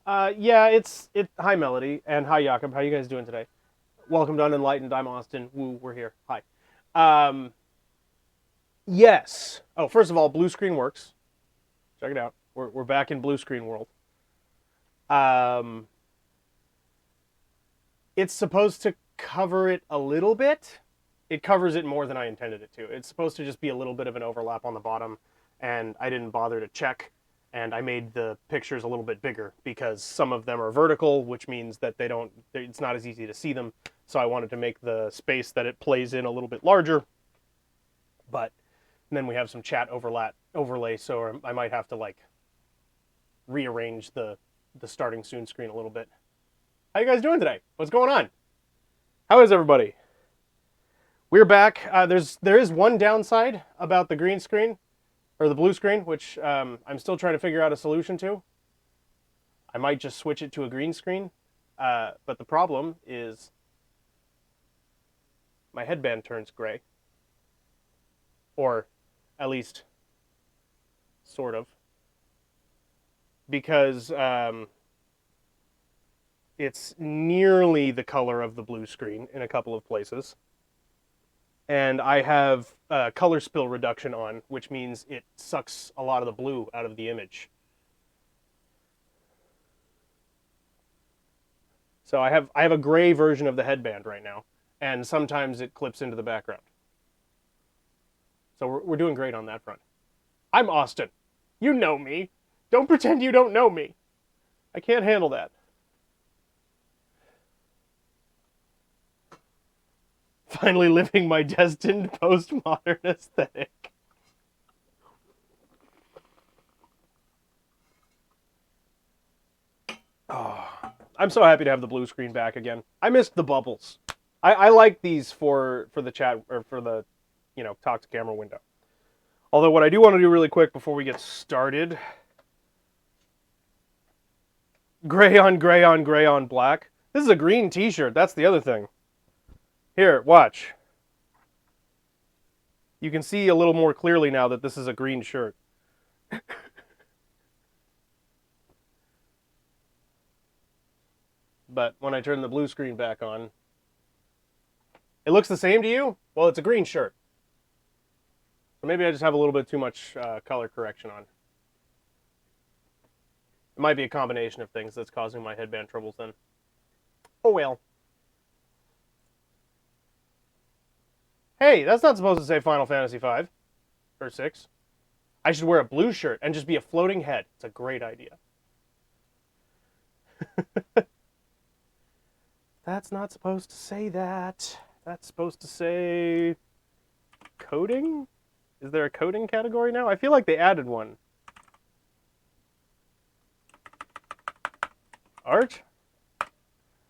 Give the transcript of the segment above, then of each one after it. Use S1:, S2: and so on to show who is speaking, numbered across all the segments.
S1: Yeah, hi Melody, and hi Jakob. How you guys doing today? Welcome to Unenlightened. I'm Austin. Woo, we're here. Hi. Um, yes. Oh, first of all, blue screen works. Check it out. We're back in blue screen world. Um, it's supposed to cover it a little bit. It covers it more than I intended it to. It's supposed to just be a little bit of an overlap on the bottom, and I didn't bother to check. And I made the pictures a little bit bigger because some of them are vertical, which means that it's not as easy to see them. So I wanted to make the space that it plays in a little bit larger. But then we have some chat overlay, so I might have to like rearrange the starting soon screen a little bit. How you guys doing today? What's going on? How is everybody? We're back. There is one downside about the green screen, or the blue screen, which I'm still trying to figure out a solution to. I might just switch it to a green screen, but the problem is my headband turns gray, or at least sort of, because it's nearly the color of the blue screen in a couple of places. And I have color spill reduction on, which means it sucks a lot of the blue out of the image. So I have a gray version of the headband right now, and sometimes it clips into the background. So we're doing great on that front. I'm Austin. You know me. Don't pretend you don't know me. I can't handle that. Finally living my destined postmodern aesthetic. Oh, I'm so happy to have the blue screen back again. I missed the bubbles. I like these for the chat, or for the, talk to camera window. Although what I do want to do really quick before we get started, gray on gray on gray on black. This is a green t-shirt. That's the other thing. Here, watch. You can see a little more clearly now that this is a green shirt. But when I turn the blue screen back on, it looks the same to you? Well, it's a green shirt. So maybe I just have a little bit too much color correction on. It might be a combination of things that's causing my headband troubles then. Oh well. Hey, that's not supposed to say Final Fantasy V or 6. I should wear a blue shirt and just be a floating head. It's a great idea. That's not supposed to say that. That's supposed to say coding? Is there a coding category now? I feel like they added one. Art?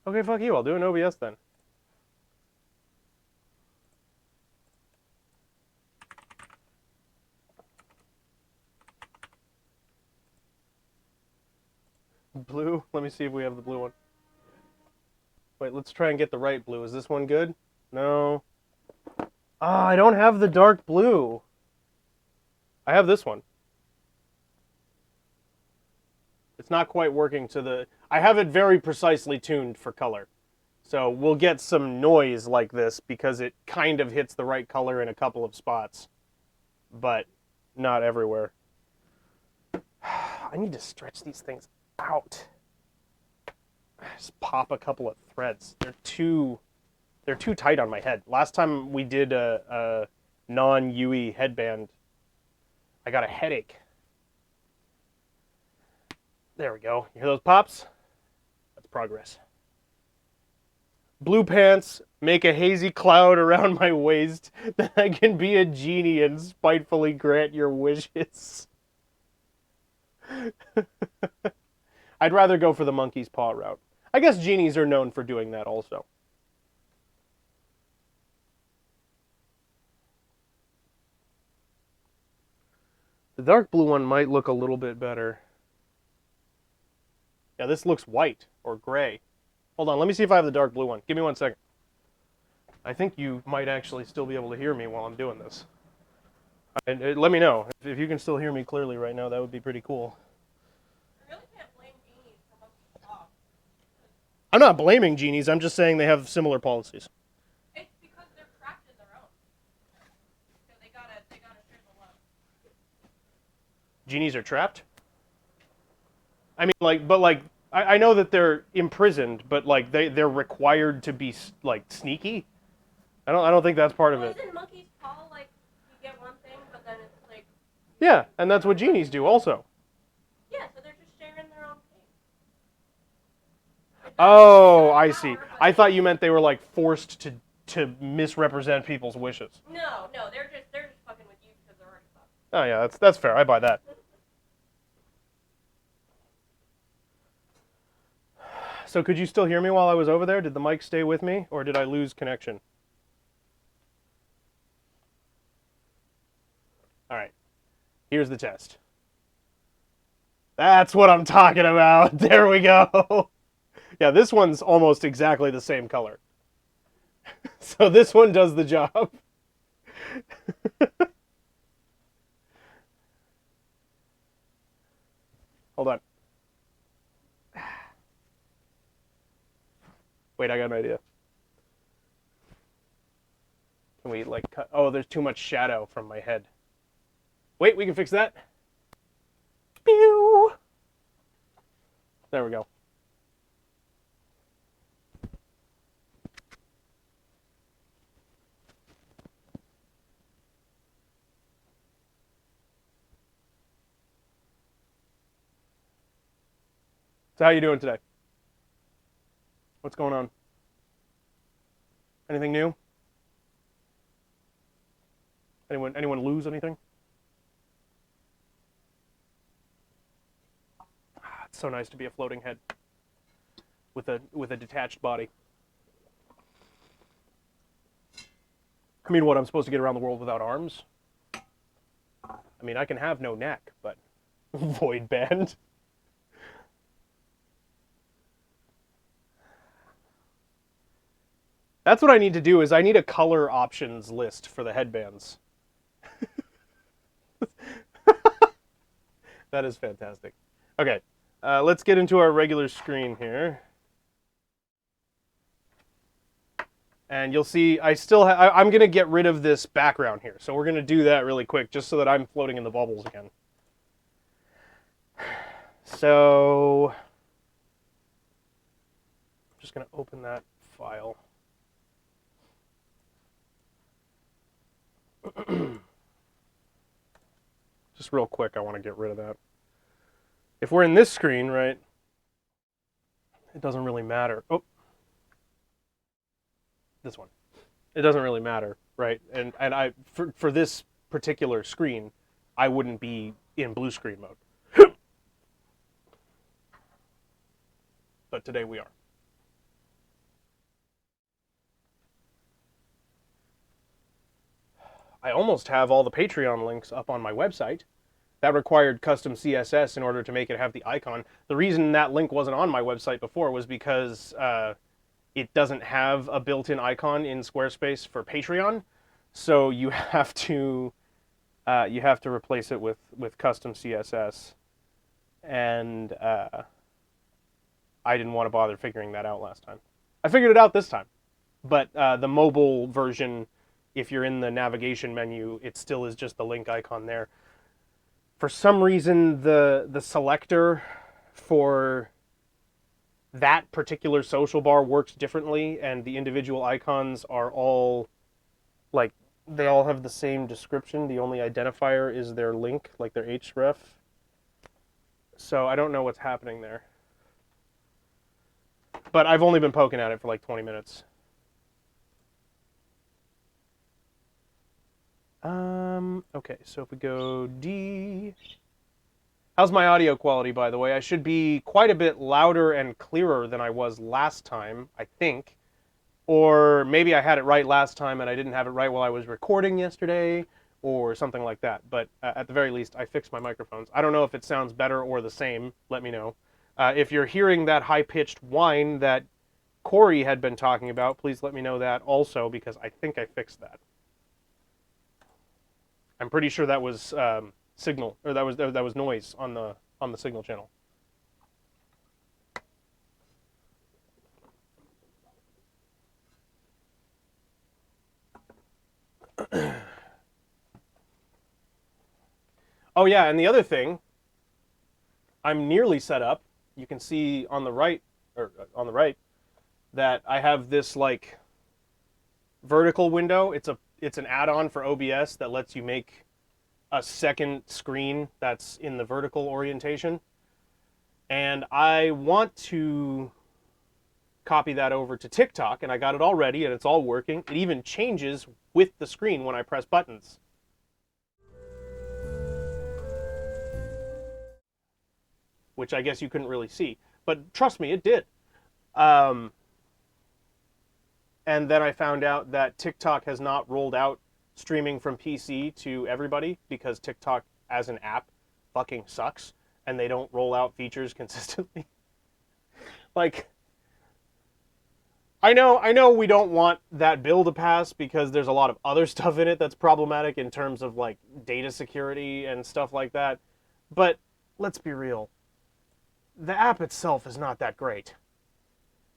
S1: Okay, fuck you. I'll do an OBS then. Blue? Let me see if we have the blue one. Wait, let's try and get the right blue. Is this one good? No. Ah, I don't have the dark blue. I have this one. It's not quite working to the... I have it very precisely tuned for color. So we'll get some noise like this because it kind of hits the right color in a couple of spots. But not everywhere. I need to stretch these things out. Just pop a couple of threads. They're too tight on my head. Last time we did a non-UE headband, I got a headache. There we go. You hear those pops? That's progress. Blue pants make a hazy cloud around my waist that I can be a genie and spitefully grant your wishes. I'd rather go for the monkey's paw route. I guess genies are known for doing that also. The dark blue one might look a little bit better. Yeah, this looks white or gray. Hold on, let me see if I have the dark blue one. Give me 1 second. I think you might actually still be able to hear me while I'm doing this. And let me know. If you can still hear me clearly right now, that would be pretty cool.
S2: I really can't blame genies for
S1: I'm not blaming genies. I'm just saying they have similar policies.
S2: It's because they're trapped in their own. So they gotta share the love.
S1: Genies are trapped? I mean, like, but like, I know that they're imprisoned, but like, they're required to be like sneaky. I don't think that's part of it.
S2: Isn't monkey's paw like you get one thing, but then it's like?
S1: Yeah, and that's what genies do also.
S2: Yeah, so they're just sharing their own thing.
S1: Oh, I see. I thought you meant they were like forced to misrepresent people's wishes.
S2: No, they're just fucking with you because they're already fucked.
S1: Oh yeah, that's fair. I buy that. So could you still hear me while I was over there? Did the mic stay with me, or did I lose connection? All right. Here's the test. That's what I'm talking about. There we go. Yeah, this one's almost exactly the same color. So this one does the job. Hold on. Wait, I got an idea. Can we like cut? Oh, there's too much shadow from my head. Wait, we can fix that. Pew! There we go. So how you doing today? What's going on? Anything new? Anyone lose anything? It's so nice to be a floating head with a detached body. I mean, what, I'm supposed to get around the world without arms? I mean, I can have no neck, but void band. That's what I need to do, is I need a color options list for the headbands. That is fantastic. Okay, let's get into our regular screen here. And you'll see I still I'm going to get rid of this background here. So we're going to do that really quick just so that I'm floating in the bubbles again. So I'm just going to open that file. Just real quick, I want to get rid of that. If we're in this screen, right, it doesn't really matter. Oh, this one. It doesn't really matter, right? And I for this particular screen, I wouldn't be in blue screen mode. But today we are. I almost have all the Patreon links up on my website. That required custom CSS in order to make it have the icon. The reason that link wasn't on my website before was because it doesn't have a built-in icon in Squarespace for Patreon, so you have to replace it with custom CSS, and I didn't want to bother figuring that out last time. I figured it out this time, but the mobile version, if you're in the navigation menu, it still is just the link icon there. For some reason, the selector for that particular social bar works differently, and the individual icons are all, like, they all have the same description. The only identifier is their link, like their href. So I don't know what's happening there. But I've only been poking at it for like 20 minutes. Okay, so if we go D... How's my audio quality, by the way? I should be quite a bit louder and clearer than I was last time, I think. Or maybe I had it right last time and I didn't have it right while I was recording yesterday, or something like that. But at the very least, I fixed my microphones. I don't know if it sounds better or the same. Let me know. If you're hearing that high-pitched whine that Corey had been talking about, please let me know that also, because I think I fixed that. I'm pretty sure that was signal, or that was noise on the signal channel. Oh yeah, and the other thing, I'm nearly set up. You can see on the right, or on the right, that I have this like vertical window. It's an add-on for OBS that lets you make a second screen that's in the vertical orientation. And I want to copy that over to TikTok, and I got it all ready and it's all working. It even changes with the screen when I press buttons. Which I guess you couldn't really see. But trust me, it did. And then I found out that TikTok has not rolled out streaming from PC to everybody because TikTok as an app fucking sucks and they don't roll out features consistently. Like, I know we don't want that bill to pass because there's a lot of other stuff in it that's problematic in terms of like data security and stuff like that. But let's be real. The app itself is not that great.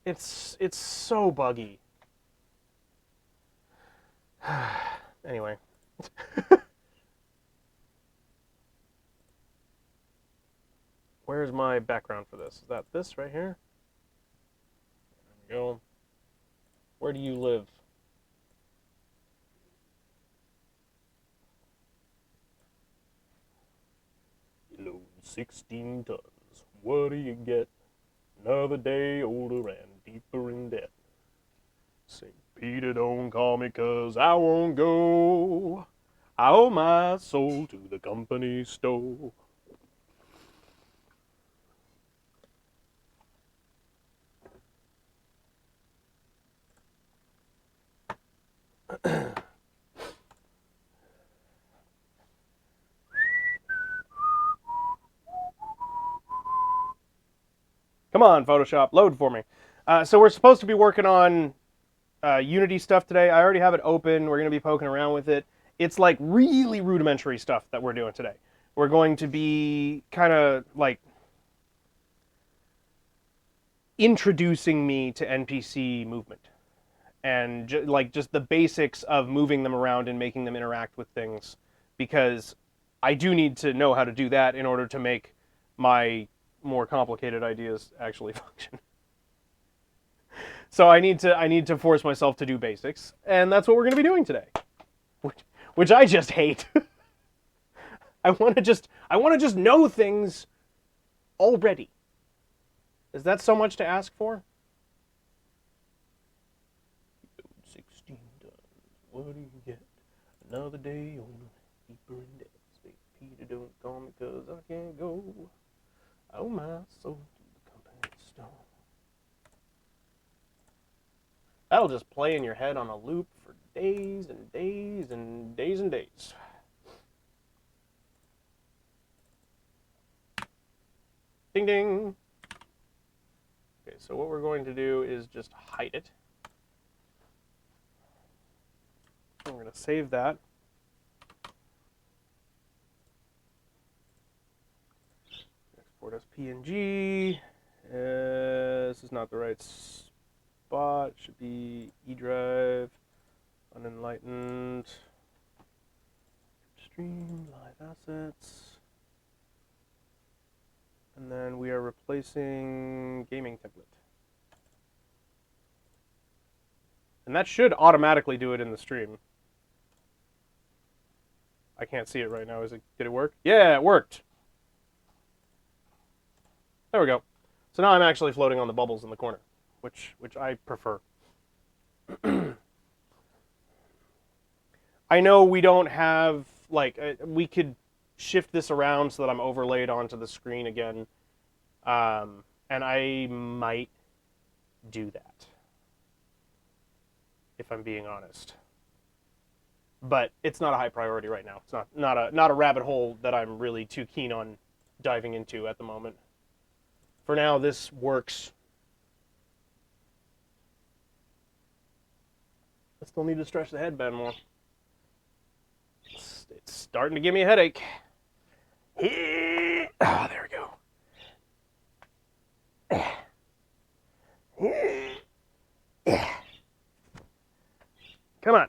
S1: It's so buggy. Anyway. Where's my background for this? Is that this right here? There we go. Where do you live? Load 16 tons. What do you get? Another day older and deeper in debt. St. Peter, don't call me 'cause I won't go. I owe my soul to the company store. Come on, Photoshop, load for me. So we're supposed to be working on Unity stuff today. I already have it open. We're going to be poking around with it. It's like really rudimentary stuff that we're doing today. We're going to be kind of like introducing me to NPC movement and just the basics of moving them around and making them interact with things, because I do need to know how to do that in order to make my more complicated ideas actually function. So I need to force myself to do basics, and that's what we're going to be doing today, which I just hate. I want to just know things already. Is that so much to ask for? 16 tons. What do you get? Another day older, deeper in debt. St. Peter, don't call me 'cause I can't go. Oh my soul to the company store. That'll just play in your head on a loop for days and days and days and days. Ding ding. Okay, so what we're going to do is just hide it. I'm going to save that. Export as PNG. This is not the right spot. It should be E drive, unenlightened, stream, live assets. And then we are replacing gaming template. And that should automatically do it in the stream. I can't see it right now. Did it work? Yeah, it worked. There we go. So now I'm actually floating on the bubbles in the corner, which I prefer. I know we don't have, like, we could shift this around so that I'm overlaid onto the screen again. And I might do that, if I'm being honest. But it's not a high priority right now. It's not a rabbit hole that I'm really too keen on diving into at the moment. For now, this works. I still need to stretch the headband more. It's starting to give me a headache. Ah, there we go. Come on.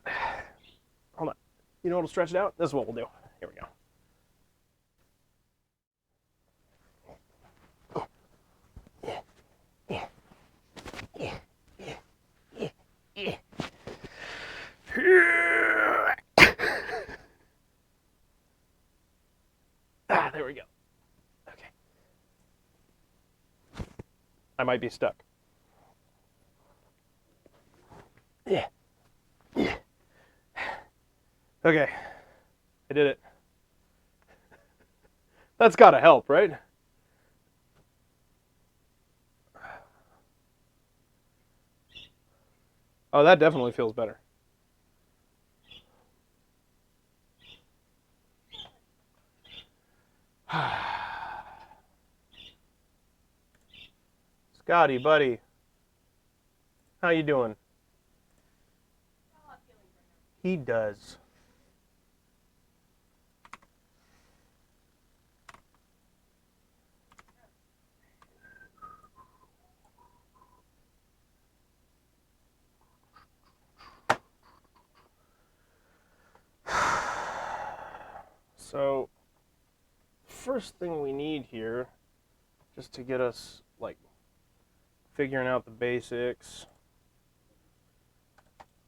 S1: Hold on. You know what'll stretch it out? This is what we'll do. Here we go. There we go. Okay. I might be stuck. Yeah. Okay. I did it. That's gotta help, right? Oh, that definitely feels better. Scotty, buddy. How you doing? He does. So, first thing we need here, just to get us, like, figuring out the basics,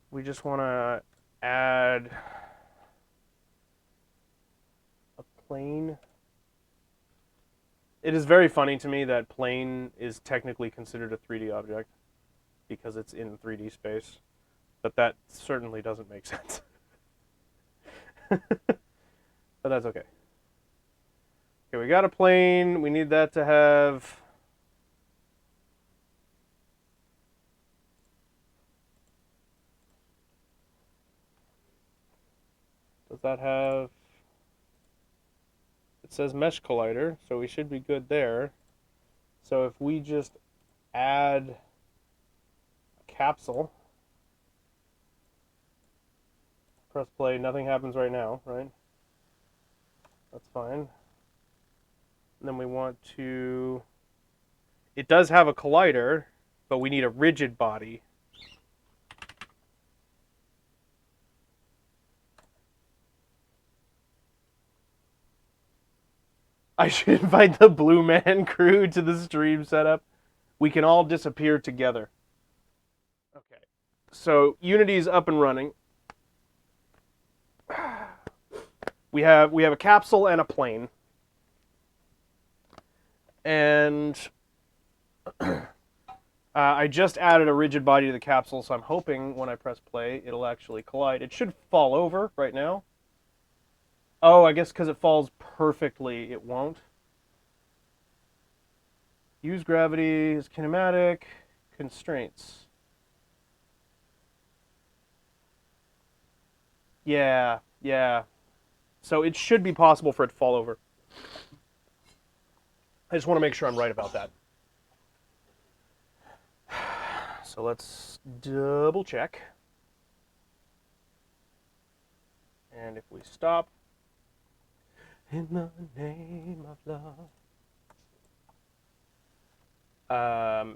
S1: we just want to add a plane. It is very funny to me that plane is technically considered a 3D object because it's in 3D space, but that certainly doesn't make sense. But that's okay. Okay, we got a plane. We need that to have... Does that have... It says mesh collider, so we should be good there. So if we just add a capsule, press play, nothing happens right now, right? That's fine. And then we want to... It does have a collider, but we need a rigid body. I should invite the Blue Man crew to the stream setup. We can all disappear together. Okay. So Unity's up and running. We have a capsule and a plane. And I just added a rigid body to the capsule, so I'm hoping when I press play, it'll actually collide. It should fall over right now. Oh, I guess because it falls perfectly, it won't. Use gravity as kinematic constraints. Yeah. So it should be possible for it to fall over. I just want to make sure I'm right about that. So let's double check. And if we stop, in the name of love.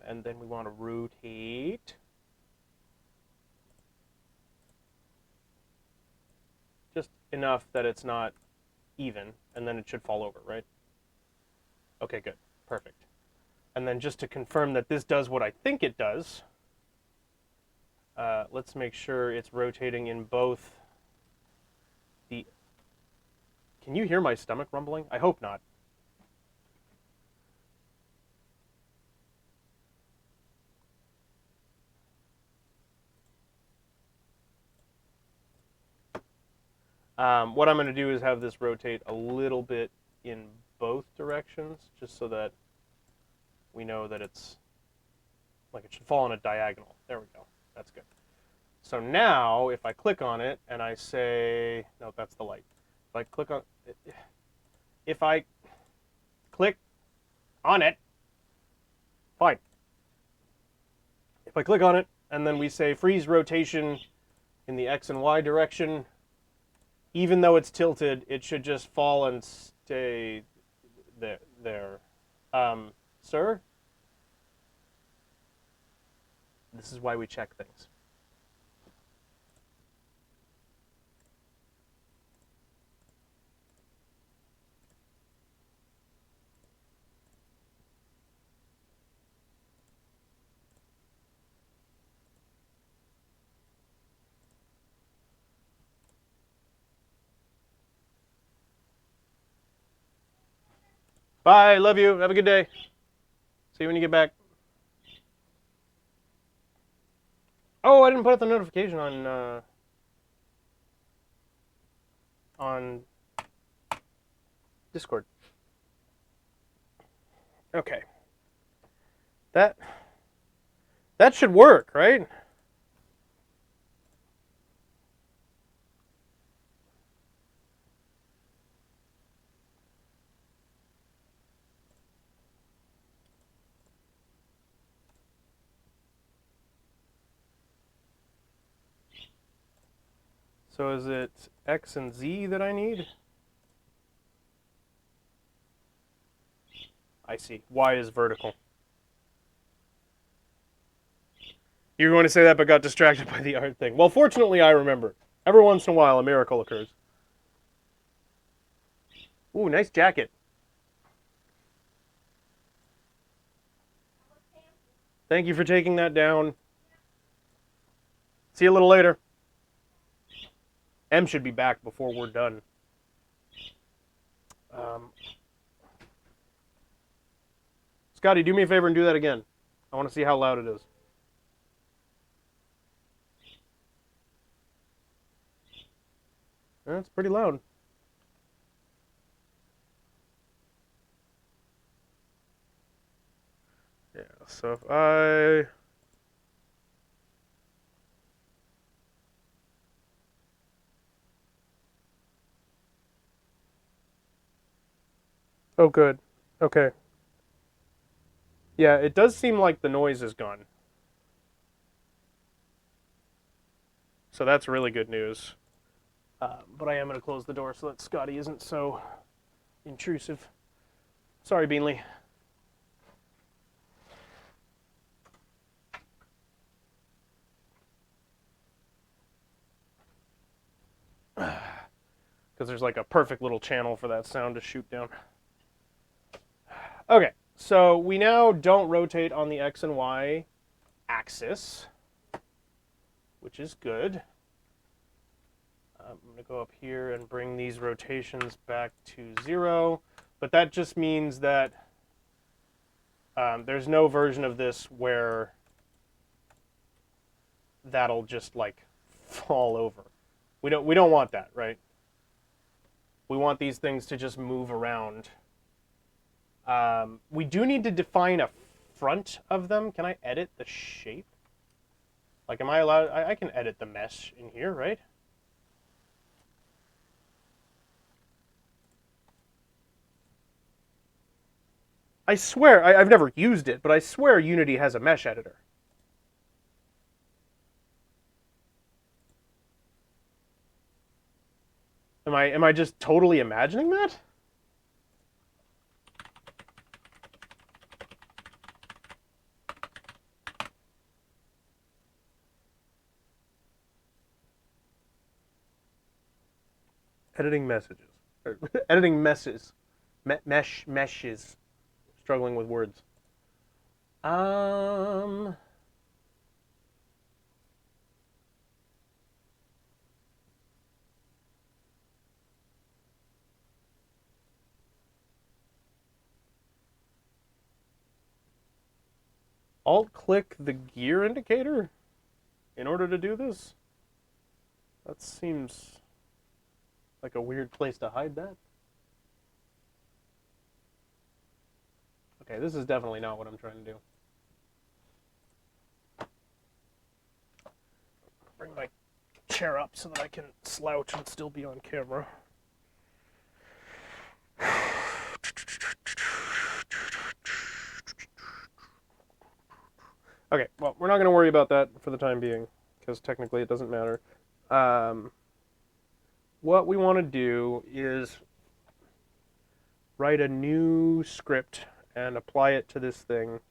S1: And then we want to rotate. Just enough that it's not even, and then it should fall over, right? Okay, good. Perfect. And then just to confirm that this does what I think it does, let's make sure it's rotating in both the... Can you hear my stomach rumbling? I hope not. What I'm going to do is have this rotate a little bit in both directions, just so that we know that it's, like, it should fall on a diagonal. There we go. That's good. So now, if I click on it and I say, no, that's the light. If I click on it, fine. If I click on it and then we say freeze rotation in the X and Y direction, even though it's tilted, it should just fall and stay there. Sir? This is why we check things. Bye. Love you. Have a good day. See you when you get back. Oh, I didn't put up the notification on Discord. Okay. That should work, right? So is it X and Z that I need? I see. Y is vertical. You were going to say that but got distracted by the art thing. Well, fortunately, I remember. Every once in a while, a miracle occurs. Ooh, nice jacket. Thank you for taking that down. See you a little later. M should be back before we're done. Scotty, do me a favor and do that again. I want to see how loud it is. That's pretty loud. Yeah, so if I... Oh, good. Okay. Yeah, it does seem like the noise is gone. So that's really good news. But I am going to close the door so that Scotty isn't so intrusive. Sorry, Beanley. Because there's like a perfect little channel for that sound to shoot down. Okay, so we now don't rotate on the X and Y axis, which is good. I'm going to go up here and bring these rotations back to 0, but that just means that there's no version of this where that'll just like fall over. We don't want that, right? We want these things to just move around. We do need to define a front of them. Can I edit the shape? Like, am I allowed? I can edit the mesh in here, right? I swear, I've never used it, but I swear Unity has a mesh editor. Am I just totally imagining that? Editing messages. Editing messes. Meshes. Struggling with words. Alt-click the gear indicator in order to do this? That seems like a weird place to hide that. Okay, this is definitely not what I'm trying to do. Bring my chair up so that I can slouch and still be on camera. Okay, well, we're not going to worry about that for the time being, because technically it doesn't matter. What we want to do is write a new script and apply it to this thing,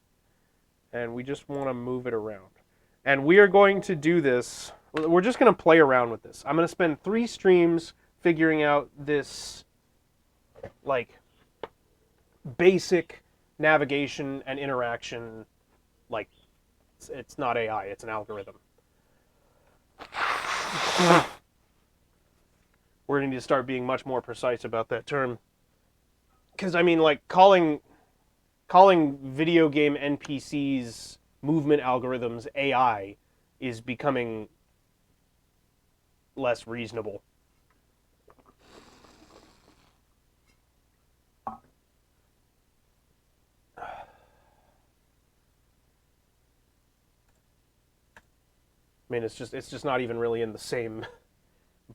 S1: and we just want to move it around. And we are going to do this, we're just going to play around with this. I'm going to spend 3 streams figuring out this, like, basic navigation and interaction, like, it's not AI, it's an algorithm. We're going to need to start being much more precise about that term. Because I mean, like calling video game NPCs movement algorithms AI is becoming less reasonable. I mean, it's just not even really in the same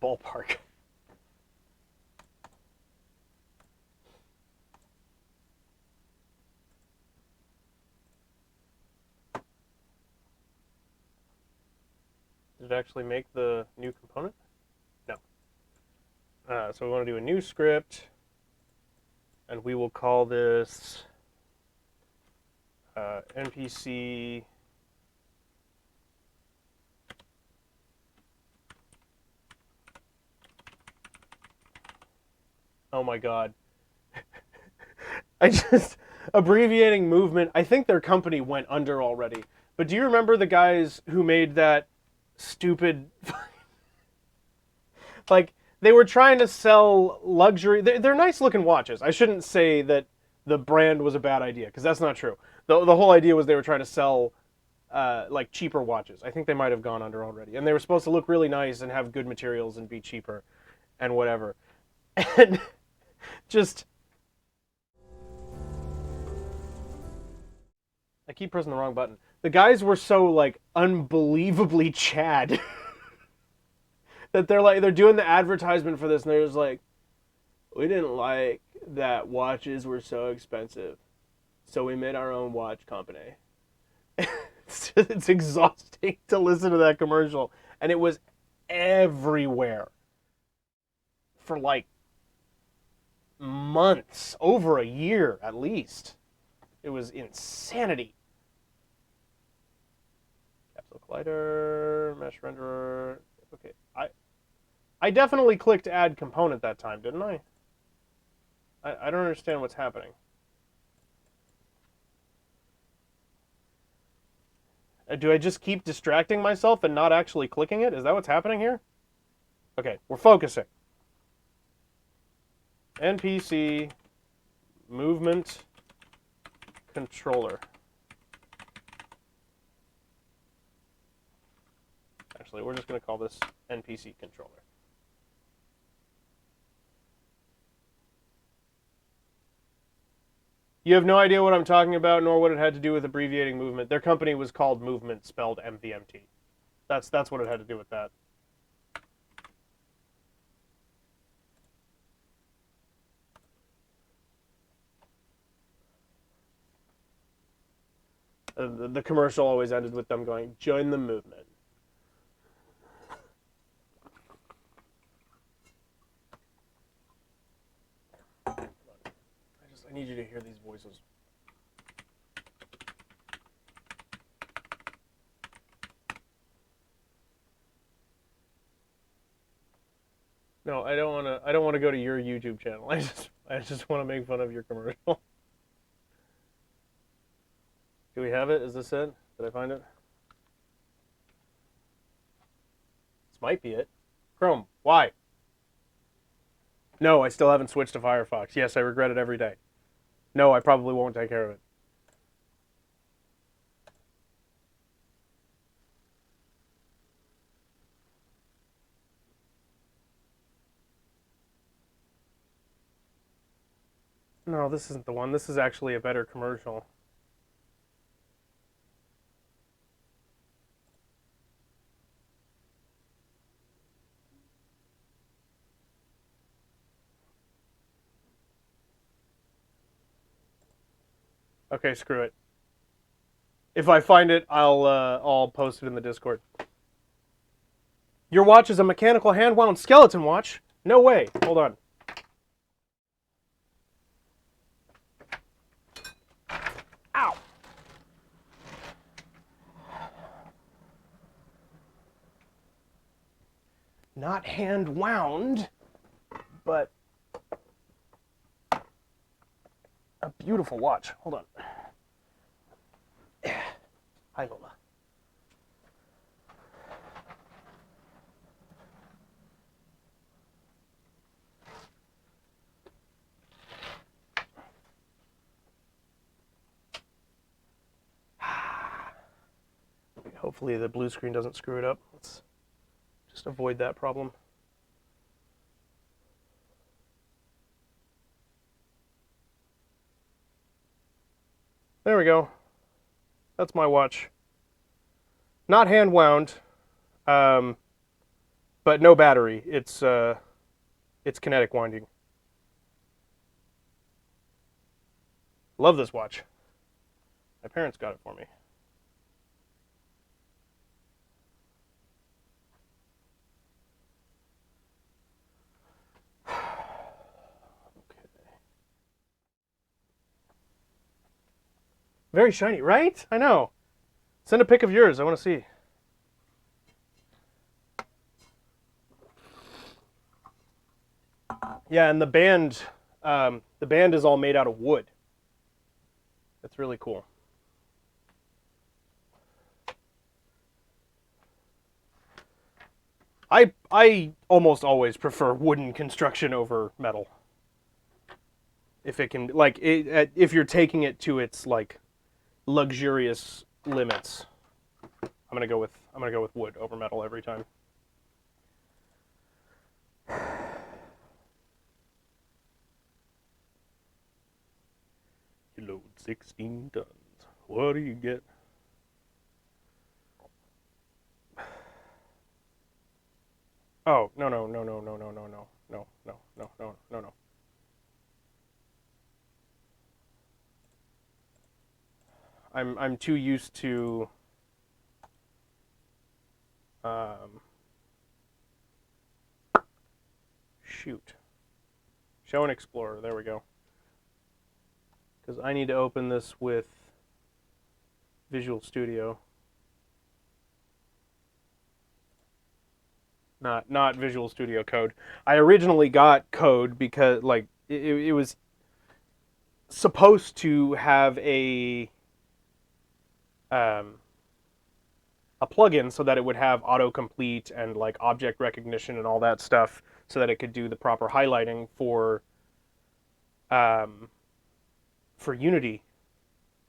S1: ballpark. Did it actually make the new component? No. So we want to do a new script, and we will call this NPC Oh my god. I just abbreviating movement. I think their company went under already. But do you remember the guys who made that stupid like they were trying to sell luxury they're nice looking watches. I shouldn't say that the brand was a bad idea because that's not true. The whole idea was they were trying to sell like cheaper watches. I think they might have gone under already. And they were supposed to look really nice and have good materials and be cheaper and whatever. And just I keep pressing the wrong button. The guys were so like unbelievably Chad that they're doing the advertisement for this and they're just like, we didn't like that watches were so expensive, so we made our own watch company. It's exhausting to listen to that commercial, and it was everywhere for like months, over a year at least. It was insanity. Capsule collider, mesh renderer. Okay, I definitely clicked add component that time, didn't I? I don't understand what's happening. Do I just keep distracting myself and not actually clicking it? Is that what's happening here? Okay, we're focusing. NPC movement controller. Actually, we're just going to call this NPC controller. You have no idea what I'm talking about, nor what it had to do with abbreviating movement. Their company was called Movement, spelled MVMT. That's what it had to do with that. The commercial always ended with them going, "Join the movement." I need you to hear these voices. No, I don't want to go to your YouTube channel. I just want to make fun of your commercial. Do we have it? Is this it? Did I find it? This might be it. Chrome. Why? No, I still haven't switched to Firefox. Yes, I regret it every day. No, I probably won't take care of it. No, this isn't the one. This is actually a better commercial. Okay, screw it. If I find it, I'll post it in the Discord. Your watch is a mechanical hand-wound skeleton watch? No way. Hold on. Ow. Not hand-wound, but a beautiful watch. Hold on. Hi, Lola. Hopefully the blue screen doesn't screw it up. Let's just avoid that problem. There we go. That's my watch. Not hand wound, but no battery. It's kinetic winding. Love this watch. My parents got it for me. Very shiny, right? I know. Send a pic of yours. I want to see. Yeah, and the band is all made out of wood. That's really cool. I almost always prefer wooden construction over metal. If it can, like, if you're taking it to its like luxurious limits, I'm gonna go with wood over metal every time. You load 16 tons. What do you get? Oh, no. I'm too used to shoot. Show and Explorer, there we go. Because I need to open this with Visual Studio. Not Visual Studio Code. I originally got Code because like it was supposed to have a plugin so that it would have autocomplete and like object recognition and all that stuff, so that it could do the proper highlighting for Unity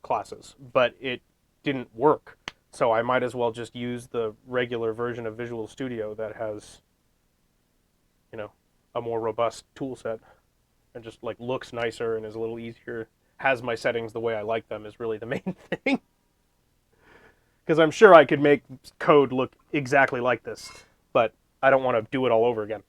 S1: classes, but it didn't work. So I might as well just use the regular version of Visual Studio that has, you know, a more robust tool set and just like looks nicer and is a little easier, has my settings the way I like them, is really the main thing. Because I'm sure I could make code look exactly like this, but I don't want to do it all over again.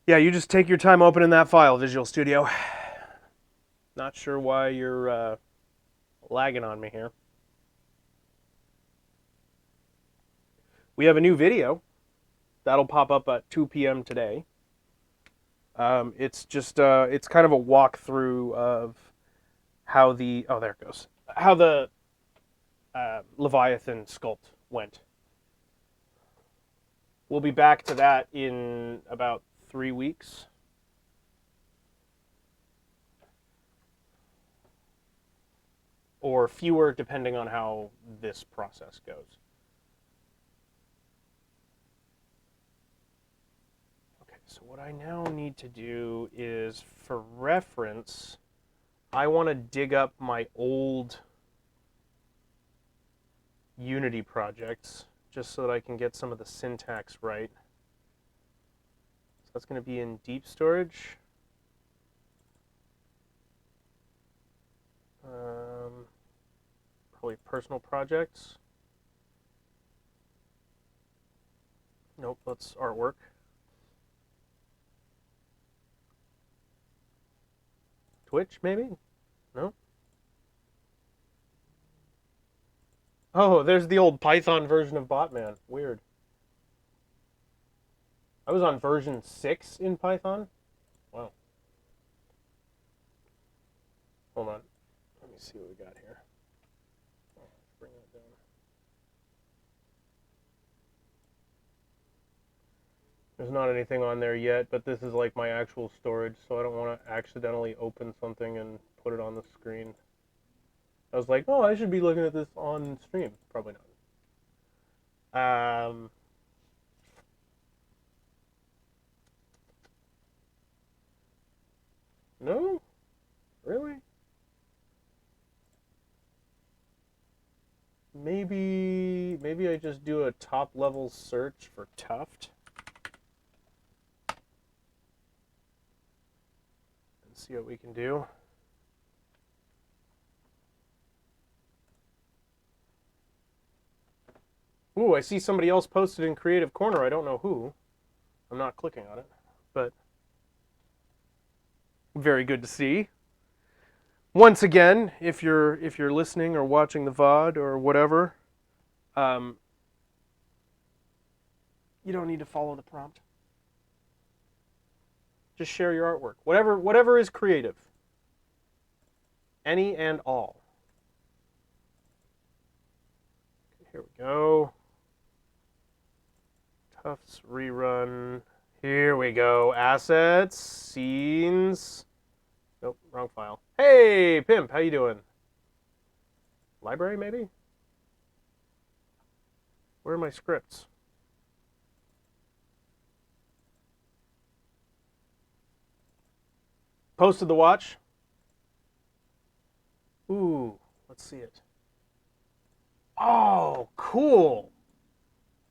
S1: Yeah, you just take your time opening that file, Visual Studio. Not sure why you're lagging on me here. We have a new video that'll pop up at 2 p.m. today. It's just it's kind of a walkthrough of how the there it goes, how the Leviathan sculpt went. We'll be back to that in about 3 weeks. Or fewer, depending on how this process goes. Okay, so what I now need to do is, for reference, I want to dig up my old Unity projects just so that I can get some of the syntax right. So that's going to be in deep storage. Probably personal projects. Nope, that's artwork. Twitch, maybe? No? Oh, there's the old Python version of Botman. Weird. I was on version 6 in Python. Wow. Hold on. Let me see what we got here. Oh, let's bring that down. There's not anything on there yet, but this is like my actual storage, so I don't want to accidentally open something and put it on the screen. I was like, oh, I should be looking at this on stream. Probably not. No? Really? Maybe I just do a top level search for tuft. And see what we can do. Ooh, I see somebody else posted in Creative Corner. I don't know who. I'm not clicking on it, but very good to see. Once again, if you're listening or watching the VOD or whatever, you don't need to follow the prompt. Just share your artwork. Whatever is creative. Any and all. Okay, here we go. Tufts rerun. Here we go. Assets, scenes. Nope, wrong file. Hey, Pimp, how you doing? Library, maybe? Where are my scripts? Posted the watch. Ooh, let's see it. Oh, cool.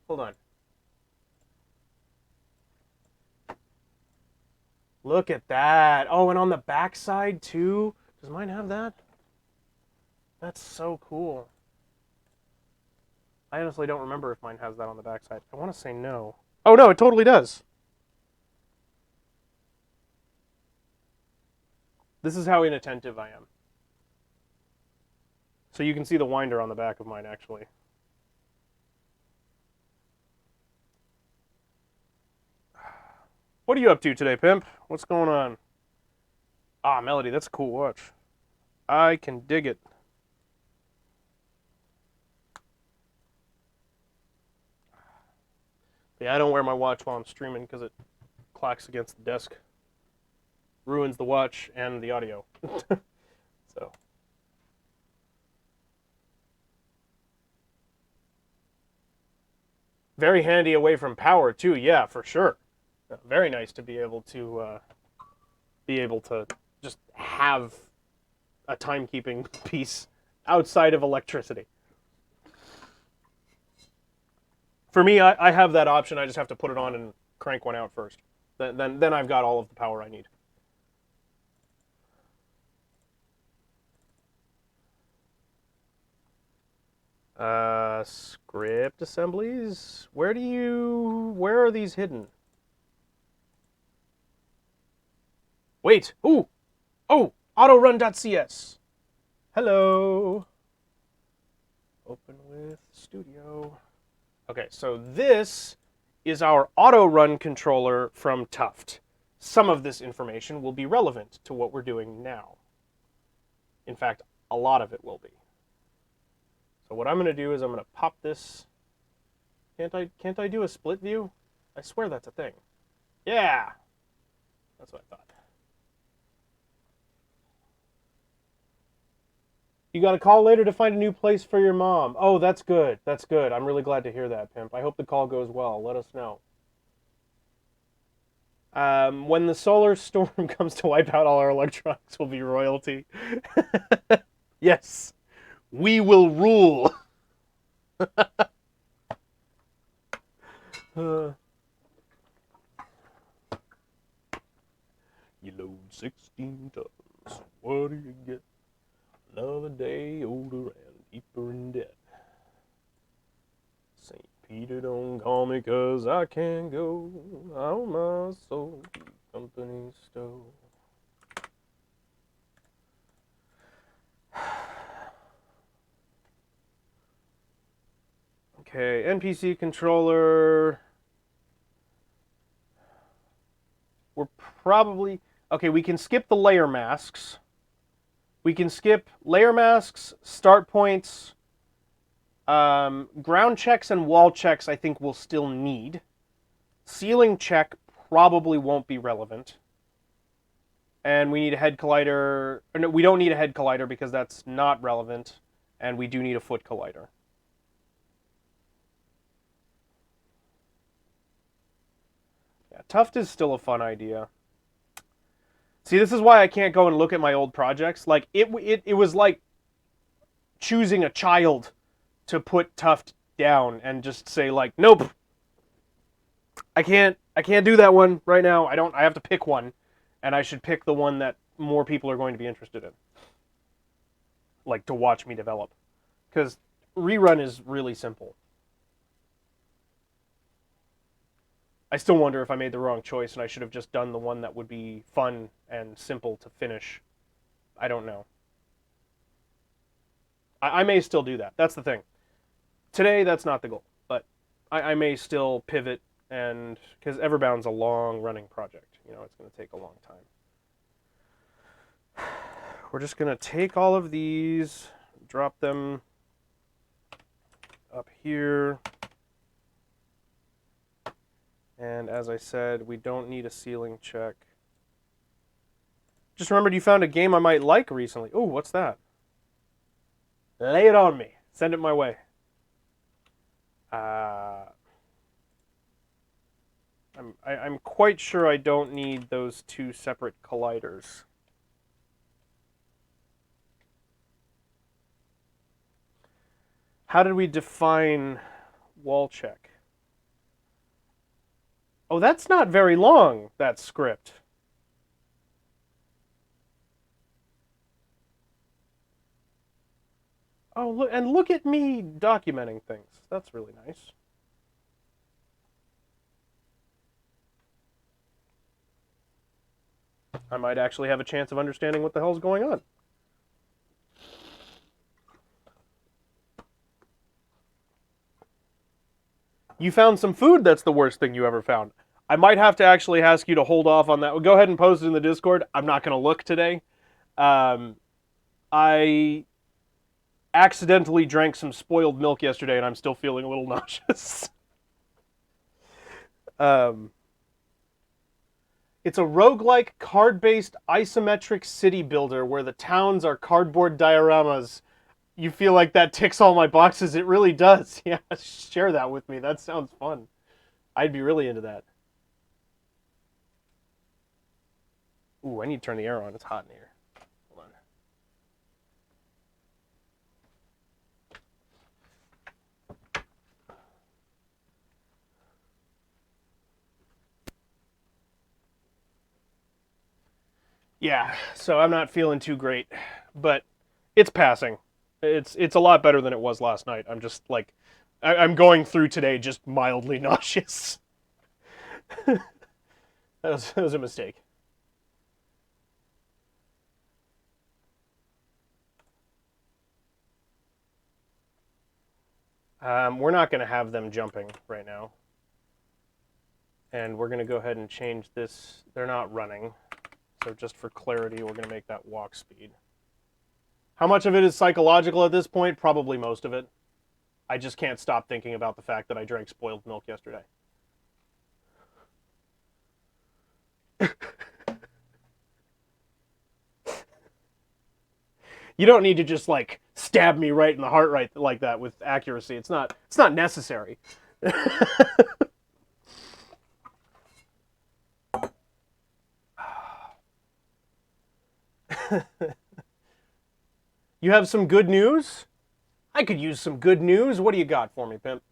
S1: Hold on. Look at that. Oh, and on the back side too. Does mine have that? That's so cool. I honestly don't remember if mine has that on the back side. I want to say no. Oh no, it totally does. This is how inattentive I am. So you can see the winder on the back of mine, actually. What are you up to today, Pimp? What's going on? Ah, Melody, that's a cool watch. I can dig it. Yeah, I don't wear my watch while I'm streaming because it clacks against the desk. Ruins the watch and the audio. So. Very handy away from power too, yeah, for sure. Very nice to be able to just have a timekeeping piece outside of electricity. For me, I have that option. I just have to put it on and crank one out first. Then I've got all of the power I need. Script assemblies? Where are these hidden? Wait, ooh! Oh, autorun.cs. Hello. Open with Studio. Okay, so this is our auto-run controller from Tuft. Some of this information will be relevant to what we're doing now. In fact, a lot of it will be. So what I'm going to do is I'm going to pop this. Can't I do a split view? I swear that's a thing. Yeah! That's what I thought. You got a call later to find a new place for your mom. Oh, that's good. That's good. I'm really glad to hear that, Pimp. I hope the call goes well. Let us know. When the solar storm comes to wipe out all our electronics, will be royalty. Yes. We will rule. You load 16 tons. What do you get? Another day older and deeper in debt. St. Peter don't call me 'cause I can't go on my soul company stove. Okay, NPC controller. We're probably... Okay, we can skip the layer masks. We can skip layer masks, start points, ground checks and wall checks I think we'll still need. Ceiling check probably won't be relevant. And we need a head collider. Or no, we don't need a head collider because that's not relevant. And we do need a foot collider. Yeah, Tuft is still a fun idea. See, this is why I can't go and look at my old projects. Like it was like choosing a child to put Tuft down and just say like, nope, I can't do that one right now. I have to pick one, and I should pick the one that more people are going to be interested in, like to watch me develop, because rerun is really simple. I still wonder if I made the wrong choice and I should have just done the one that would be fun and simple to finish. I don't know. I may still do that. That's the thing. Today, that's not the goal, but I may still pivot, and because Everbound's a long-running project, it's going to take a long time. We're just going to take all of these, drop them up here. And as I said, we don't need a ceiling check. Just remembered you found a game I might like recently. Oh, what's that? Lay it on me. Send it my way. I'm quite sure I don't need those two separate colliders. How did we define wall check? Oh, that's not very long, that script. Oh, look at me documenting things. That's really nice. I might actually have a chance of understanding what the hell's going on. You found some food that's the worst thing you ever found. I might have to actually ask you to hold off on that. Go ahead and post it in the Discord. I'm not going to look today. I accidentally drank some spoiled milk yesterday, and I'm still feeling a little nauseous. It's a roguelike, card-based, isometric city builder where the towns are cardboard dioramas. You feel like that ticks all my boxes? It really does. Yeah, share that with me. That sounds fun. I'd be really into that. Ooh, I need to turn the air on. It's hot in here. Hold on. Yeah, so I'm not feeling too great, but it's passing. It's a lot better than it was last night. I'm just like, I'm going through today just mildly nauseous. That was a mistake. We're not going to have them jumping right now. And we're going to go ahead and change this. They're not running. So just for clarity, we're going to make that walk speed. How much of it is psychological at this point? Probably most of it. I just can't stop thinking about the fact that I drank spoiled milk yesterday. You don't need to just like stab me right in the heart right like that with accuracy. It's not necessary. You have some good news? I could use some good news. What do you got for me, pimp?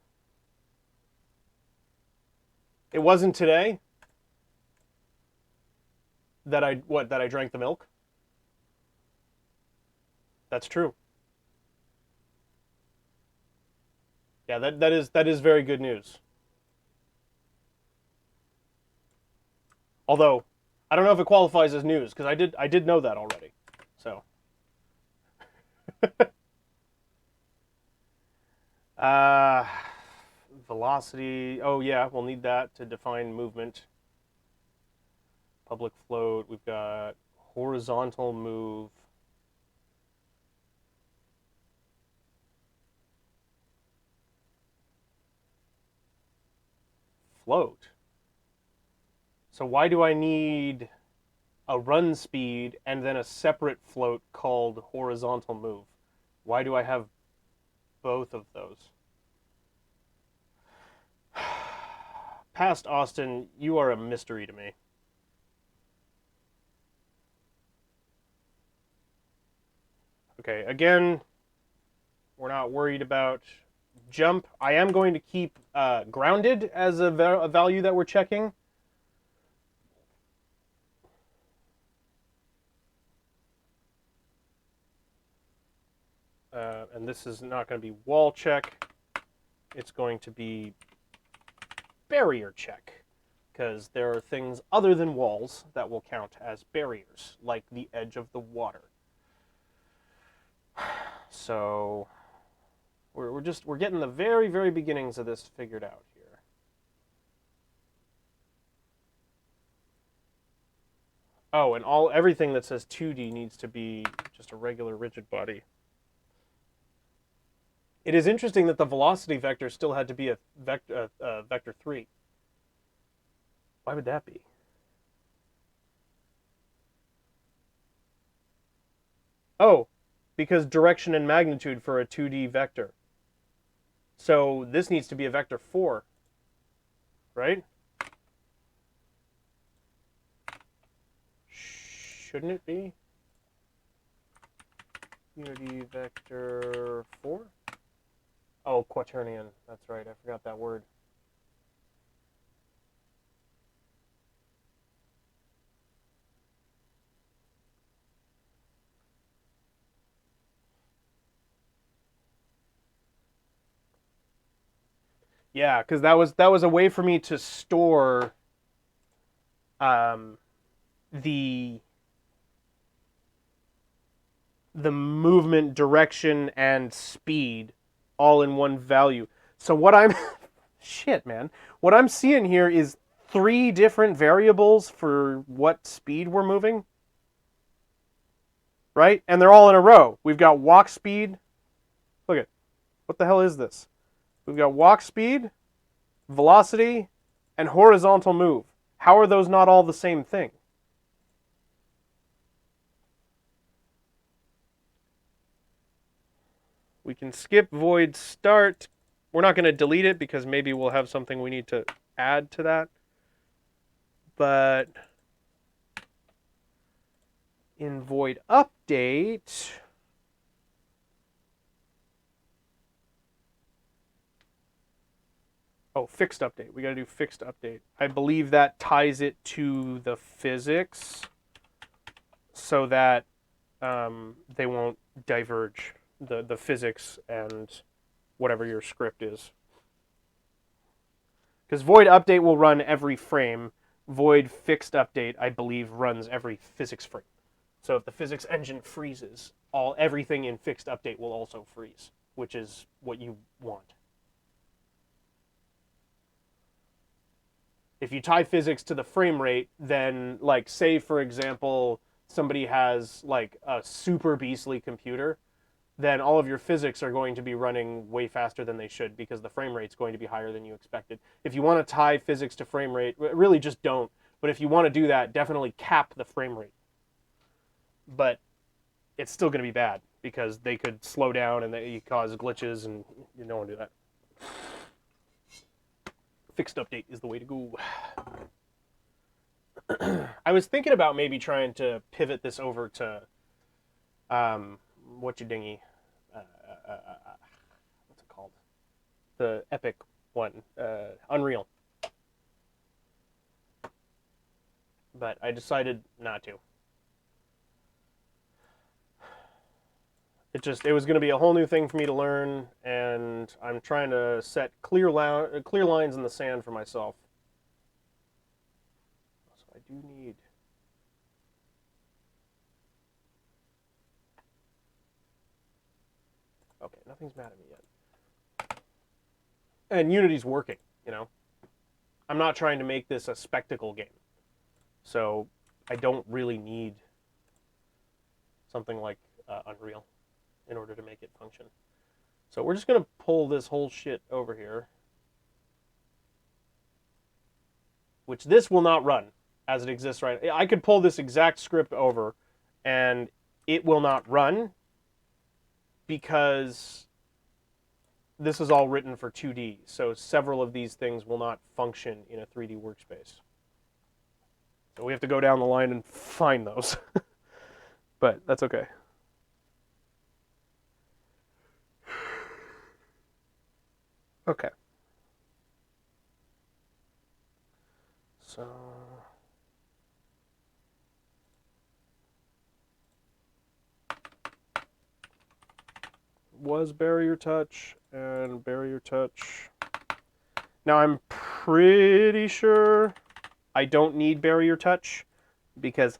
S1: It wasn't today that I drank the milk. That's true. Yeah, that is very good news. Although I don't know if it qualifies as news because I did know that already. So uh velocity. Oh yeah, we'll need that to define movement. Public float. We've got horizontal move. Float. So why do I need a run speed and then a separate float called horizontal move? Why do I have both of those? Past Austin, you are a mystery to me. Okay, again, we're not worried about jump. I am going to keep grounded as a value that we're checking. And this is not going to be wall check. It's going to be barrier check, because there are things other than walls that will count as barriers, like the edge of the water. So we're getting the very, very beginnings of this figured out here. Oh, and everything that says 2D needs to be just a regular rigid body. It is interesting that the velocity vector still had to be a vector 3. Why would that be? Oh, because direction and magnitude for a 2D vector. So this needs to be a vector 4, right? Shouldn't it be? Unity vector 4? Oh, quaternion. That's right. I forgot that word. Yeah, because that was a way for me to store the movement, direction, and speed all in one value. So what I'm shit, man. What I'm seeing here is 3 different variables for what speed we're moving. Right? And they're all in a row. We've got walk speed. Look at, what the hell is this? We've got walk speed, velocity, and horizontal move. How are those not all the same thing? We can skip void start. We're not going to delete it because maybe we'll have something we need to add to that. But in void update, oh, fixed update. We got to do fixed update. I believe that ties it to the physics so that they won't diverge, the physics and whatever your script is. Because void update will run every frame. Void fixed update, I believe, runs every physics frame. So if the physics engine freezes, everything in fixed update will also freeze, which is what you want. If you tie physics to the frame rate, then, like, say, for example, somebody has, like, a super beastly computer, then all of your physics are going to be running way faster than they should because the frame rate's going to be higher than you expected. If you want to tie physics to frame rate, really just don't. But if you want to do that, definitely cap the frame rate. But it's still going to be bad because they could slow down and they cause glitches, and you don't want to do that. Fixed update is the way to go. I was thinking about maybe trying to pivot this over to what's your dingy? What's it called? The Epic one, Unreal. But I decided not to. It was going to be a whole new thing for me to learn, and I'm trying to set clear lines in the sand for myself. So I do need. Okay, nothing's mad at me yet. And Unity's working, you know. I'm not trying to make this a spectacle game. So I don't really need something like Unreal in order to make it function. So we're just going to pull this whole shit over here. Which this will not run as it exists right now. I could pull this exact script over and it will not run because this is all written for 2D. So several of these things will not function in a 3D workspace. So we have to go down the line and find those. But that's okay. Okay. So was barrier touch and barrier touch. Now I'm pretty sure I don't need barrier touch because,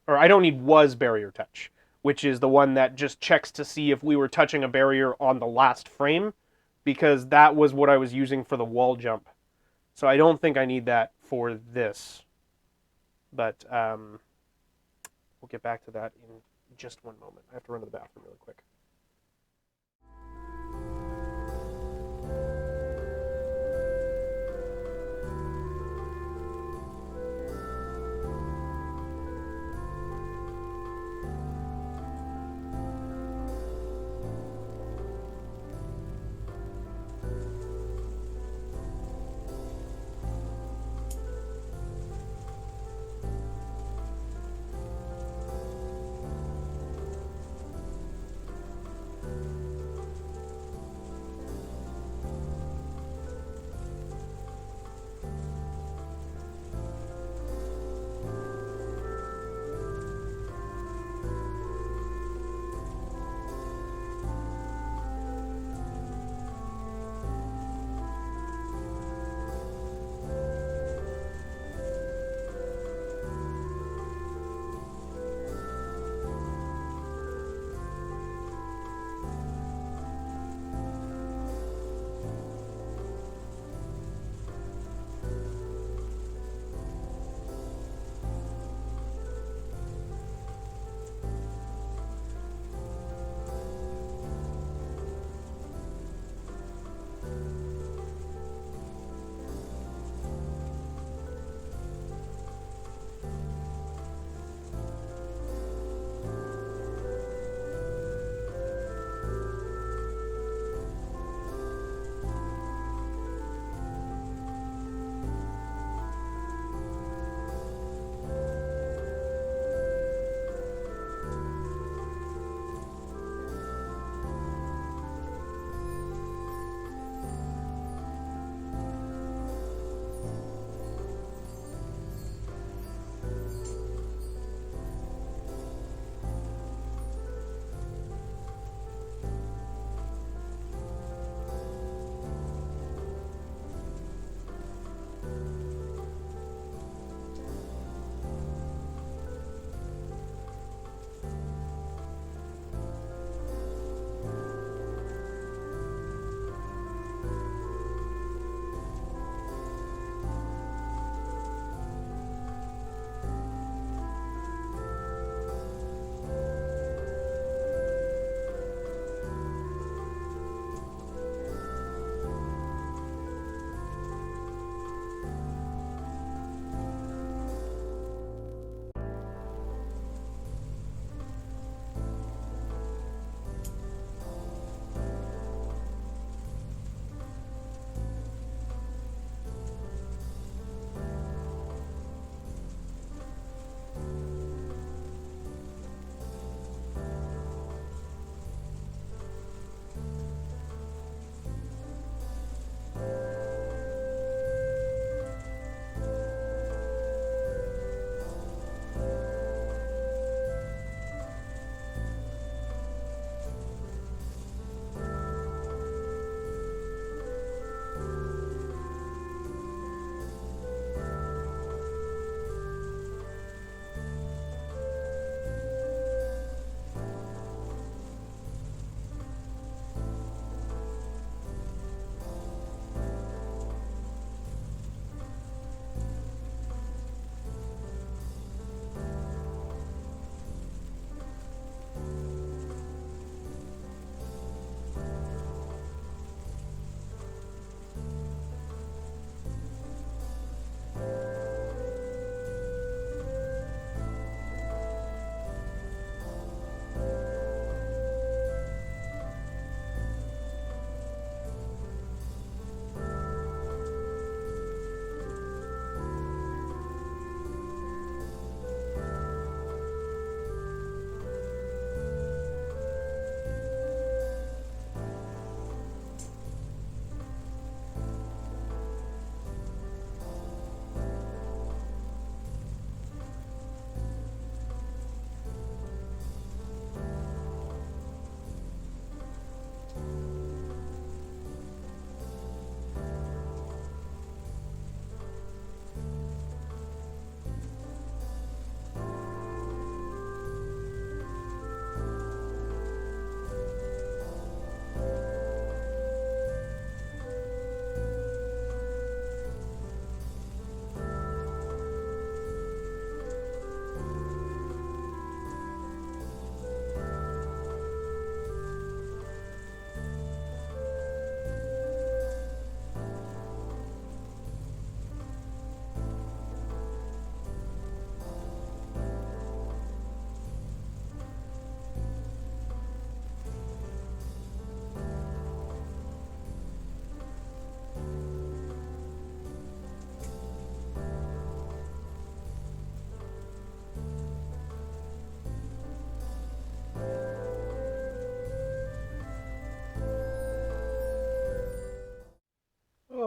S1: or I don't need was barrier touch, which is the one that just checks to see if we were touching a barrier on the last frame, because that was what I was using for the wall jump. So I don't think I need that for this, but we'll get back to that in just one moment. I have to run to the bathroom really quick.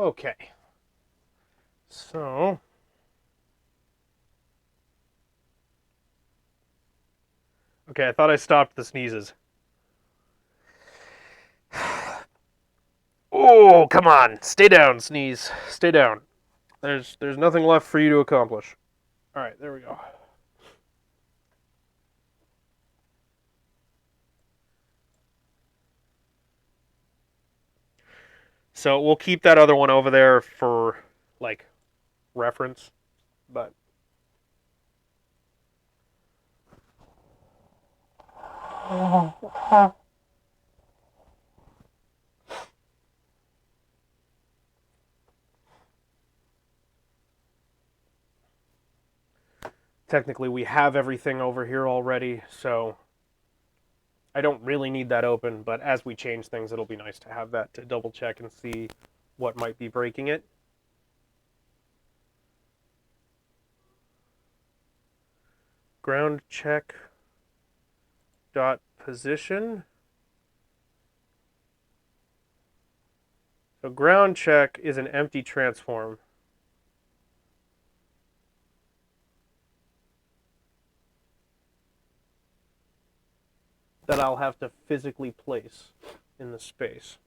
S1: Okay. So... Okay, I thought I stopped the sneezes. Oh, come on. Stay down, sneeze. Stay down. There's nothing left for you to accomplish. All right, there we go. So we'll keep that other one over there for, like, reference, but... Technically, we have everything over here already, so I don't really need that open, but as we change things, it'll be nice to have that to double check and see what might be breaking it. Ground check dot position. So ground check is an empty transform. That I'll have to physically place in the space.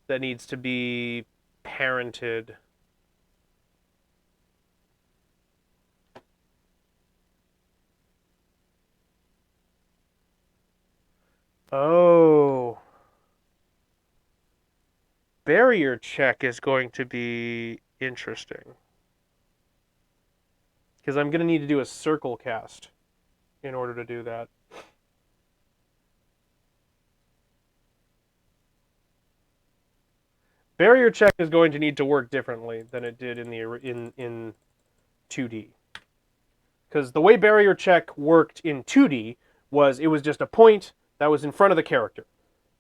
S1: That needs to be parented. Oh. Barrier check is going to be interesting. Because I'm going to need to do a circle cast in order to do that. Barrier check is going to need to work differently than it did in 2D. Because the way barrier check worked in 2D was it was just a point that was in front of the character.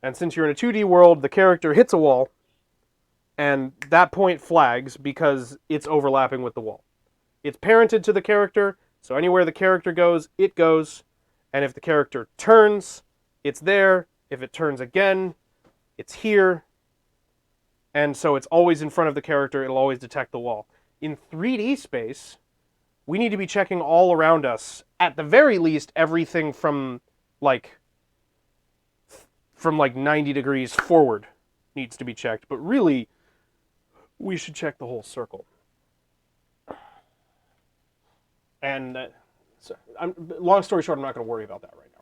S1: And since you're in a 2D world, the character hits a wall, and that point flags because it's overlapping with the wall. It's parented to the character, so anywhere the character goes, it goes. And if the character turns, it's there. If it turns again, it's here. And so it's always in front of the character. It'll always detect the wall. In 3D space, we need to be checking all around us. At the very least, everything from like 90 degrees forward needs to be checked. But really, we should check the whole circle. And long story short, I'm not going to worry about that right now.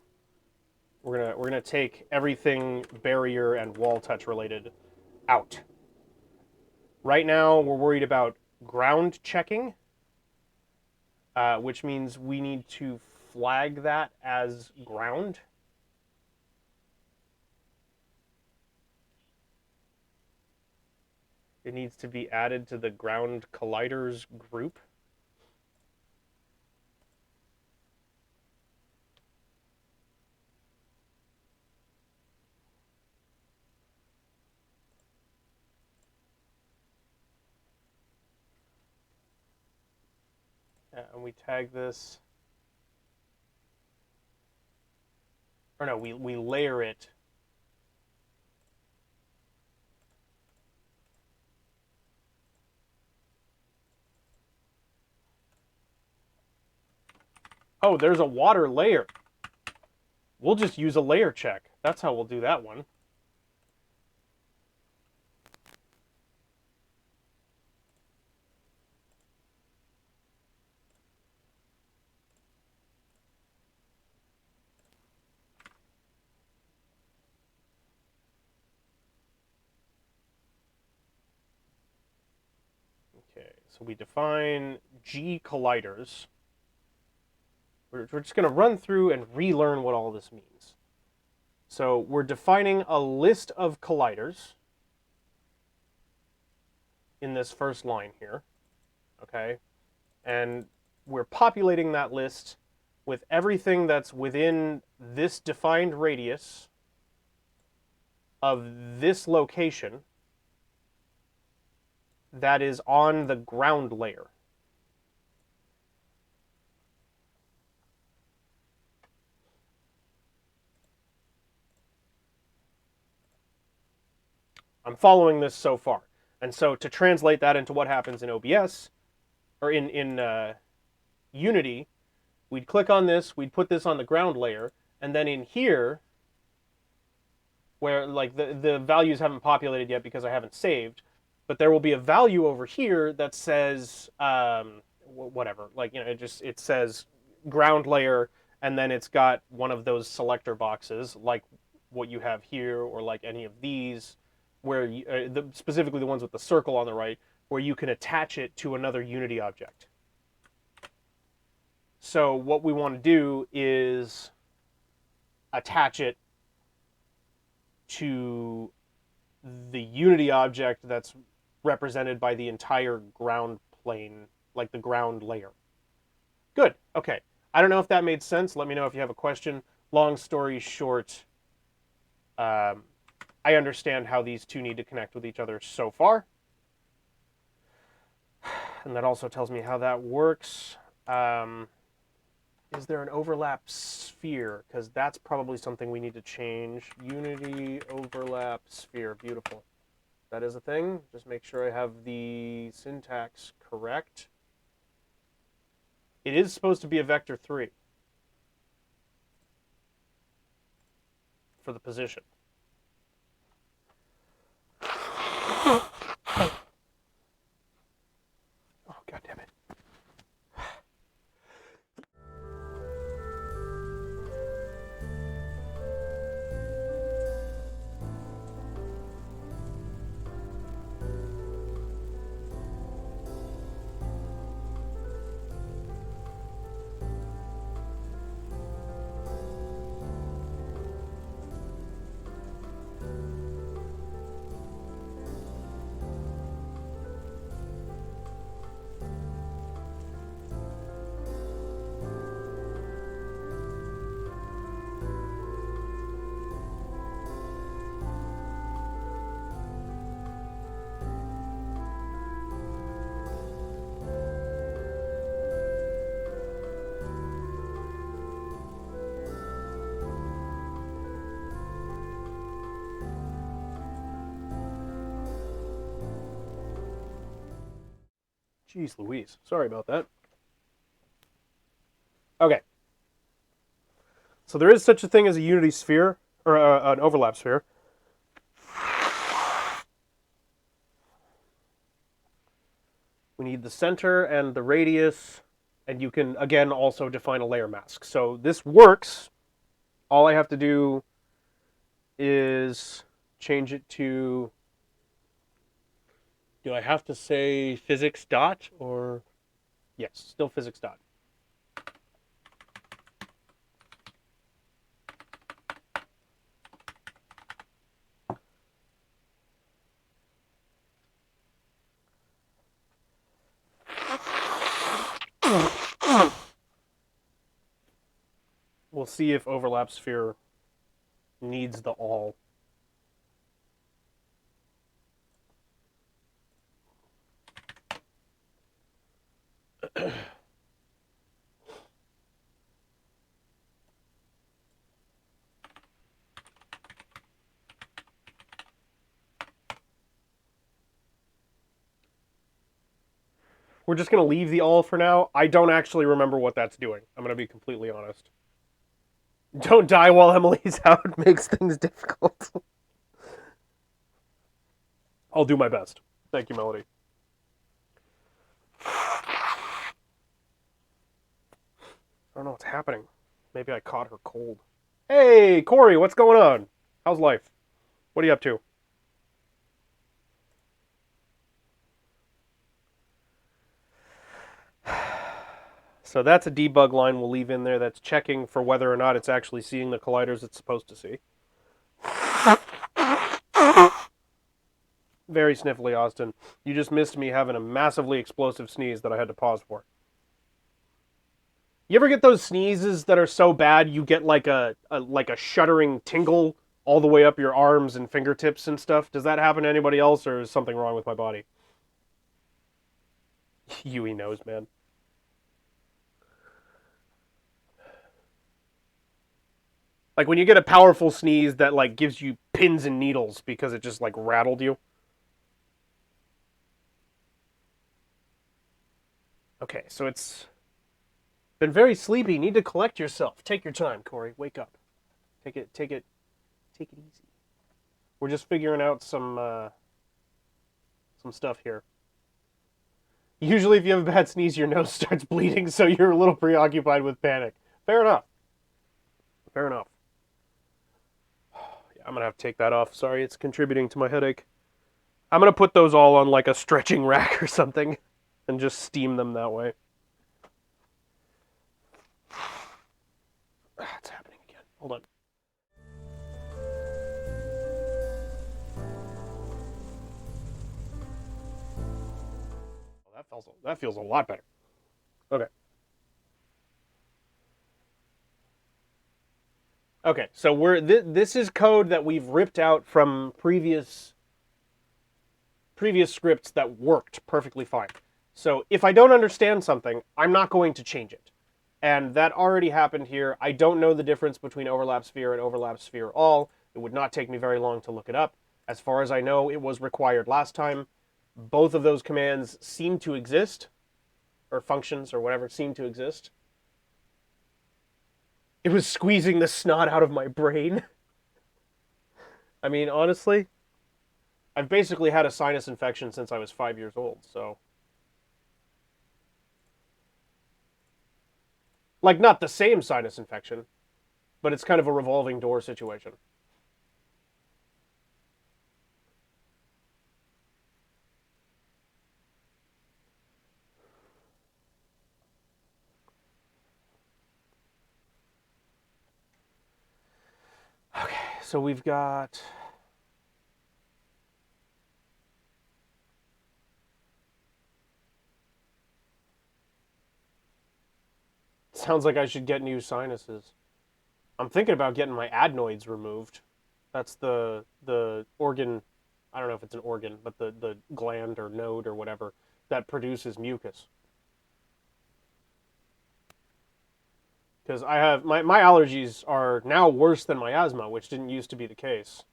S1: We're gonna take everything barrier and wall touch related out. Right now, we're worried about ground checking, which means we need to flag that as ground. It needs to be added to the ground colliders group. And we tag this, or no, we layer it. Oh, there's a water layer. We'll just use a layer check. That's how we'll do that one. Okay, so we define G colliders. We're just going to run through and relearn what all this means. So we're defining a list of colliders in this first line here, okay? And we're populating that list with everything that's within this defined radius of this location that is on the ground layer. I'm following this so far. And so to translate that into what happens in OBS, or in Unity, we'd click on this, we'd put this on the ground layer, and then in here, where like the values haven't populated yet because I haven't saved, but there will be a value over here that says whatever, like, you know, it says ground layer, and then it's got one of those selector boxes like what you have here, or like any of these, where specifically the ones with the circle on the right, where you can attach it to another Unity object. So what we want to do is attach it to the Unity object that's represented by the entire ground plane, like the ground layer. Good. Okay. I don't know if that made sense. Let me know if you have a question. Long story short, I understand how these two need to connect with each other so far. And that also tells me how that works. Is there an overlap sphere? Because that's probably something we need to change. Unity overlap sphere. Beautiful. That is a thing. Just make sure I have the syntax correct. It is supposed to be a vector 3 for the position. Oh, God damn it. Jeez Louise. Sorry about that. Okay. So there is such a thing as a unity sphere, or an overlap sphere. We need the center and the radius, and you can, again, also define a layer mask. So this works. All I have to do is change it to... Do I have to say physics dot, or... Yes, still physics dot. We'll see if overlap sphere needs the all. We're just going to leave the all for now. I don't actually remember what that's doing. I'm going to be completely honest. Don't die while Emily's out makes things difficult. I'll do my best. Thank you, Melody. I don't know what's happening. Maybe I caught her cold. Hey, Corey, what's going on? How's life? What are you up to? So that's a debug line we'll leave in there that's checking for whether or not it's actually seeing the colliders it's supposed to see. Very sniffly, Austin. You just missed me having a massively explosive sneeze that I had to pause for. You ever get those sneezes that are so bad you get like a shuddering tingle all the way up your arms and fingertips and stuff? Does that happen to anybody else, or is something wrong with my body? Yui knows, man. Like when you get a powerful sneeze that like gives you pins and needles because it just like rattled you. Okay, so it's been very sleepy. Need to collect yourself. Take your time, Corey. Wake up. Take it easy. We're just figuring out some stuff here. Usually, if you have a bad sneeze, your nose starts bleeding, so you're a little preoccupied with panic. Fair enough. Fair enough. Yeah, I'm gonna have to take that off. Sorry, it's contributing to my headache. I'm gonna put those all on like a stretching rack or something, and just steam them that way. It's happening again. Hold on. That feels a lot better. Okay. Okay, so this is code that we've ripped out from previous scripts that worked perfectly fine. So if I don't understand something, I'm not going to change it. And that already happened here. I don't know the difference between overlap sphere and overlap sphere all. It would not take me very long to look it up. As far as I know, it was required last time. Both of those commands seem to exist, or functions or whatever seem to exist. It was squeezing the snot out of my brain. I mean, honestly, I've basically had a sinus infection since I was 5 years old, so. Like, not the same sinus infection, but it's kind of a revolving door situation. Okay, so we've got. Sounds like I should get new sinuses. I'm thinking about getting my adenoids removed. That's the organ. I don't know if it's an organ, but the gland or node or whatever that produces mucus. Because I have my allergies are now worse than my asthma, which didn't used to be the case.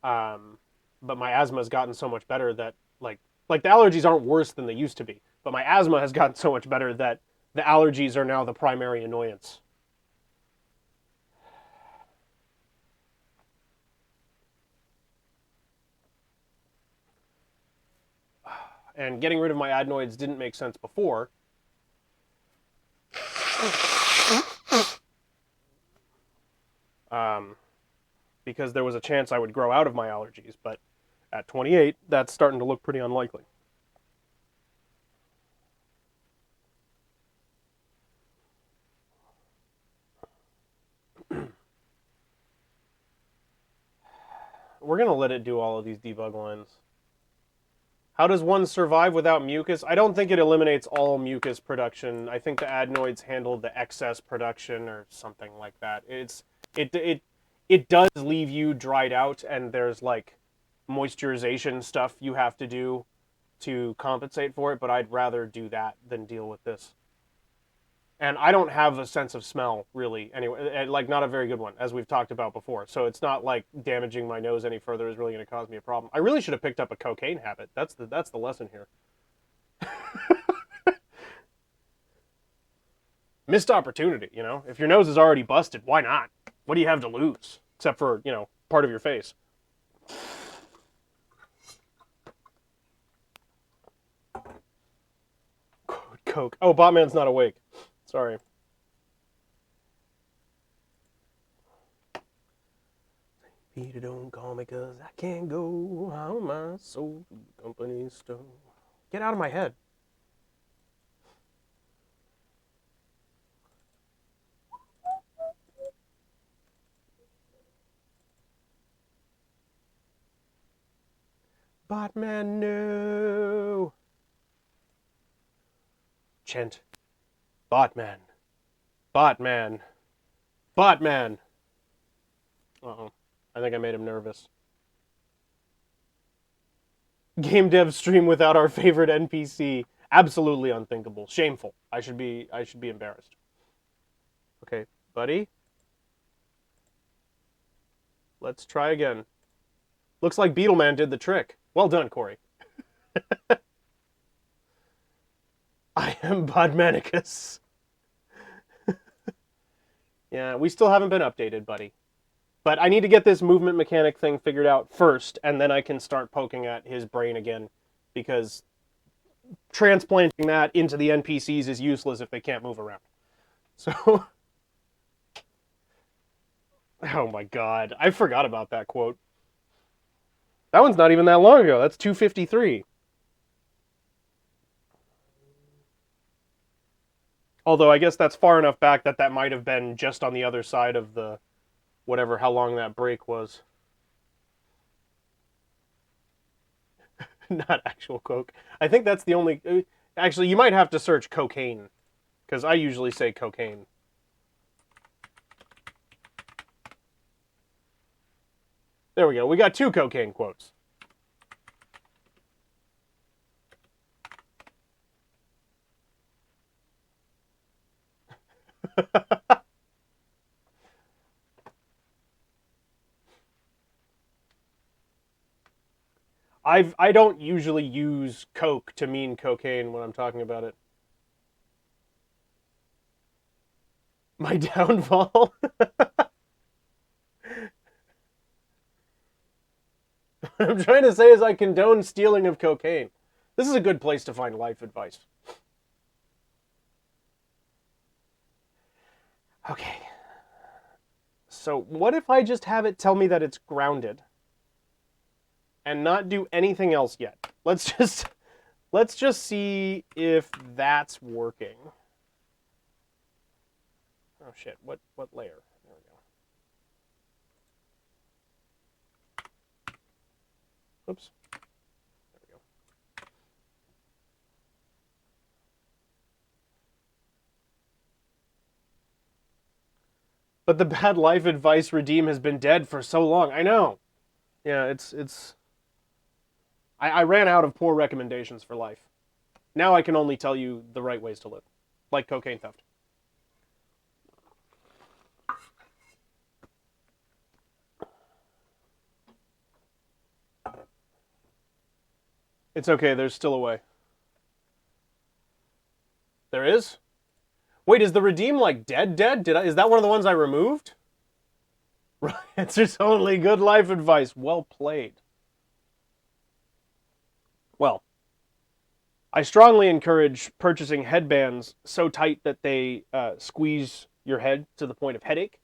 S1: But my asthma has gotten so much better that like the allergies aren't worse than they used to be. But my asthma has gotten so much better that the allergies are now the primary annoyance. And getting rid of my adenoids didn't make sense before. Because there was a chance I would grow out of my allergies, but at 28, that's starting to look pretty unlikely. We're going to let it do all of these debug lines. How does one survive without mucus? I don't think it eliminates all mucus production. I think the adenoids handle the excess production or something like that. It does leave you dried out, and there's like moisturization stuff you have to do to compensate for it, but I'd rather do that than deal with this. And I don't have a sense of smell really anyway, like not a very good one, as we've talked about before. So it's not like damaging my nose any further is really going to cause me a problem. I really should have picked up a cocaine habit. That's the lesson here. Missed opportunity, you know? If your nose is already busted, why not? What do you have to lose? Except for, you know, part of your face. Coke. Oh, Botman's not awake. Sorry. Peter, don't call me cause I can't go. How my soul company stole. Get out of my head. Botman, no. Chant. Botman. Botman. Botman. Uh-oh. I think I made him nervous. Game dev stream without our favorite NPC. Absolutely unthinkable. Shameful. I should be embarrassed. Okay, buddy. Let's try again. Looks like Beetleman did the trick. Well done, Corey. I am Bodmanicus. Yeah, we still haven't been updated, buddy. But I need to get this movement mechanic thing figured out first, and then I can start poking at his brain again, because transplanting that into the NPCs is useless if they can't move around. So, oh my god, I forgot about that quote. That one's not even that long ago. That's 253. Although I guess that's far enough back that that might have been just on the other side of the whatever, how long that break was. Not actual coke. I think that's the only. Actually, you might have to search cocaine, because I usually say cocaine. There we go. We got 2 cocaine quotes. I don't usually use coke to mean cocaine when I'm talking about it. My downfall. What I'm trying to say is I condone stealing of cocaine. This is a good place to find life advice. Okay. So what if I just have it tell me that it's grounded and not do anything else yet? Let's just see if that's working. Oh shit, what layer? There we go. Oops. There we go. But the bad life advice redeem has been dead for so long. I know. Yeah, it's I ran out of poor recommendations for life. Now I can only tell you the right ways to live. Like cocaine theft. It's okay, there's still a way. There is? Wait, is the redeem like dead? Is that one of the ones I removed? Right, it's just only good life advice. Well played. Well, I strongly encourage purchasing headbands so tight that they squeeze your head to the point of headache.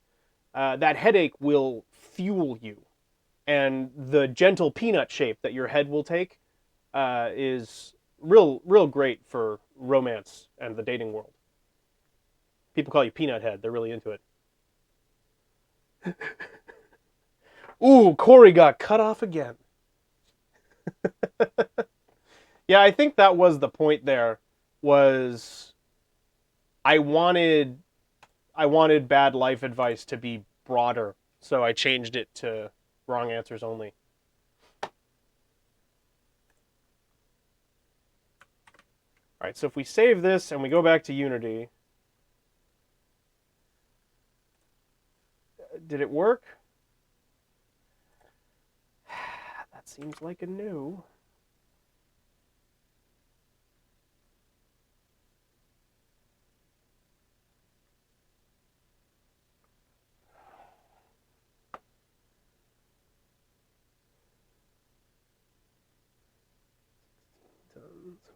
S1: That headache will fuel you. And the gentle peanut shape that your head will take is real great for romance and the dating world. People call you Peanut Head. They're really into it. Ooh, Corey got cut off again. Yeah, I think that was the point there, was I wanted bad life advice to be broader, so I changed it to wrong answers only. Alright, so if we save this and we go back to Unity, did it work? That seems like a no.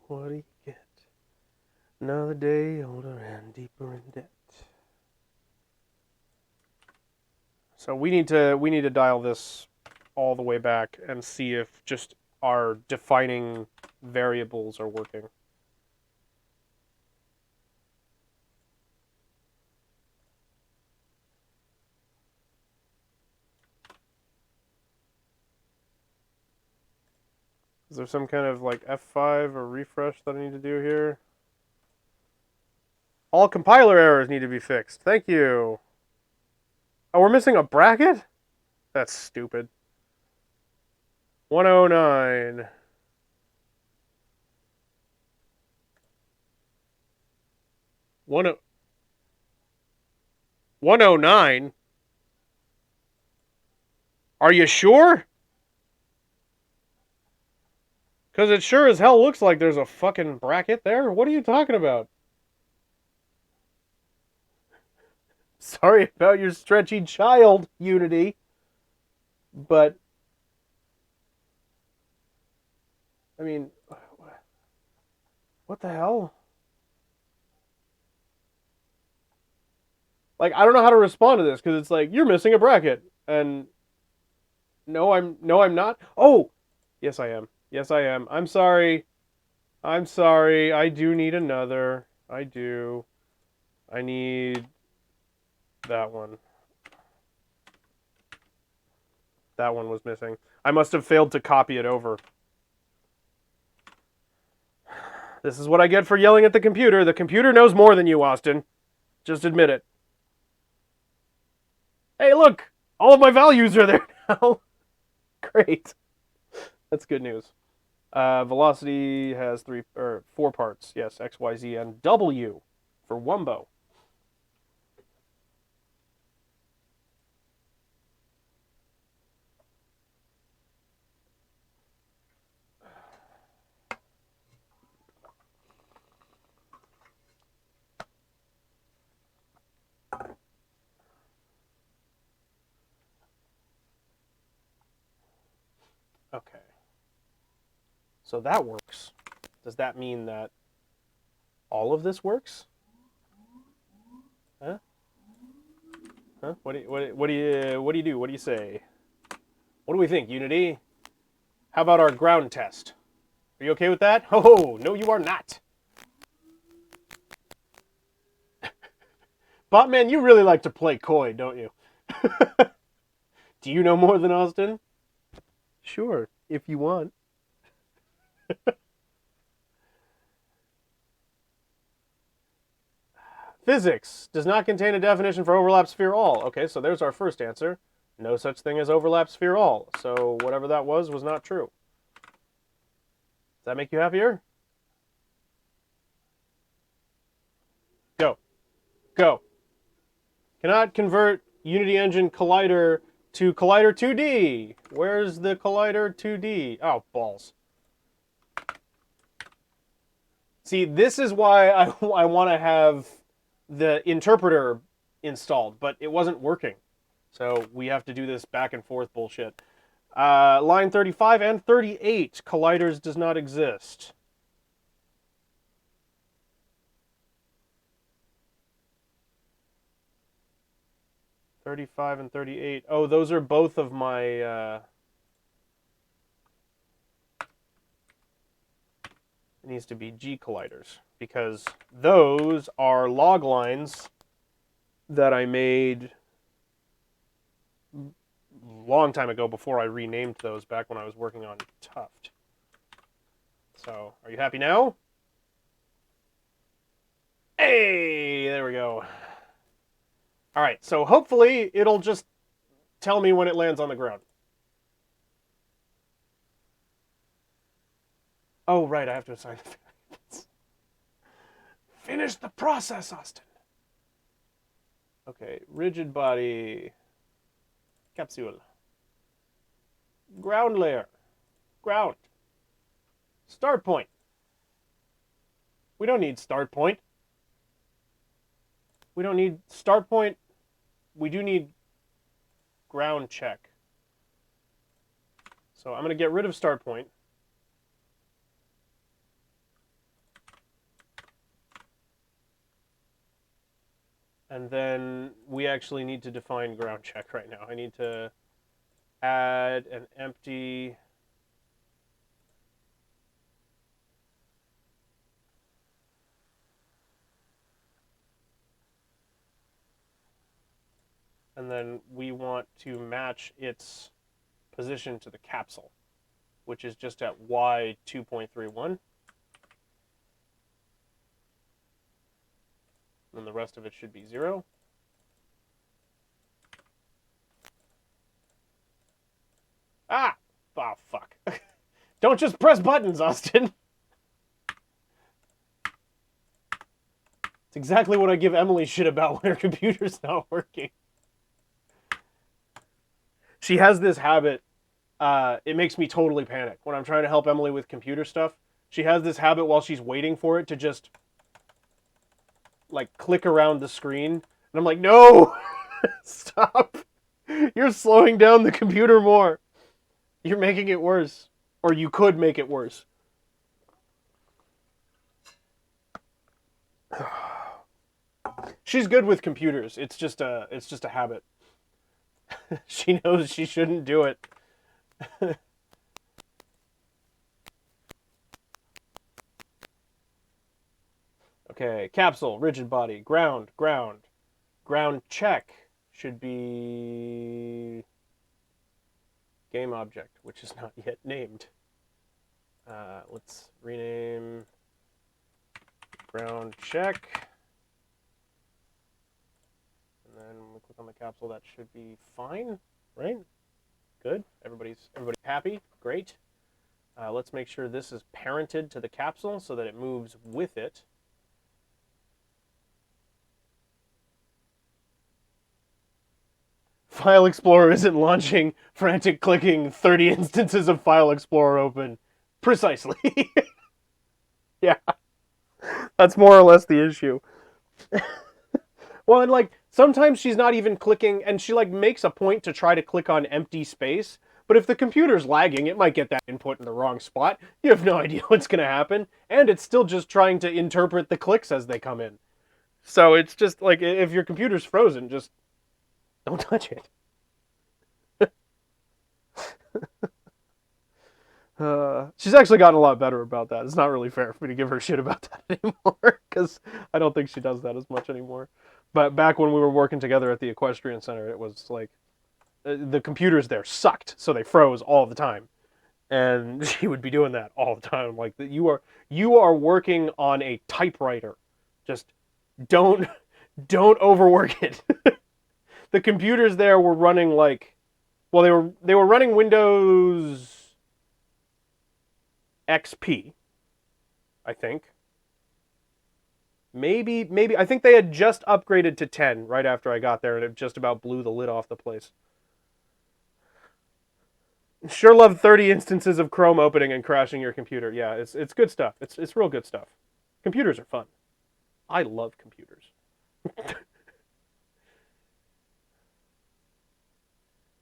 S1: What do you get? Another day older and deeper in debt. So we need to dial this all the way back and see if just our defining variables are working. Is there some kind of like F5 or refresh that I need to do here? All compiler errors need to be fixed. Thank you. Oh, we're missing a bracket? That's stupid. 109. 109? Are you sure? Because it sure as hell looks like there's a fucking bracket there. What are you talking about? Sorry about your stretchy child, Unity. But, I mean, what the hell? Like, I don't know how to respond to this because it's like, you're missing a bracket. And no, I'm not. Oh, yes, I am. Yes, I am. I'm sorry. I'm sorry. I do need another. I do. I need that one. That one was missing. I must have failed to copy it over. This is what I get for yelling at the computer. The computer knows more than you, Austin. Just admit it. Hey, look! All of my values are there now. Great. That's good news. Velocity has four parts. Yes, X, Y, Z, and W for Wumbo. Okay. So that works. Does that mean that all of this works? Huh? Huh? What do you do? What do you say? What do we think, Unity? How about our ground test? Are you okay with that? Oh, no, you are not. Botman, you really like to play coy, don't you? Do you know more than Austin? Sure, if you want. Physics does not contain a definition for overlap sphere all. Okay, so there's our first answer. No such thing as overlap sphere all. So whatever that was not true. Does that make you happier? Go. Go. Cannot convert Unity Engine Collider to Collider 2D. Where's the Collider 2D? Oh, balls. See, this is why I want to have the interpreter installed, but it wasn't working. So we have to do this back and forth bullshit. Line 35 and 38, colliders does not exist. $35 and $38. Oh, those are both of my... It needs to be G colliders, because those are log lines that I made a long time ago before I renamed those back when I was working on Tuft. So, are you happy now? Hey, there we go. All right, so hopefully it'll just tell me when it lands on the ground. Oh, right, I have to assign the variables. Finish the process, Austin. Okay, rigid body, capsule, ground layer, ground, start point. We don't need start point. We don't need start point. We do need ground check. So I'm going to get rid of start point. And then we actually need to define ground check right now. I need to add an empty... And then we want to match its position to the capsule, which is just at Y 2.31. And the rest of it should be 0. Ah! Oh, fuck. Don't just press buttons, Austin. It's exactly what I give Emily shit about when her computer's not working. She has this habit. It makes me totally panic when I'm trying to help Emily with computer stuff. She has this habit while she's waiting for it to just like click around the screen, and I'm like, no, stop! You're slowing down the computer more. You're making it worse, or you could make it worse. She's good with computers. It's just a habit. She knows she shouldn't do it. Okay, capsule, rigid body, ground, ground. Ground check should be game object, which is not yet named. Let's rename ground check. And then when we click on the capsule, that should be fine, right? Good. Everybody's happy. Great. Let's make sure this is parented to the capsule so that it moves with it. File Explorer isn't launching. Frantic clicking. 30 instances of File Explorer open. Precisely. Yeah. That's more or less the issue. Well, and like sometimes she's not even clicking, and she like makes a point to try to click on empty space. But if the computer's lagging, it might get that input in the wrong spot. You have no idea what's going to happen, and it's still just trying to interpret the clicks as they come in. So it's just like if your computer's frozen, just don't touch it. She's actually gotten a lot better about that. It's not really fair for me to give her shit about that anymore, because I don't think she does that as much anymore. But back when we were working together at the equestrian center, it was like the computers there sucked, so they froze all the time, and she would be doing that all the time. Like you are working on a typewriter. Just don't overwork it. The computers there were running like, well, they were running Windows XP, I think. Maybe I think they had just upgraded to 10 right after I got there, and it just about blew the lid off the place. Sure love 30 instances of Chrome opening and crashing your computer. Yeah, it's good stuff. It's real good stuff. Computers are fun. I love computers.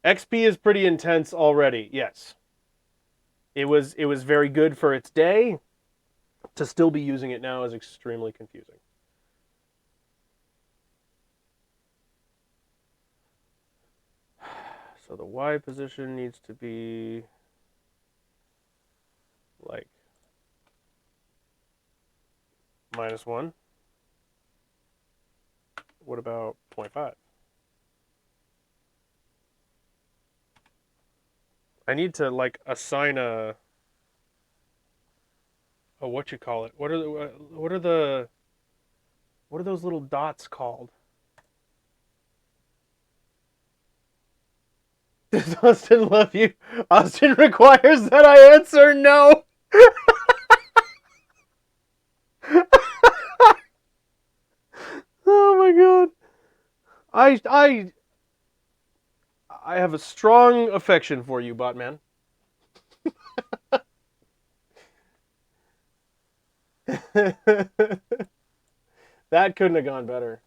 S1: XP is pretty intense already. Yes. It was very good for its day. To still be using it now is extremely confusing. So the Y position needs to be like -1. What about 0.5? I need to like assign a what you call it? What are those little dots called? Does Austin love you? Austin requires that I answer no. Oh my god. I have a strong affection for you, Botman. That couldn't have gone better.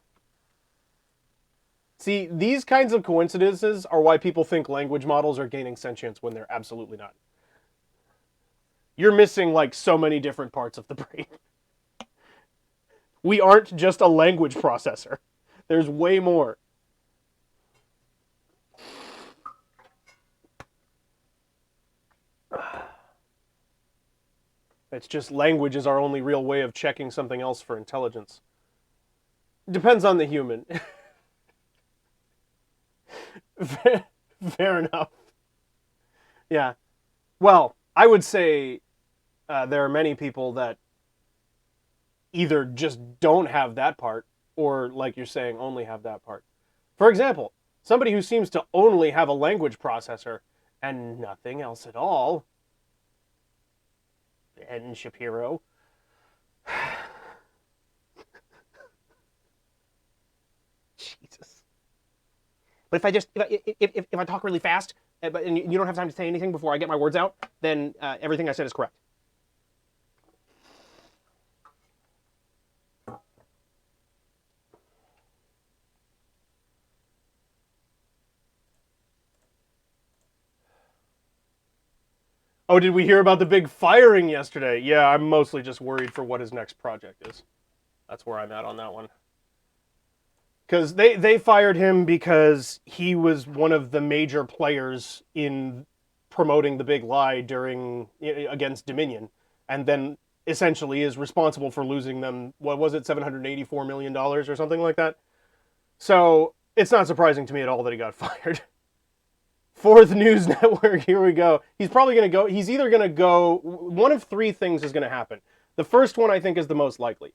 S1: See, these kinds of coincidences are why people think language models are gaining sentience when they're absolutely not. You're missing like so many different parts of the brain. We aren't just a language processor. There's way more. It's just language is our only real way of checking something else for intelligence. Depends on the human. Fair enough. Yeah. Well, I would say there are many people that either just don't have that part, or, like you're saying, only have that part. For example, somebody who seems to only have a language processor and nothing else at all, Ben Shapiro. Jesus. But if I talk really fast, and you don't have time to say anything before I get my words out, then everything I said is correct. Oh, did we hear about the big firing yesterday? Yeah, I'm mostly just worried for what his next project is. That's where I'm at on that one. Because they fired him because he was one of the major players in promoting the big lie against Dominion, and then essentially is responsible for losing them, what was it, $784 million or something like that? So it's not surprising to me at all that he got fired. Fourth News Network, here we go. He's probably going to go, he's either going to go, one of three things is going to happen. The first one I think is the most likely.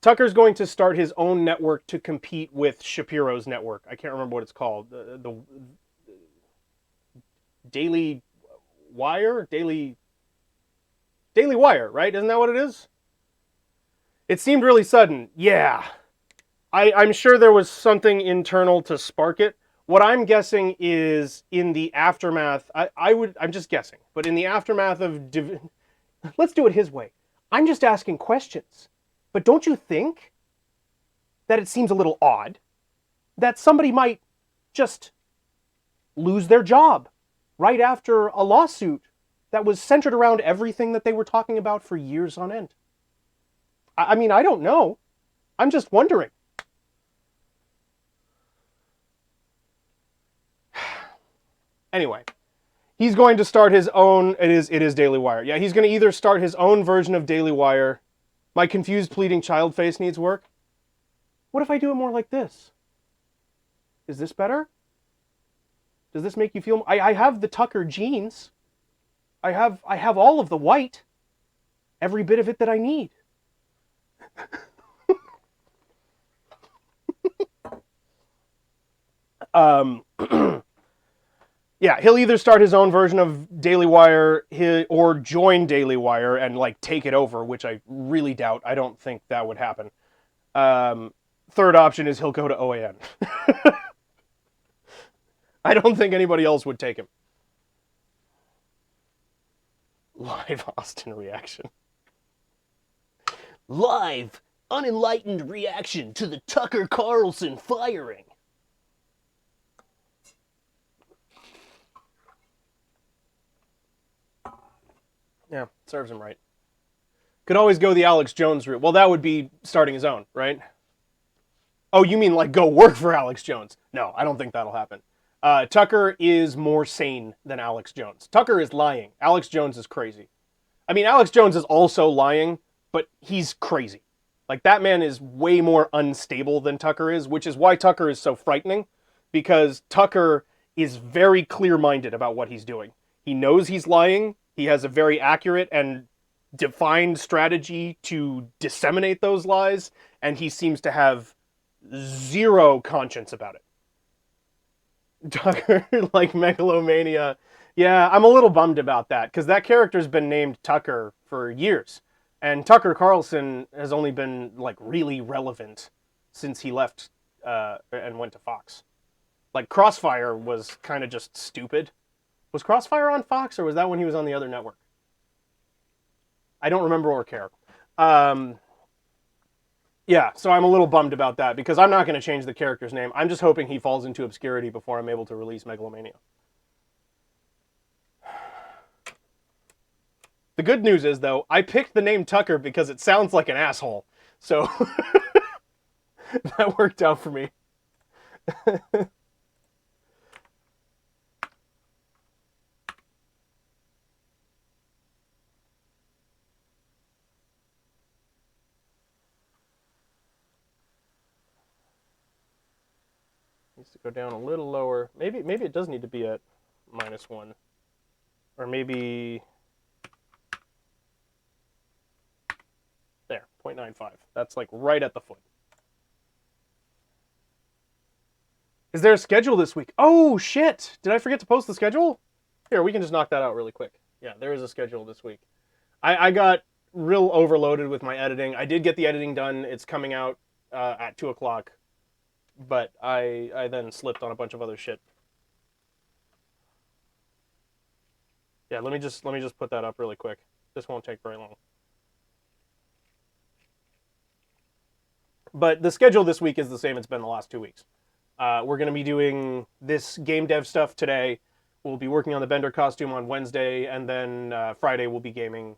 S1: Tucker's going to start his own network to compete with Shapiro's network. I can't remember what it's called. The Daily Wire? Daily Wire, right? Isn't that what it is? It seemed really sudden. Yeah. I'm sure there was something internal to spark it. What I'm guessing is in the aftermath, I'm just guessing, but in the aftermath of, let's do it his way. I'm just asking questions. But don't you think that it seems a little odd that somebody might just lose their job right after a lawsuit that was centered around everything that they were talking about for years on end? I mean, I don't know. I'm just wondering. Anyway, he's going to start his own, it is Daily Wire. Yeah, he's going to either start his own version of Daily Wire. My confused pleading child face needs work. What if I do it more like this? Is this better? Does this make you feel... I have the Tucker jeans. I have all of the white. Every bit of it that I need. Yeah, he'll either start his own version of Daily Wire or join Daily Wire and like take it over, which I really doubt. I don't think that would happen. Third option is he'll go to OAN. I don't think anybody else would take him. Live Austin reaction. Live, unenlightened reaction to the Tucker Carlson firing. Yeah, serves him right. Could always go the Alex Jones route. Well, that would be starting his own, right? Oh, you mean like go work for Alex Jones? No, I don't think that'll happen. Tucker is more sane than Alex Jones. Tucker is lying. Alex Jones is crazy. I mean, Alex Jones is also lying, but he's crazy. Like, that man is way more unstable than Tucker is, which is why Tucker is so frightening, because Tucker is very clear-minded about what he's doing. He knows he's lying. He has a very accurate and defined strategy to disseminate those lies, and he seems to have zero conscience about it. Tucker, like megalomania. Yeah, I'm a little bummed about that, because that character's been named Tucker for years. And Tucker Carlson has only been, like, really relevant since he left and went to Fox. Like, Crossfire was kind of just stupid. Was Crossfire on Fox, or was that when he was on the other network? I don't remember or care. Yeah, so I'm a little bummed about that, because I'm not going to change the character's name. I'm just hoping he falls into obscurity before I'm able to release Megalomania. The good news is, though, I picked the name Tucker because it sounds like an asshole. So that worked out for me. Needs to go down a little lower. Maybe it does need to be at -1. Or maybe... There, 0.95. That's like right at the foot. Is there a schedule this week? Oh, shit! Did I forget to post the schedule? Here, we can just knock that out really quick. Yeah, there is a schedule this week. I got real overloaded with my editing. I did get the editing done. It's coming out at 2 o'clock. But I then slipped on a bunch of other shit. Yeah, let me just put that up really quick. This won't take very long. But the schedule this week is the same it's been the last 2 weeks. We're going to be doing this game dev stuff today. We'll be working on the Bender costume on Wednesday, and then Friday we'll be gaming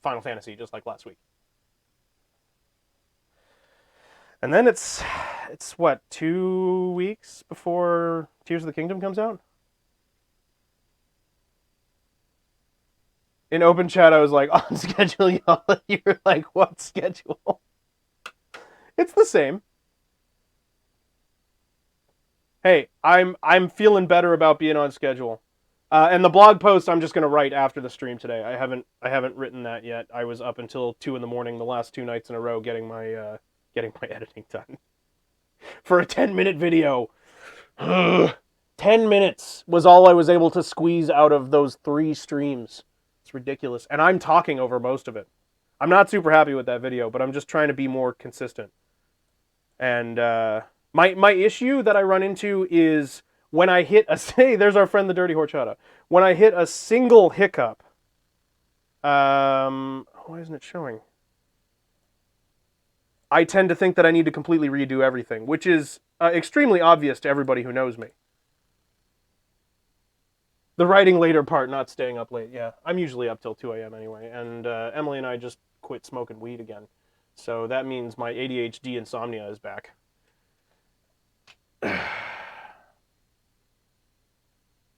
S1: Final Fantasy, just like last week. And then it's what, 2 weeks before Tears of the Kingdom comes out? In open chat, I was like, on schedule, y'all. You were like, what schedule? It's the same. Hey, I'm feeling better about being on schedule. And the blog post I'm just gonna write after the stream today. I haven't written that yet. I was up until 2 in the morning the last 2 nights in a row getting my editing done for a 10-minute video. 10 minutes was all I was able to squeeze out of those 3 streams. It's ridiculous, and I'm talking over most of it. I'm not super happy with that video, but I'm just trying to be more consistent. And my issue that I run into is when I hit a... Hey, there's our friend the Dirty Horchata. When I hit a single hiccup... why isn't it showing? I tend to think that I need to completely redo everything, which is extremely obvious to everybody who knows me. The writing later part, not staying up late. Yeah, I'm usually up till 2 a.m. anyway, and Emily and I just quit smoking weed again. So that means my ADHD insomnia is back. That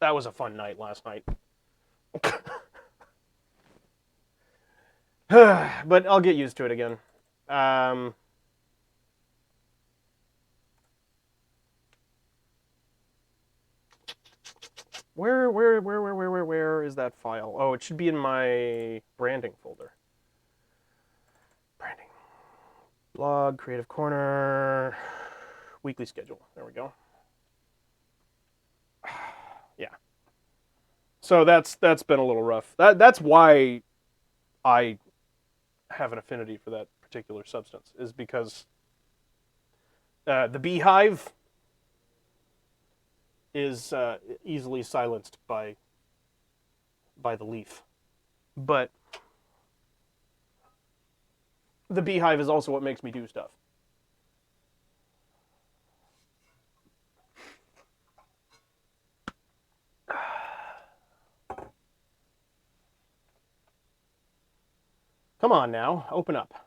S1: was a fun night last night. But I'll get used to it again. Where is that file? Oh, it should be in my branding folder. Branding. Blog, Creative Corner, weekly schedule. There we go. Yeah. So that's been a little rough. That's why I have an affinity for that particular substance, is because the beehive is easily silenced by the leaf. But the beehive is also what makes me do stuff. Come on now, open up.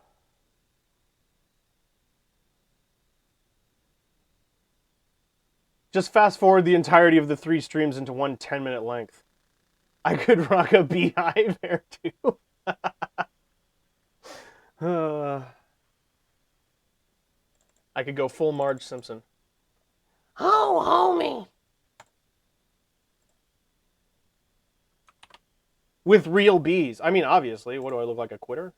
S1: Just fast forward the entirety of the 3 streams into one 10-minute length. I could rock a beehive there too. I could go full Marge Simpson. Oh, homie. With real bees. I mean, obviously. What do I look like, a quitter?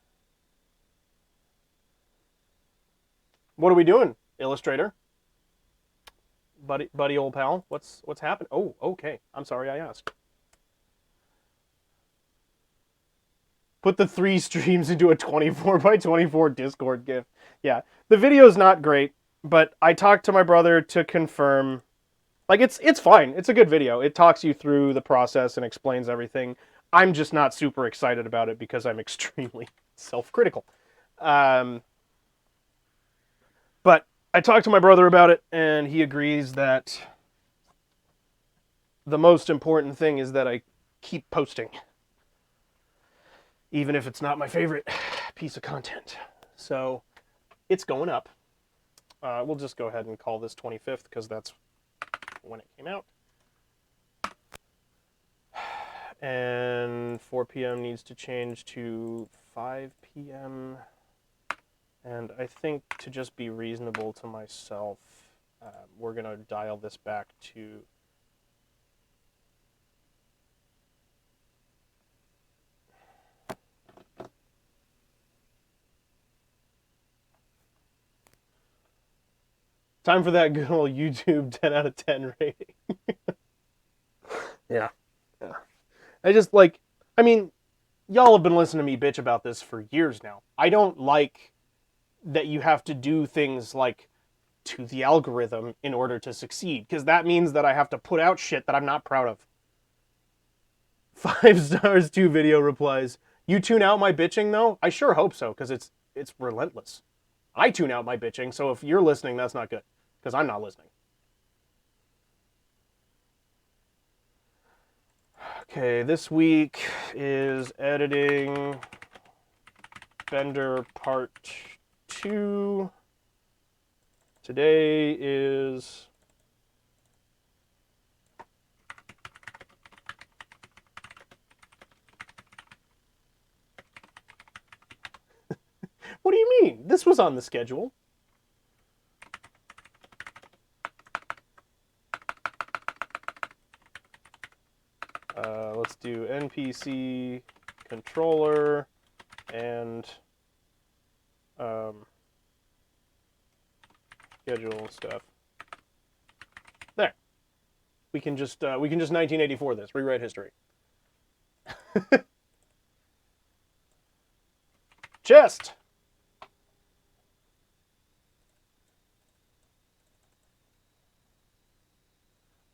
S1: What are we doing, Illustrator? Buddy old pal, what's happened? Oh, okay. I'm sorry I asked. Put the 3 streams into a 24x24 Discord GIF. Yeah, the video's not great, but I talked to my brother to confirm. Like, it's fine. It's a good video. It talks you through the process and explains everything. I'm just not super excited about it because I'm extremely self-critical. But I talked to my brother about it, and he agrees that the most important thing is that I keep posting, even if it's not my favorite piece of content. So it's going up. We'll just go ahead and call this 25th because that's when it came out. And 4 p.m. needs to change to 5 p.m. And I think, to just be reasonable to myself, we're going to dial this back to... Time for that good old YouTube 10 out of 10 rating. Yeah. I just, like... I mean, y'all have been listening to me bitch about this for years now. I don't like that you have to do things like to the algorithm in order to succeed, because that means that I have to put out shit that I'm not proud of 5 stars, 2 video replies. You tune out my bitching though? I sure hope so, because it's relentless. I tune out my bitching, so if you're listening, that's not good, because I'm not listening. Okay, this week is editing Bender Part 2. Today is... What do you mean? This was on the schedule. Let's do NPC controller and schedule stuff. There. We can just 1984 this, rewrite history. Chest.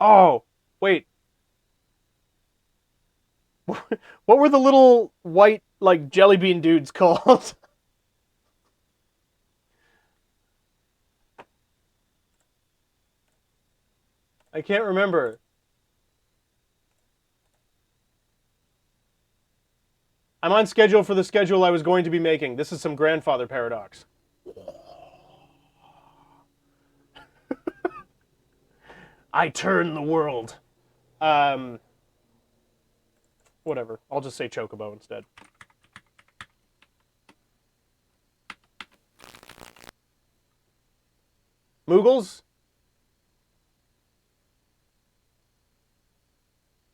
S1: Oh, wait. What were the little white, like, jelly bean dudes called? I can't remember. I'm on schedule for the schedule I was going to be making. This is some grandfather paradox. I turn the world. Whatever. I'll just say Chocobo instead. Moogles?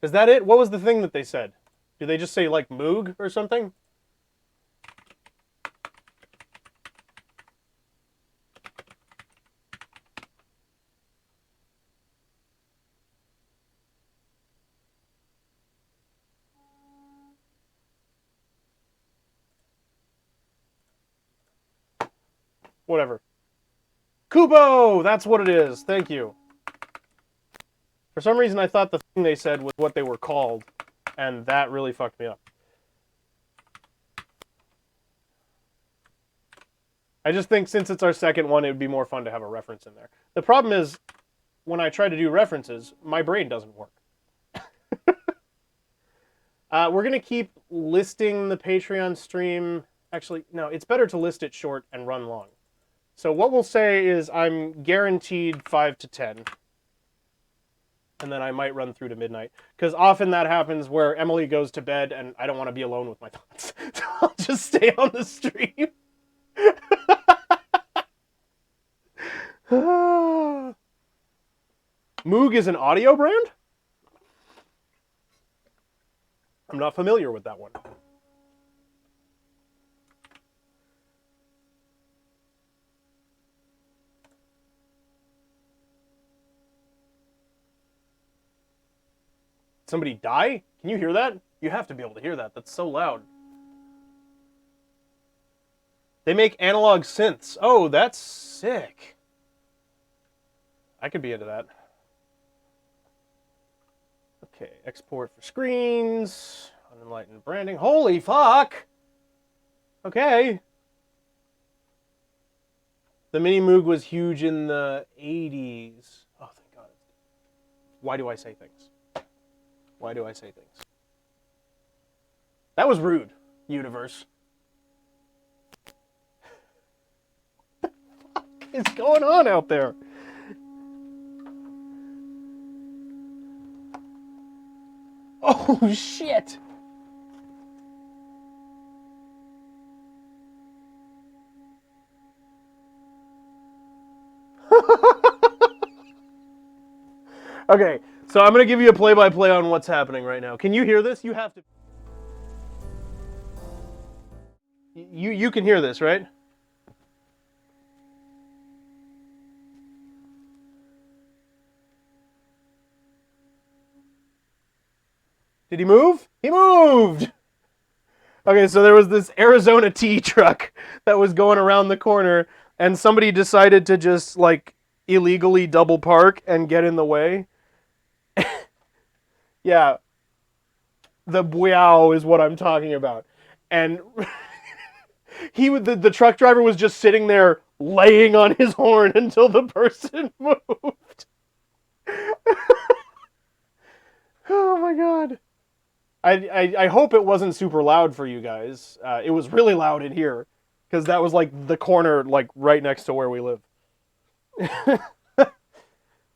S1: Is that it? What was the thing that they said? Did they just say, like, Moog or something? Whatever. Kubo! That's what it is. Thank you. For some reason, I thought the thing they said was what they were called, and that really fucked me up. I just think since it's our second one, it would be more fun to have a reference in there. The problem is, when I try to do references, my brain doesn't work. We're going to keep listing the Patreon stream. Actually, no, it's better to list it short and run long. So what we'll say is I'm guaranteed 5 to 10. And then I might run through to midnight. Because often that happens where Emily goes to bed and I don't want to be alone with my thoughts. So I'll just stay on the stream. Moog is an audio brand? I'm not familiar with that one. Somebody die? Can you hear that? You have to be able to hear that. That's so loud. They make analog synths. Oh, that's sick. I could be into that. Okay, export for screens. Unenlightened branding. Holy fuck! Okay. The Mini Moog was huge in the 80s. Oh, thank God. Why do I say things? Why do I say things? That was rude, universe. What the fuck is going on out there? Oh, shit! Okay, so I'm going to give you a play-by-play on what's happening right now. Can you hear this? You have to... You can hear this, right? Did he move? He moved! Okay, so there was this Arizona tea truck that was going around the corner, and somebody decided to just, like, illegally double park and get in the way. Yeah. The Bweow is what I'm talking about. And the truck driver was just sitting there laying on his horn until the person moved. Oh my god. I hope it wasn't super loud for you guys. It was really loud in here because that was like the corner, like right next to where we live.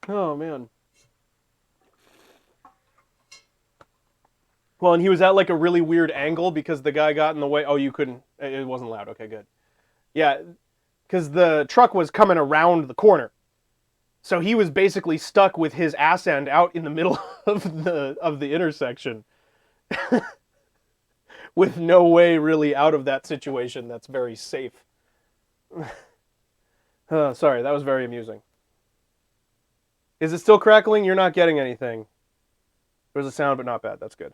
S1: Oh man. Well, and he was at like a really weird angle because the guy got in the way. Oh, you couldn't. It wasn't loud. Okay, good. Yeah, because the truck was coming around the corner, so he was basically stuck with his ass end out in the middle of the intersection, with no way really out of that situation. That's very safe. Sorry, that was very amusing. Is it still crackling? You're not getting anything. There's a sound, but not bad. That's good.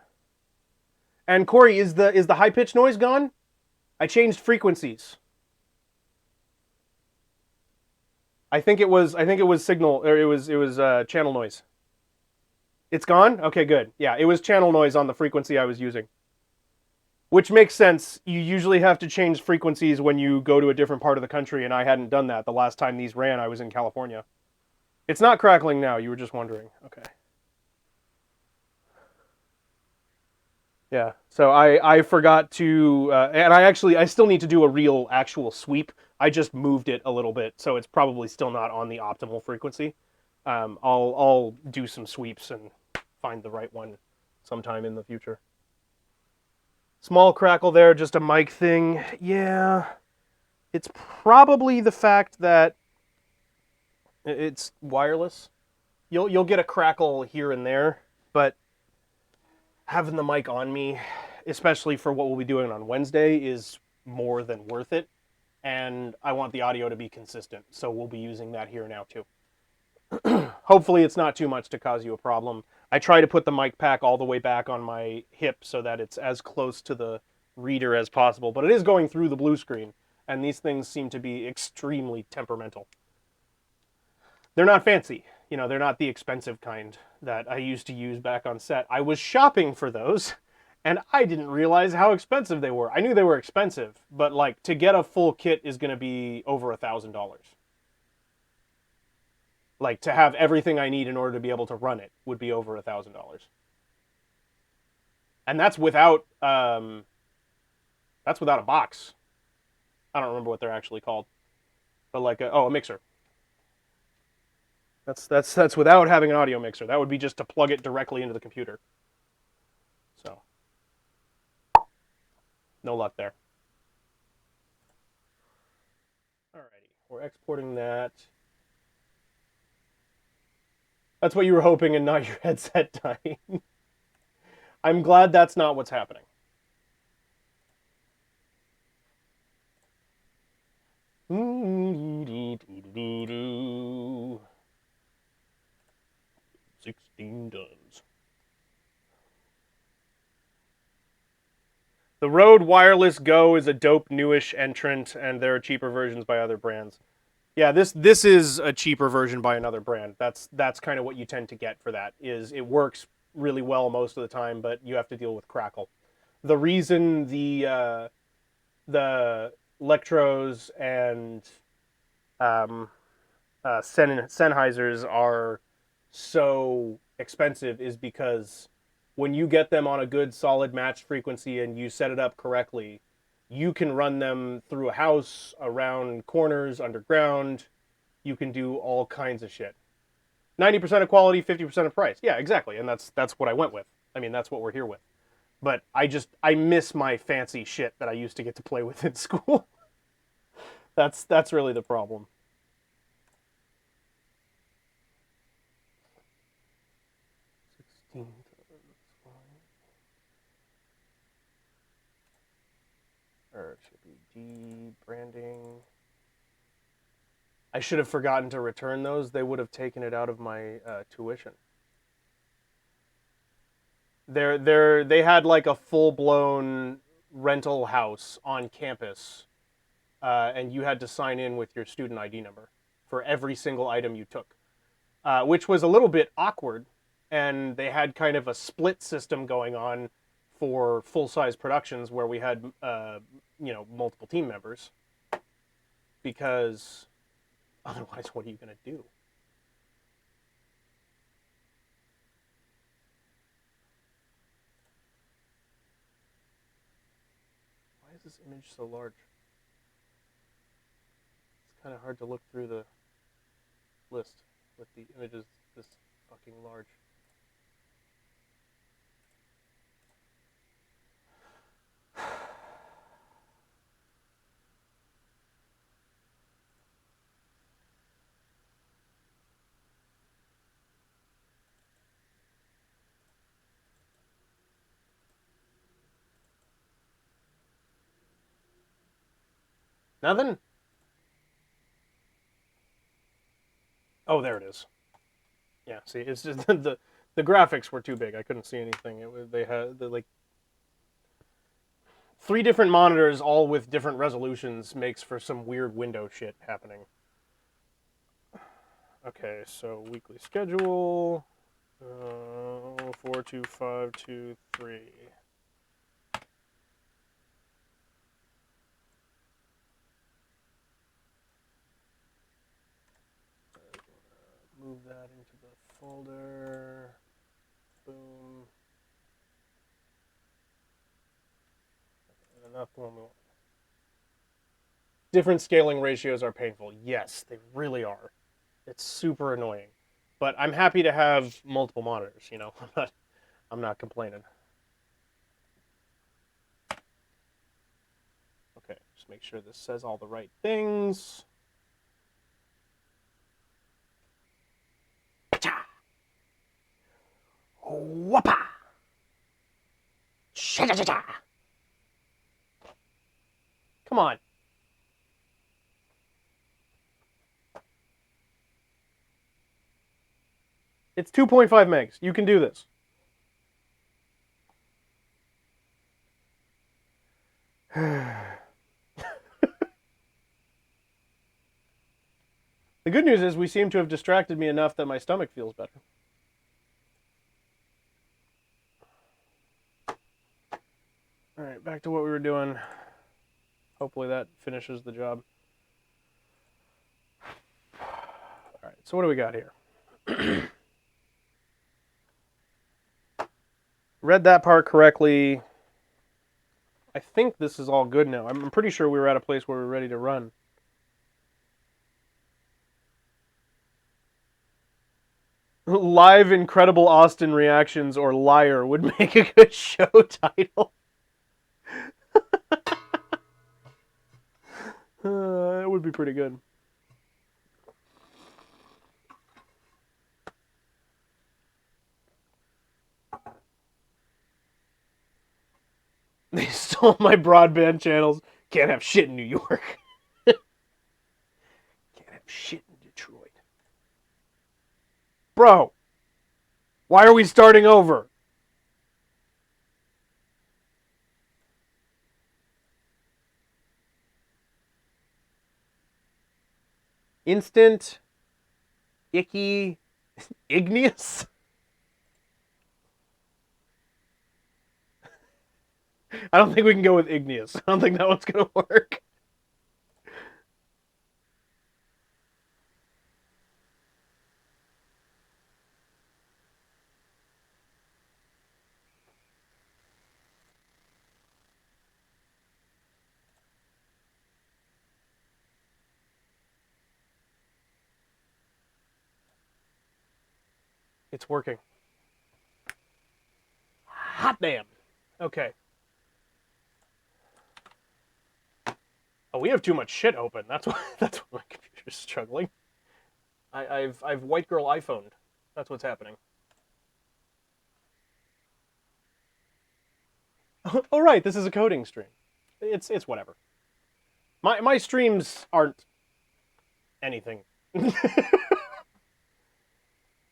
S1: And Corey, is the high pitch noise gone? I changed frequencies. I think it was signal, or it was channel noise. It's gone? Okay, good. Yeah, it was channel noise on the frequency I was using. Which makes sense. You usually have to change frequencies when you go to a different part of the country, and I hadn't done that. The last time these ran, I was in California. It's not crackling now, you were just wondering. Okay. Yeah, so I forgot to, and I still need to do a real actual sweep. I just moved it a little bit, so it's probably still not on the optimal frequency. I'll do some sweeps and find the right one sometime in the future. Small crackle there, just a mic thing. Yeah, it's probably the fact that it's wireless. You'll get a crackle here and there, but having the mic on me, especially for what we'll be doing on Wednesday, is more than worth it. And I want the audio to be consistent, so we'll be using that here now too. Hopefully it's not too much to cause you a problem. I try to put the mic pack all the way back on my hip so that it's as close to the reader as possible, but it is going through the blue screen, and these things seem to be extremely temperamental. They're not fancy. They're not the expensive kind that I used to use back on set. I was shopping for those, and I didn't realize how expensive they were. I knew they were expensive, but like to get a full kit is going to be over $1,000. Like to have everything I need in order to be able to run it would be over $1,000. And that's without a box. I don't remember what they're actually called, but like a mixer. That's without having an audio mixer. That would be just to plug it directly into the computer. So, no luck there. Alrighty, we're exporting that. That's what you were hoping and not your headset dying. I'm glad that's not what's happening. Ooh, 16 tons. The Rode Wireless Go is a dope newish entrant, and there are cheaper versions by other brands. Yeah, this is a cheaper version by another brand. That's kind of what you tend to get for that. Is it works really well most of the time, but you have to deal with crackle. The reason the Electros and Sennheisers are so expensive is because when you get them on a good solid matched frequency and you set it up correctly, you can run them through a house, around corners, underground. You can do all kinds of shit. 90% of quality, 50% of price. Yeah, exactly. And that's what I went with. I mean, that's what we're here with. But I miss my fancy shit that I used to get to play with in school. That's really the problem. Or it should be D branding. I should have forgotten to return those. They would have taken it out of my tuition. They had like a full-blown rental house on campus, and you had to sign in with your student ID number for every single item you took, which was a little bit awkward. And they had kind of a split system going on for full-size productions where we had, multiple team members. Because otherwise, what are you going to do? Why is this image so large? It's kind of hard to look through the list with the images this fucking large. Nothing? Oh, there it is. Yeah, see, it's just the graphics were too big. I couldn't see anything. They had like 3 different monitors, all with different resolutions, makes for some weird window shit happening. Okay, so weekly schedule, 42523. Move that into the folder. Boom. Enough one we want. Different scaling ratios are painful. Yes, they really are. It's super annoying. But I'm happy to have multiple monitors, I'm not complaining. Okay, just make sure this says all the right things. Whoppa! Come on. It's 2.5 megs. You can do this. The good news is we seem to have distracted me enough that my stomach feels better. All right, back to what we were doing. Hopefully that finishes the job. All right, so what do we got here? Read that part correctly. I think this is all good now. I'm pretty sure we were at a place where we're ready to run. Live Incredible Austin reactions or liar would make a good show title. It would be pretty good. They stole my broadband channels. Can't have shit in New York. Can't have shit in Detroit. Bro, why are we starting over? Instant, icky, igneous? I don't think we can go with igneous. I don't think that one's going to work. It's working. Hot damn. Okay. Oh, we have too much shit open. That's why my computer's struggling. I've white girl iPhoned. That's what's happening. Oh right, this is a coding stream. It's whatever. My streams aren't anything.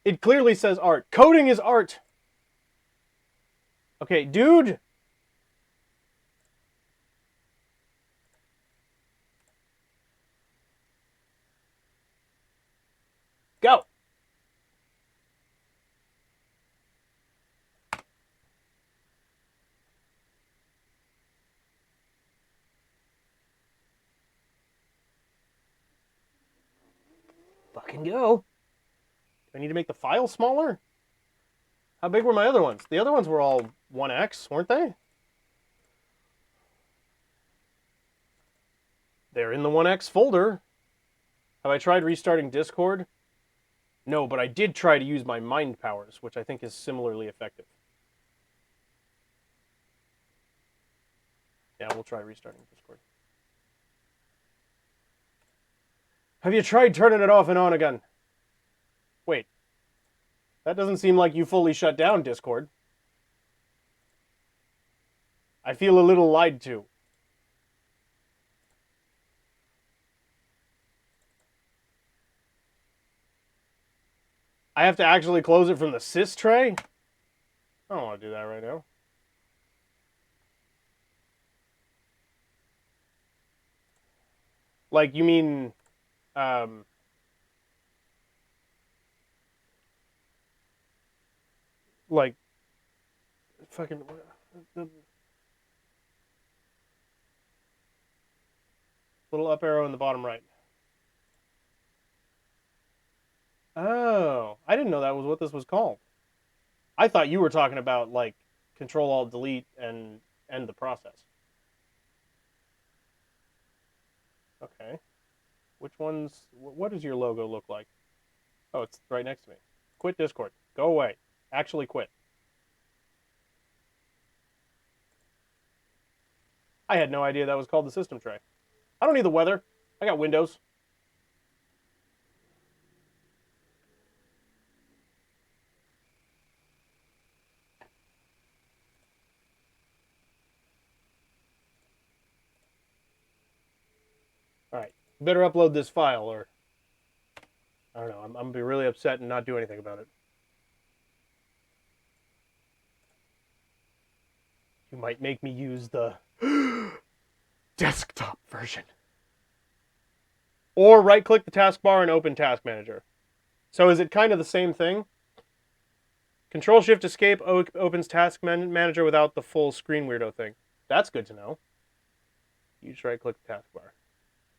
S1: It clearly says art. Coding is art. Okay, dude. Go. fucking go. Do I need to make the file smaller? How big were my other ones? The other ones were all 1x, weren't they? They're in the 1x folder. Have I tried restarting Discord? No, but I did try to use my mind powers, which I think is similarly effective. Yeah, we'll try restarting Discord. Have you tried turning it off and on again? Wait. That doesn't seem like you fully shut down Discord. I feel a little lied to. I have to actually close it from the sys tray? I don't want to do that right now. Like, you mean... like... Fucking... little up arrow in the bottom right. Oh, I didn't know that was what this was called. I thought you were talking about, like, Control-Alt-Delete and end the process. Okay. Which ones... What does your logo look like? Oh, it's right next to me. Quit Discord. Go away. Actually quit. I had no idea that was called the system tray. I don't need the weather. I got Windows. Alright. Better upload this file or... I don't know. I'm going to be really upset and not do anything about it. You might make me use the desktop version. Or right-click the taskbar and open Task Manager. So is it kind of the same thing? Control-Shift-Escape opens Task Manager without the full screen weirdo thing. That's good to know. You just right-click the taskbar.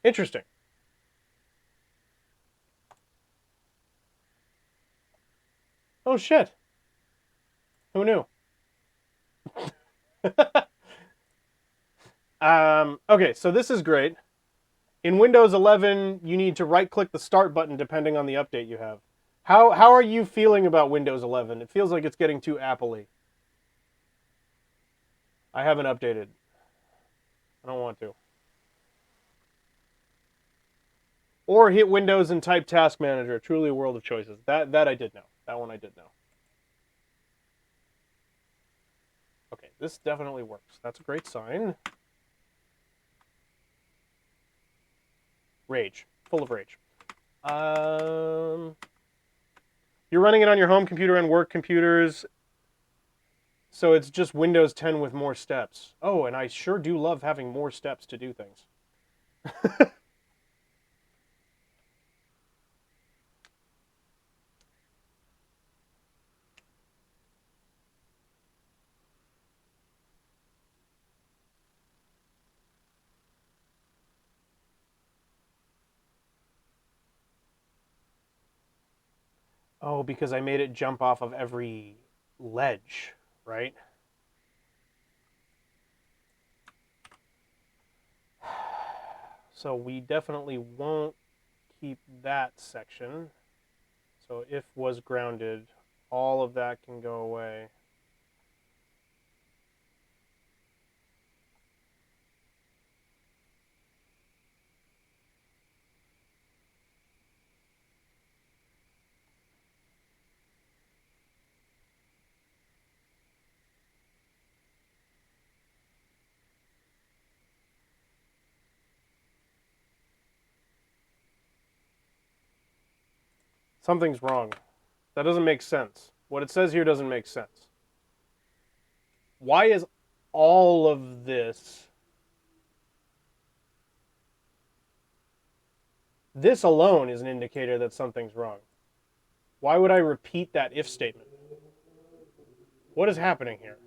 S1: Interesting. Oh, shit. Who knew? Okay, so this is great. In Windows 11, you need to right-click the Start button depending on the update you have. How are you feeling about Windows 11? It feels like it's getting too Apple-y. I haven't updated. I don't want to. Or hit Windows and type Task Manager. Truly a world of choices. That I did know. That one I did know. Okay, this definitely works. That's a great sign. Rage. Full of rage. You're running it on your home computer and work computers, so it's just Windows 10 with more steps. Oh, and I sure do love having more steps to do things. Oh, because I made it jump off of every ledge, right? So we definitely won't keep that section. So if was grounded, all of that can go away. Something's wrong. That doesn't make sense. What it says here doesn't make sense. Why is all of this... This alone is an indicator that something's wrong. Why would I repeat that if statement? What is happening here?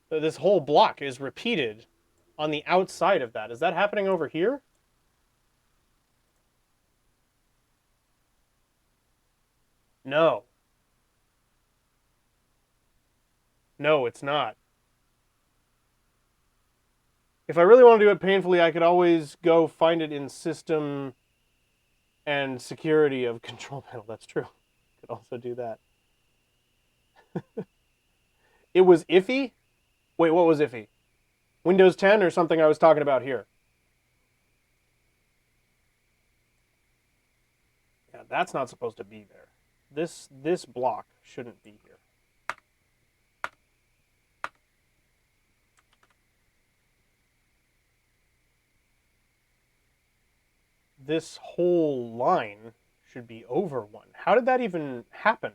S1: This whole block is repeated on the outside of that. Is that happening over here? No. No, it's not. If I really want to do it painfully, I could always go find it in system and security of control panel. That's true. Could also do that. It was iffy? Wait, what was iffy? Windows 10 or something I was talking about here? Yeah, that's not supposed to be there. This block shouldn't be here. This whole line should be over 1. How did that even happen?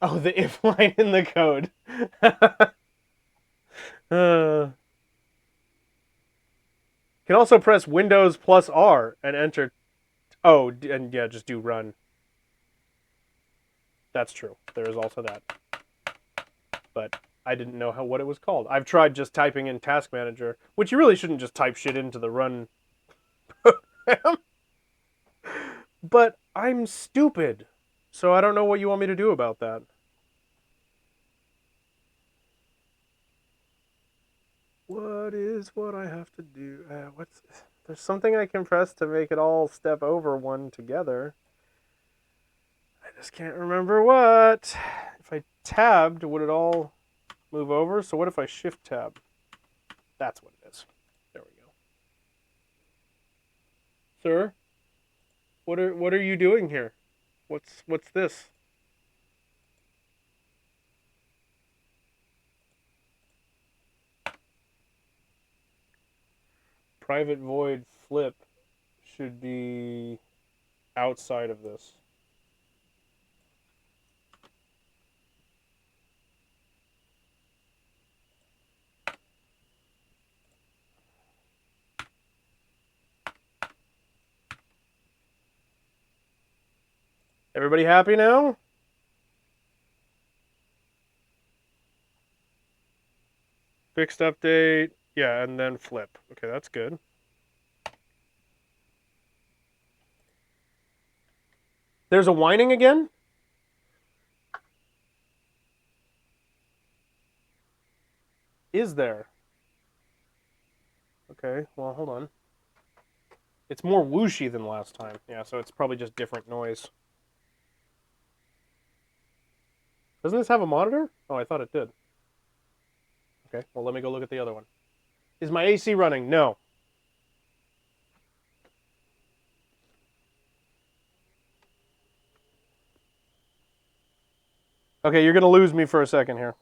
S1: Oh, the if line in the code. Can also press Windows plus R and enter. Oh, and yeah, just do run. That's true. There is also that. But I didn't know what it was called. I've tried just typing in Task Manager, which you really shouldn't just type shit into the run program. But I'm stupid. So I don't know what you want me to do about that. What is what I have to do? There's something I can press to make it all step over 1 together. I just can't remember what. If I tabbed, would it all move over? So what if I shift tab? That's what it is. There we go. Sir, what are you doing here? What's this? Private void flip should be outside of this. Everybody happy now? Fixed update. Yeah, and then flip. Okay, that's good. There's a whining again? Is there? Okay, well, hold on. It's more whooshy than last time. Yeah, so it's probably just different noise. Doesn't this have a monitor? Oh, I thought it did. Okay, well, let me go look at the other one. Is my AC running? No. Okay, you're going to lose me for a second here.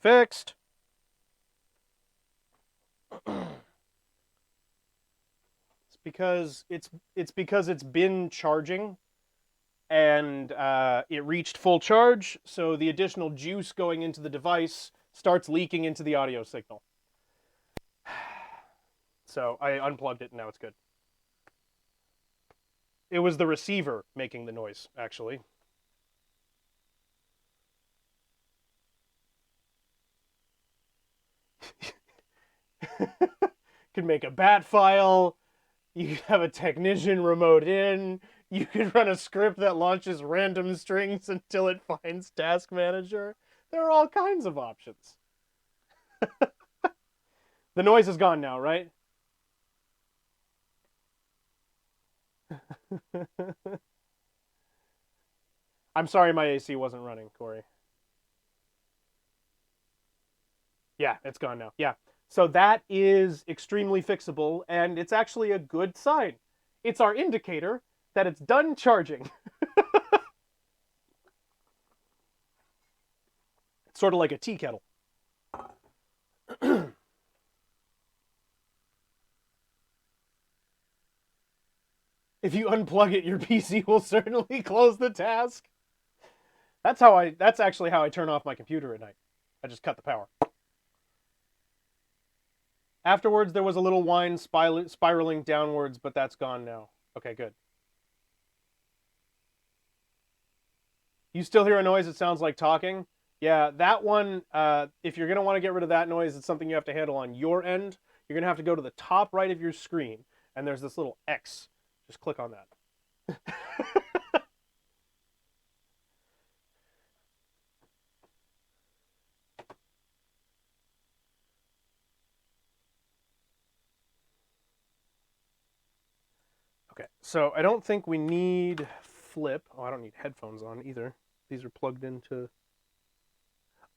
S1: Fixed. It's because it's been charging and it reached full charge, so the additional juice going into the device starts leaking into the audio signal. So I unplugged it and now it's good. It was the receiver making the noise, actually. Could make a bat file. You could have a technician remote in. You could run a script that launches random strings until it finds task manager. There are all kinds of options. The noise is gone now, right? I'm sorry my AC wasn't running, Corey. Yeah, it's gone now. Yeah. So that is extremely fixable, and it's actually a good sign. It's our indicator that it's done charging. It's sort of like a tea kettle. If you unplug it, your PC will certainly close the task. That's actually how I turn off my computer at night. I just cut the power. Afterwards, there was a little whine spiraling downwards, but that's gone now. Okay, good. You still hear a noise that sounds like talking? Yeah, that one, if you're going to want to get rid of that noise, it's something you have to handle on your end. You're going to have to go to the top right of your screen, and there's this little X. Just click on that. Okay, so I don't think we need flip. Oh, I don't need headphones on either. These are plugged into...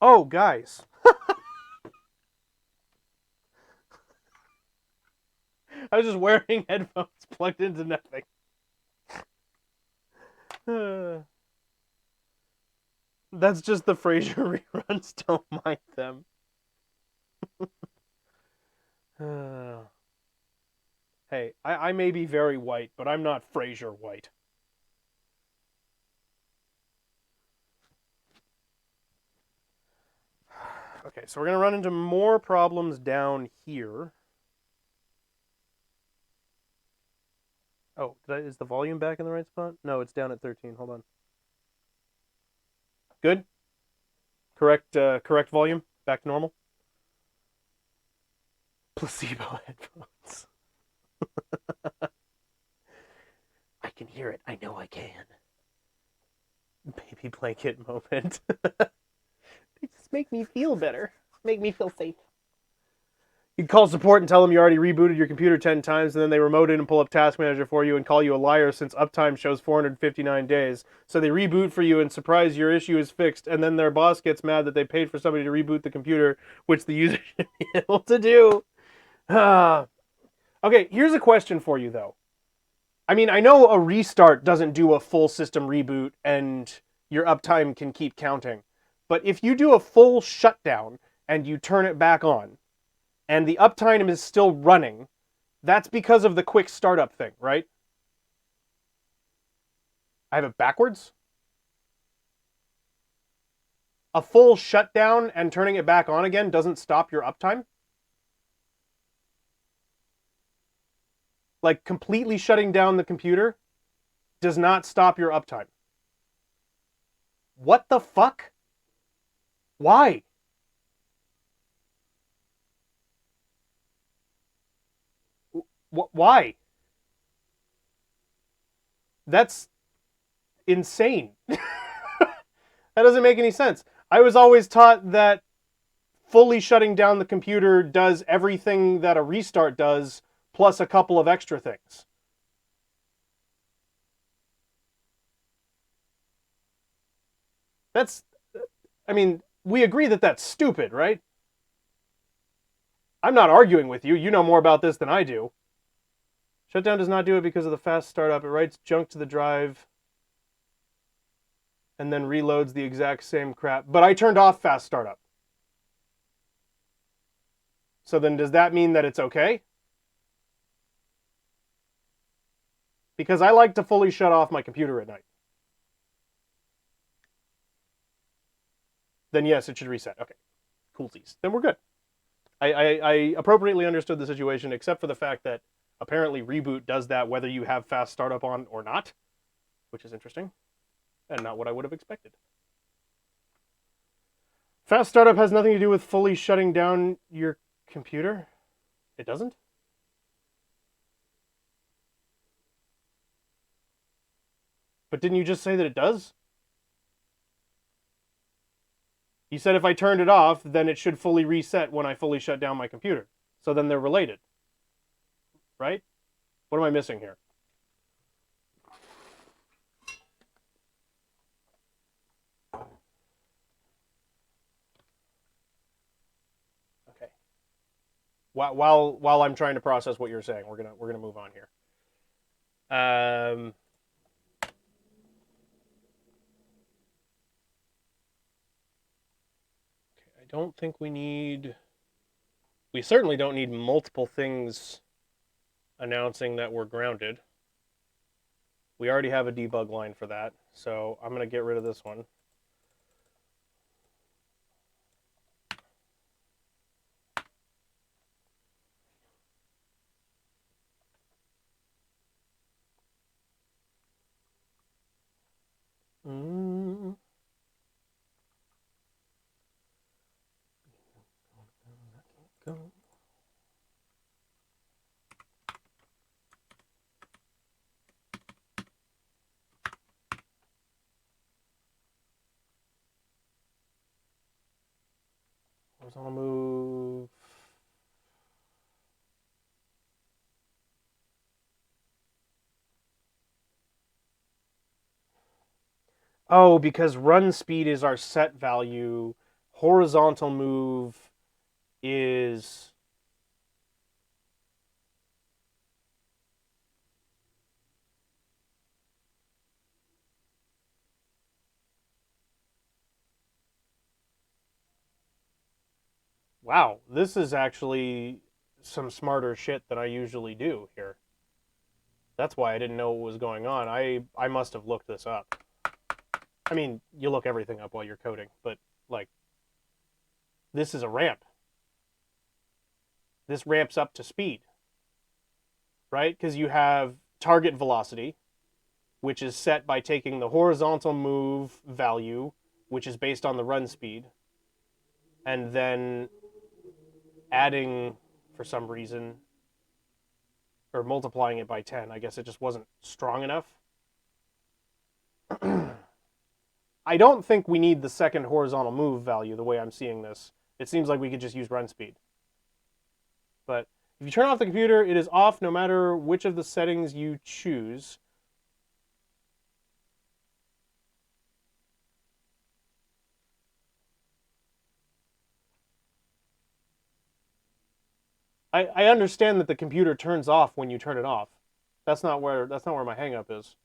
S1: Oh, guys. I was just wearing headphones plugged into nothing. That's just the Frasier reruns. Don't mind them. Hey, I may be very white, but I'm not Frasier white. Okay, so we're going to run into more problems down here. Oh, is the volume back in the right spot? No, it's down at 13. Hold on. Good? Correct volume? Back to normal? Placebo headphones. I can hear it. I know I can. Baby blanket moment. They just make me feel better. Make me feel safe. You can call support and tell them you already rebooted your computer 10 times, and then they remote in and pull up Task Manager for you and call you a liar since uptime shows 459 days. So they reboot for you and surprise your issue is fixed, and then their boss gets mad that they paid for somebody to reboot the computer, which the user should be able to do. Okay, here's a question for you, though. I mean, I know a restart doesn't do a full system reboot, and your uptime can keep counting. But if you do a full shutdown and you turn it back on, and the uptime is still running, that's because of the quick startup thing, right? I have it backwards? A full shutdown and turning it back on again doesn't stop your uptime? Like, completely shutting down the computer does not stop your uptime. What the fuck? Why? Why? That's insane. That doesn't make any sense. I was always taught that fully shutting down the computer does everything that a restart does, plus a couple of extra things. I mean, we agree that that's stupid, right? I'm not arguing with you. You know more about this than I do. Shutdown does not do it because of the fast startup. It writes junk to the drive and then reloads the exact same crap. But I turned off fast startup. So then does that mean that it's okay? Because I like to fully shut off my computer at night. Then yes, it should reset. Okay, coolsies. Then we're good. I appropriately understood the situation, except for the fact that apparently Reboot does that whether you have fast startup on or not, which is interesting, and not what I would have expected. Fast startup has nothing to do with fully shutting down your computer? It doesn't? But didn't you just say that it does? You said if I turned it off, then it should fully reset when I fully shut down my computer. So then they're related. Right? What am I missing here? Okay. While I'm trying to process what you're saying, we're gonna move on here. I don't think we certainly don't need multiple things announcing that we're grounded. We already have a debug line for that, so I'm going to get rid of this one. Go. Horizontal move. Oh, because run speed is our set value. Horizontal move is... Wow, this is actually some smarter shit than I usually do here. That's why I didn't know what was going on. I must have looked this up. I mean, you look everything up while you're coding, but, like, this is a ramp. This ramps up to speed, right? Because you have target velocity, which is set by taking the horizontal move value, which is based on the run speed, and then adding, for some reason, or multiplying it by 10. I guess it just wasn't strong enough. I don't think we need the second horizontal move value the way I'm seeing this. It seems like we could just use run speed. But if you turn off the computer, it is off no matter which of the settings you choose. I understand that the computer turns off when you turn it off. That's not where my hang-up is.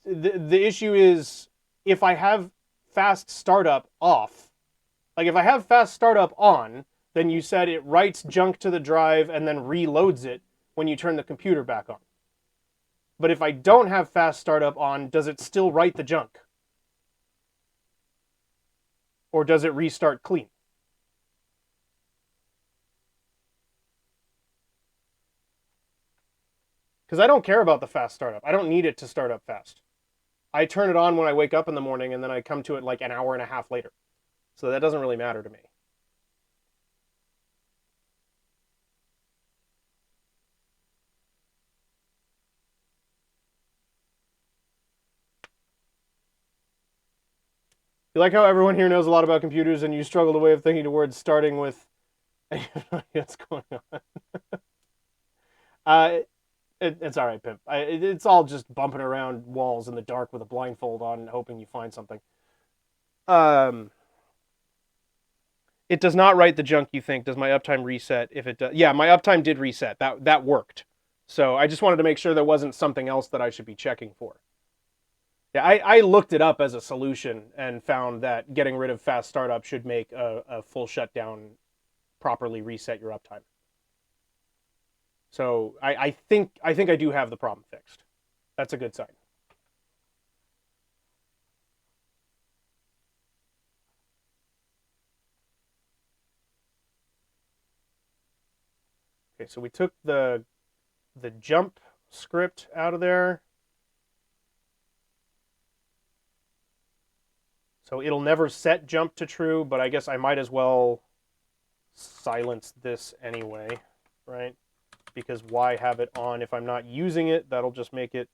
S1: The issue is if I have fast startup off, like if I have fast startup on, then you said it writes junk to the drive and then reloads it when you turn the computer back on. But if I don't have fast startup on, does it still write the junk? Or does it restart clean? Because I don't care about the fast startup. I don't need it to start up fast. I turn it on when I wake up in the morning, and then I come to it like an hour and a half later. So that doesn't really matter to me. You like how everyone here knows a lot about computers, and you struggle the way of thinking towards starting with... What's going on? It's all right, Pimp. It's all just bumping around walls in the dark with a blindfold on, hoping you find something. It does not write the junk you think. Does my uptime reset? If it does, yeah, my uptime did reset. That worked. So I just wanted to make sure there wasn't something else that I should be checking for. Yeah, I looked it up as a solution and found that getting rid of fast startup should make a full shutdown properly reset your uptime. So I think I do have the problem fixed. That's a good sign. Okay, so we took the jump script out of there. So it'll never set jump to true, but I guess I might as well silence this anyway, right? Because why have it on if I'm not using it? That'll just make it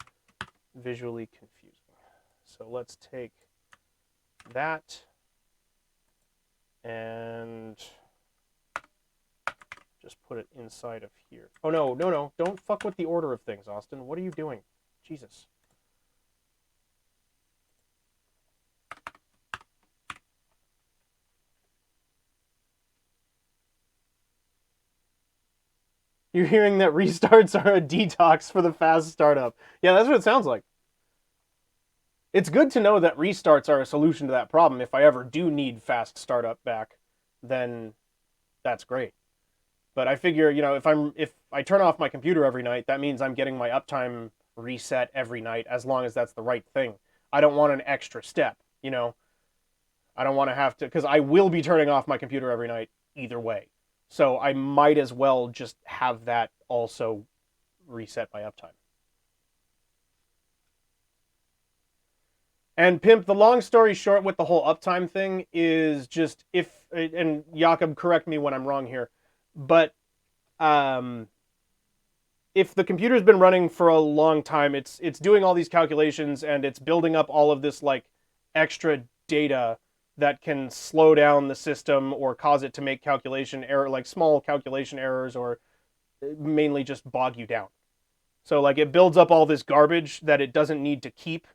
S1: visually confusing. So let's take that and just put it inside of here. Oh, no, no, no. Don't fuck with the order of things, Austin. What are you doing? Jesus. You're hearing that restarts are a detox for the fast startup. Yeah, that's what it sounds like. It's good to know that restarts are a solution to that problem. If I ever do need fast startup back, then that's great. But I figure, if I turn off my computer every night, that means I'm getting my uptime reset every night as long as that's the right thing. I don't want an extra step, I don't want to have to, because I will be turning off my computer every night either way. So I might as well just have that also reset my uptime. And Pimp, the long story short with the whole uptime thing is just and Jakob, correct me when I'm wrong here, but if the computer's been running for a long time, it's doing all these calculations and it's building up all of this like extra data that can slow down the system or cause it to make calculation error, like small calculation errors, or mainly just bog you down. So like it builds up all this garbage that it doesn't need to keep.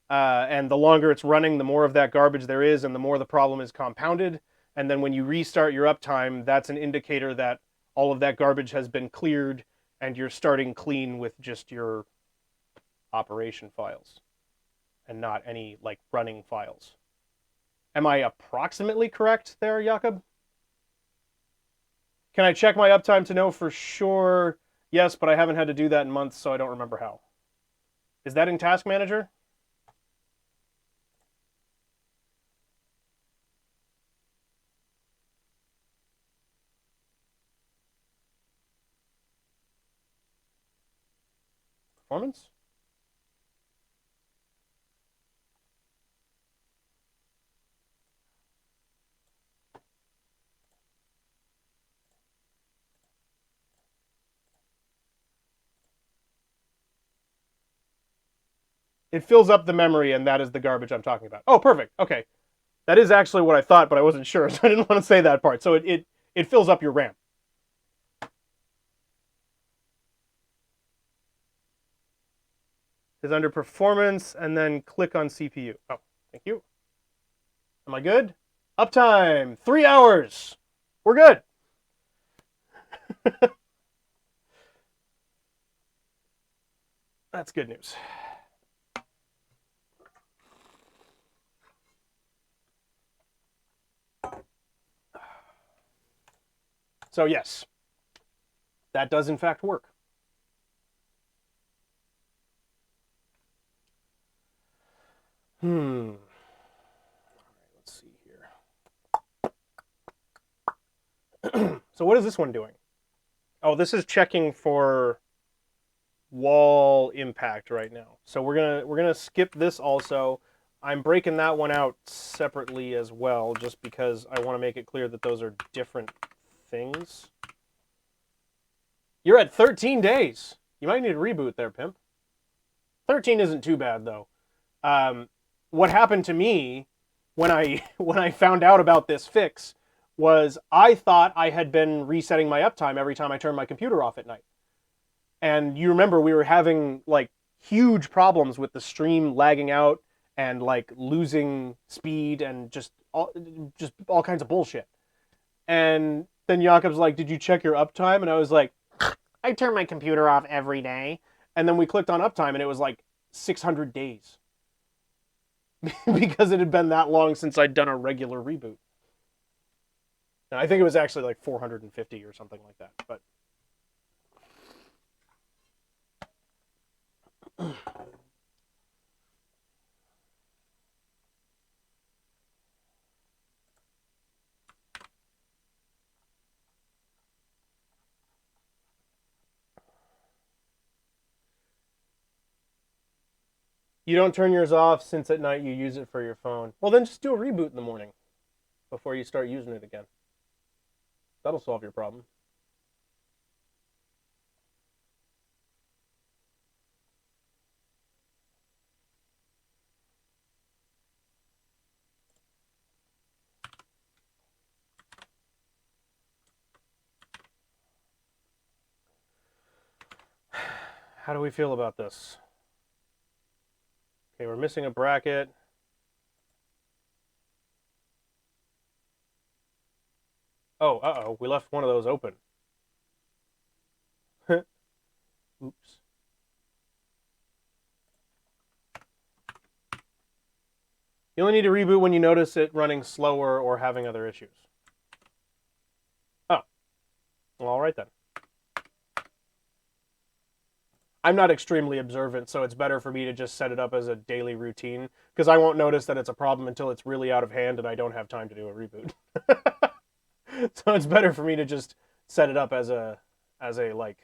S1: And the longer it's running, the more of that garbage there is, and the more the problem is compounded. And then when you restart your uptime, that's an indicator that all of that garbage has been cleared and you're starting clean with just your operation files and not any like running files. Am I approximately correct there, Jakob? Can I check my uptime to know for sure? Yes, but I haven't had to do that in months, so I don't remember how. Is that in Task Manager? Performance? It fills up the memory, and that is the garbage I'm talking about. Oh, perfect. Okay. That is actually what I thought, but I wasn't sure, so I didn't want to say that part. So it fills up your RAM. Is under performance, and then click on CPU. Oh, thank you. Am I good? Uptime, 3 hours. We're good. That's good news. So yes, that does in fact work. All right, let's see here. So what is this one doing? Oh, this is checking for wall impact right now. So we're gonna skip this also. I'm breaking that one out separately as well, just because I want to make it clear that those are different things. You're at 13 days. You might need a reboot there, Pimp. 13 isn't too bad though. What happened to me when I found out about this fix was I thought I had been resetting my uptime every time I turned my computer off at night. And you remember we were having like huge problems with the stream lagging out and like losing speed and just all kinds of bullshit. And then Jakob's like, "Did you check your uptime?" And I was like, "I turn my computer off every day." And then we clicked on uptime and it was like 600 days. because it had been that long since I'd done a regular reboot. And I think it was actually like 450 or something like that. But you don't turn yours off since at night you use it for your phone. Well, then just do a reboot in the morning before you start using it again. That'll solve your problem. How do we feel about this? Okay, we're missing a bracket. Oh, uh-oh, we left one of those open. Oops. You only need to reboot when you notice it running slower or having other issues. Oh. Well, all right then. I'm not extremely observant, so it's better for me to just set it up as a daily routine, because I won't notice that it's a problem until it's really out of hand and I don't have time to do a reboot. So it's better for me to just set it up as a like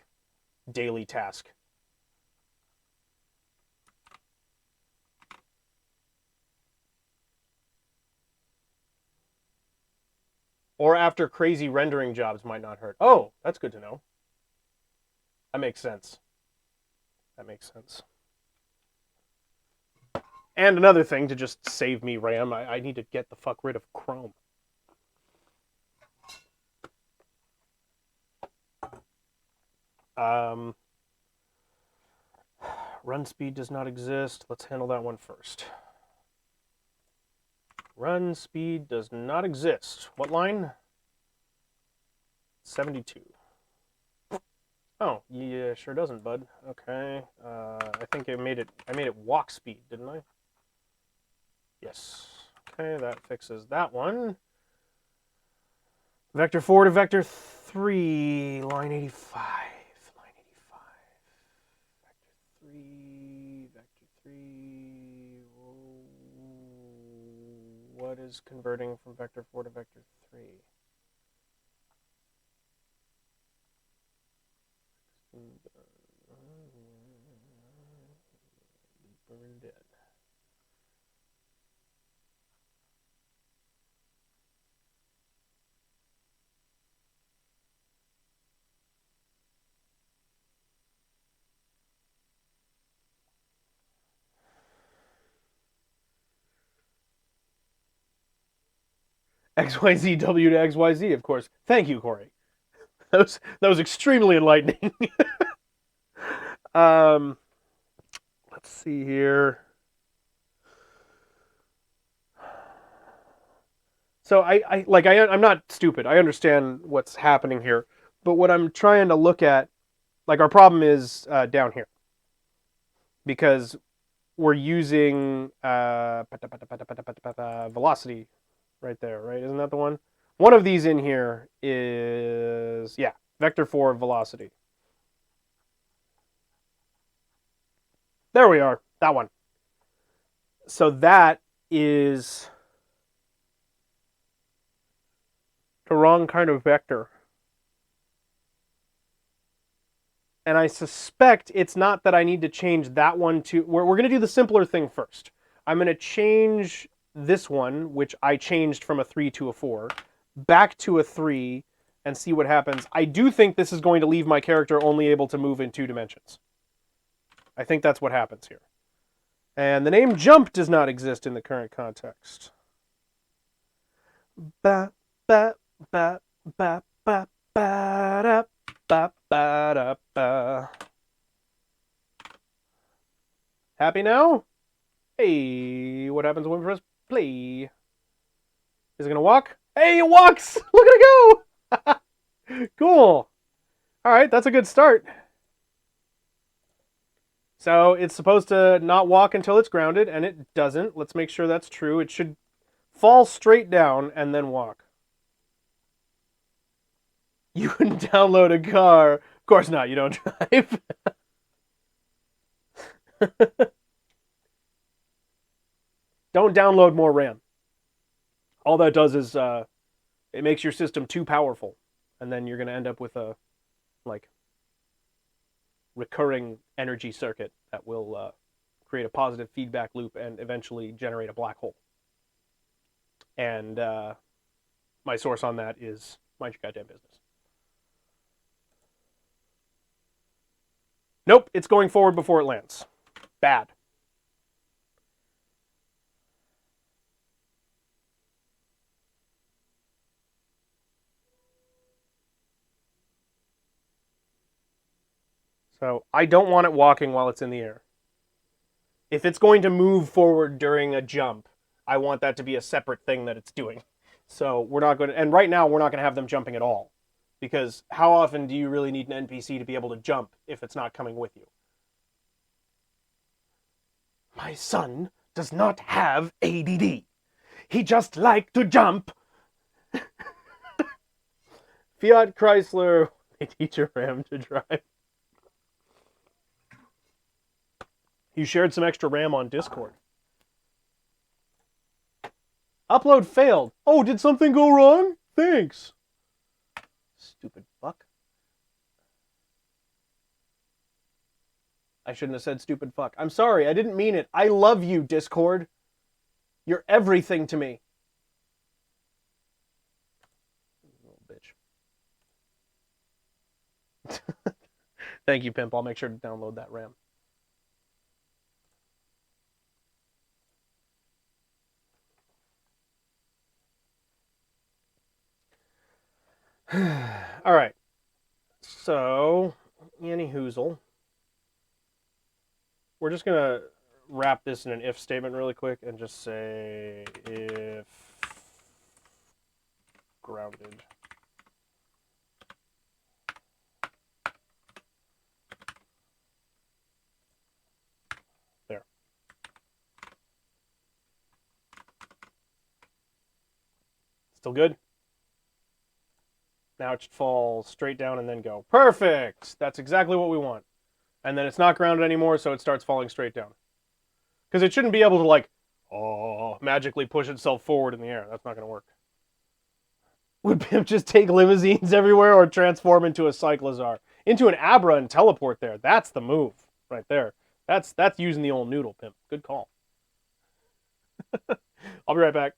S1: daily task. Or after crazy rendering jobs might not hurt. Oh, that's good to know. That makes sense. That makes sense. And another thing to just save me RAM, I need to get the fuck rid of Chrome. Run speed does not exist. Let's handle that one first. Run speed does not exist. What line? 72. Oh, yeah, sure doesn't, bud. Okay. I think I made it walk speed, didn't I? Yes. Okay, that fixes that one. Vector 4 to vector 3, line 85. Line 85. Vector 3. What is converting from vector 4 to vector 3? Burn dead. XYZW to XYZ, of course. Thank you, Corey. That was extremely enlightening. Let's see here. So I'm not stupid. I understand what's happening here, but what I'm trying to look at, like our problem is down here, because we're using velocity right there, right? Isn't that the one? One of these in here is, yeah, vector 4 velocity. There we are, that one. So that is the wrong kind of vector. And I suspect it's not that I need to change that one to... We're going to do the simpler thing first. I'm going to change this one, which I changed from a 3 to a 4, back to a 3, and see what happens. I do think this is going to leave my character only able to move in 2 dimensions. I think that's what happens here. And the name jump does not exist in the current context. Ba, ba, ba, ba, ba, ba, da, ba, ba, da, ba. Happy now? Hey, what happens when we press play? Is it gonna walk? Hey, it walks! Look at it go! Cool. All right, that's a good start. So it's supposed to not walk until it's grounded, and it doesn't. Let's make sure that's true. It should fall straight down and then walk. You wouldn't download a car. Of course not, you don't drive. Don't download more RAM. All that does is it makes your system too powerful, and then you're going to end up with a like recurring energy circuit that will create a positive feedback loop and eventually generate a black hole. And my source on that is mind your goddamn business. Nope, it's going forward before it lands. Bad. So I don't want it walking while it's in the air. If it's going to move forward during a jump, I want that to be a separate thing that it's doing. So we're not going to, and right now we're not going to have them jumping at all. Because how often do you really need an NPC to be able to jump if it's not coming with you? My son does not have ADD. He just likes to jump. Fiat Chrysler, they teach a Ram to drive. You shared some extra RAM on Discord. Upload failed. Oh, did something go wrong? Thanks. Stupid fuck. I shouldn't have said stupid fuck. I'm sorry, I didn't mean it. I love you, Discord. You're everything to me. Little bitch. Thank you, Pimp. I'll make sure to download that RAM. All right. So, anywhoozle. We're just going to wrap this in an if statement really quick and just say if grounded. There. Still good? Now it should fall straight down and then go. Perfect! That's exactly what we want. And then it's not grounded anymore, so it starts falling straight down. Because it shouldn't be able to, like, magically push itself forward in the air. That's not going to work. Would Pimp just take limousines everywhere or transform into a Cyclozar? Into an Abra and teleport there. That's the move right there. That's using the old noodle, Pimp. Good call. I'll be right back.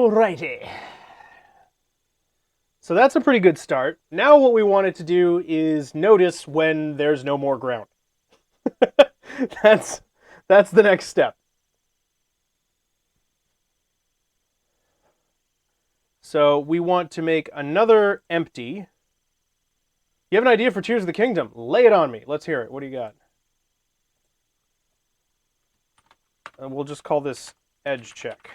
S1: Alrighty. So that's a pretty good start. Now what we wanted to do is notice when there's no more ground. that's the next step. So we want to make another empty. You have an idea for Tears of the Kingdom? Lay it on me. Let's hear it. What do you got? And we'll just call this edge check.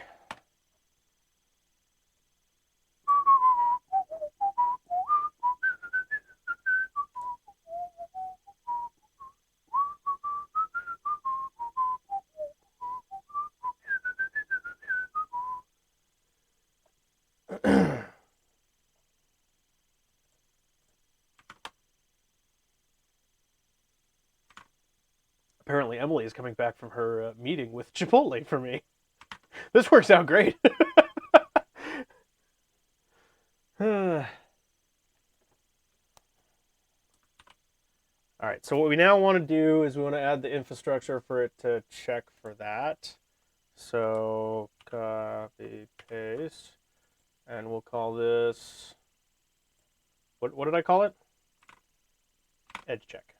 S1: Apparently Emily is coming back from her meeting with Chipotle for me. This works out great. All right, so what we now want to do is we want to add the infrastructure for it to check for that. So copy, paste, and we'll call this, what did I call it? Edge check.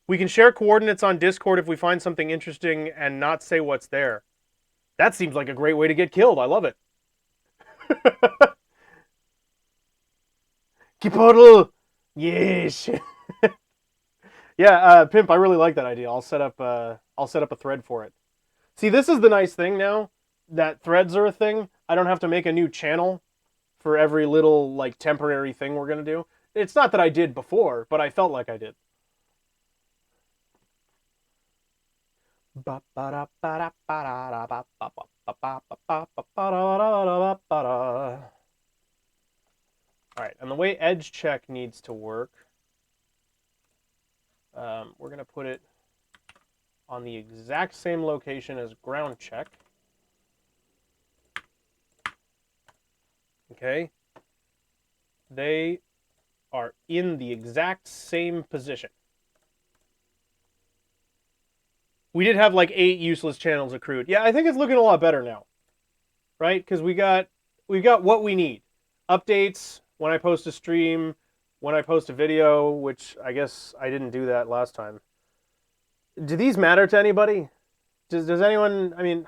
S1: We can share coordinates on Discord if we find something interesting and not say what's there. That seems like a great way to get killed. I love it. Chipotle! Yes! Yeah, Pimp, I really like that idea. I'll set up a thread for it. See, this is the nice thing now, that threads are a thing. I don't have to make a new channel for every little, like, temporary thing we're going to do. It's not that I did before, but I felt like I did. Alright, and the way edge check needs to work, we're going to put it on the exact same location as ground check. Okay? They are in the exact same position. We did have like 8 useless channels accrued. Yeah, I think it's looking a lot better now. Right? Because we've got what we need. Updates, when I post a stream, when I post a video, which I guess I didn't do that last time. Do these matter to anybody? Does anyone, I mean,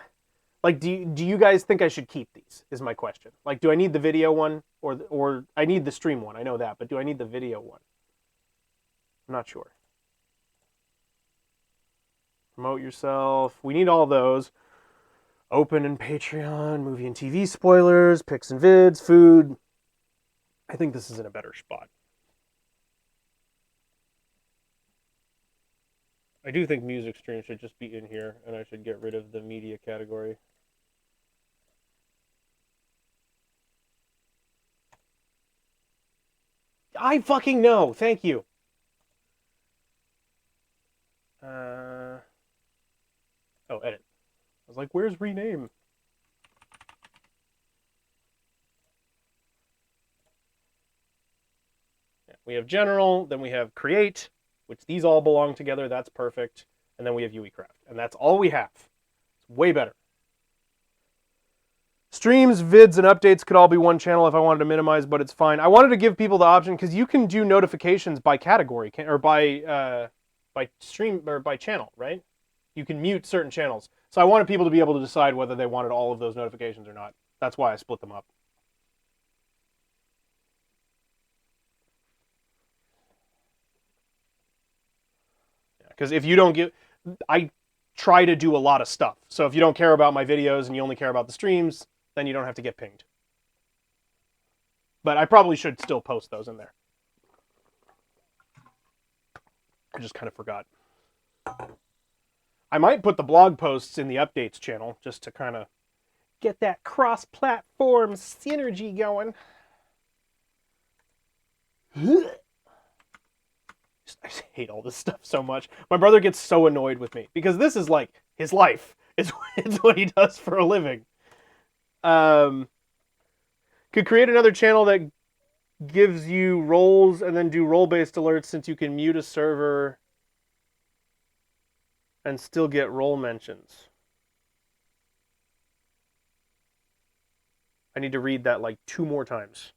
S1: like, do you guys think I should keep these, is my question. Like, do I need the video one? Or I need the stream one, I know that, but do I need the video one? I'm not sure. Promote yourself. We need all those. Open and Patreon, movie and TV spoilers, pics and vids, food. I think this is in a better spot. I do think music stream should just be in here, and I should get rid of the media category. I fucking know. Thank you. Oh, edit. I was like, where's rename? Yeah, we have general, then we have create, which these all belong together. That's perfect. And then we have UECraft. And that's all we have. It's way better. Streams, vids, and updates could all be one channel if I wanted to minimize, but it's fine. I wanted to give people the option because you can do notifications by category or by stream or by channel, right? You can mute certain channels. So I wanted people to be able to decide whether they wanted all of those notifications or not. That's why I split them up. Because if you don't I try to do a lot of stuff. So if you don't care about my videos and you only care about the streams, then you don't have to get pinged. But I probably should still post those in there. I just kind of forgot. I might put the blog posts in the updates channel just to kind of get that cross-platform synergy going. I hate all this stuff so much. My brother gets so annoyed with me because this is like his life. It's what he does for a living. Could create another channel that gives you roles and then do role-based alerts since you can mute a server and still get role mentions. I need to read that like 2 more times.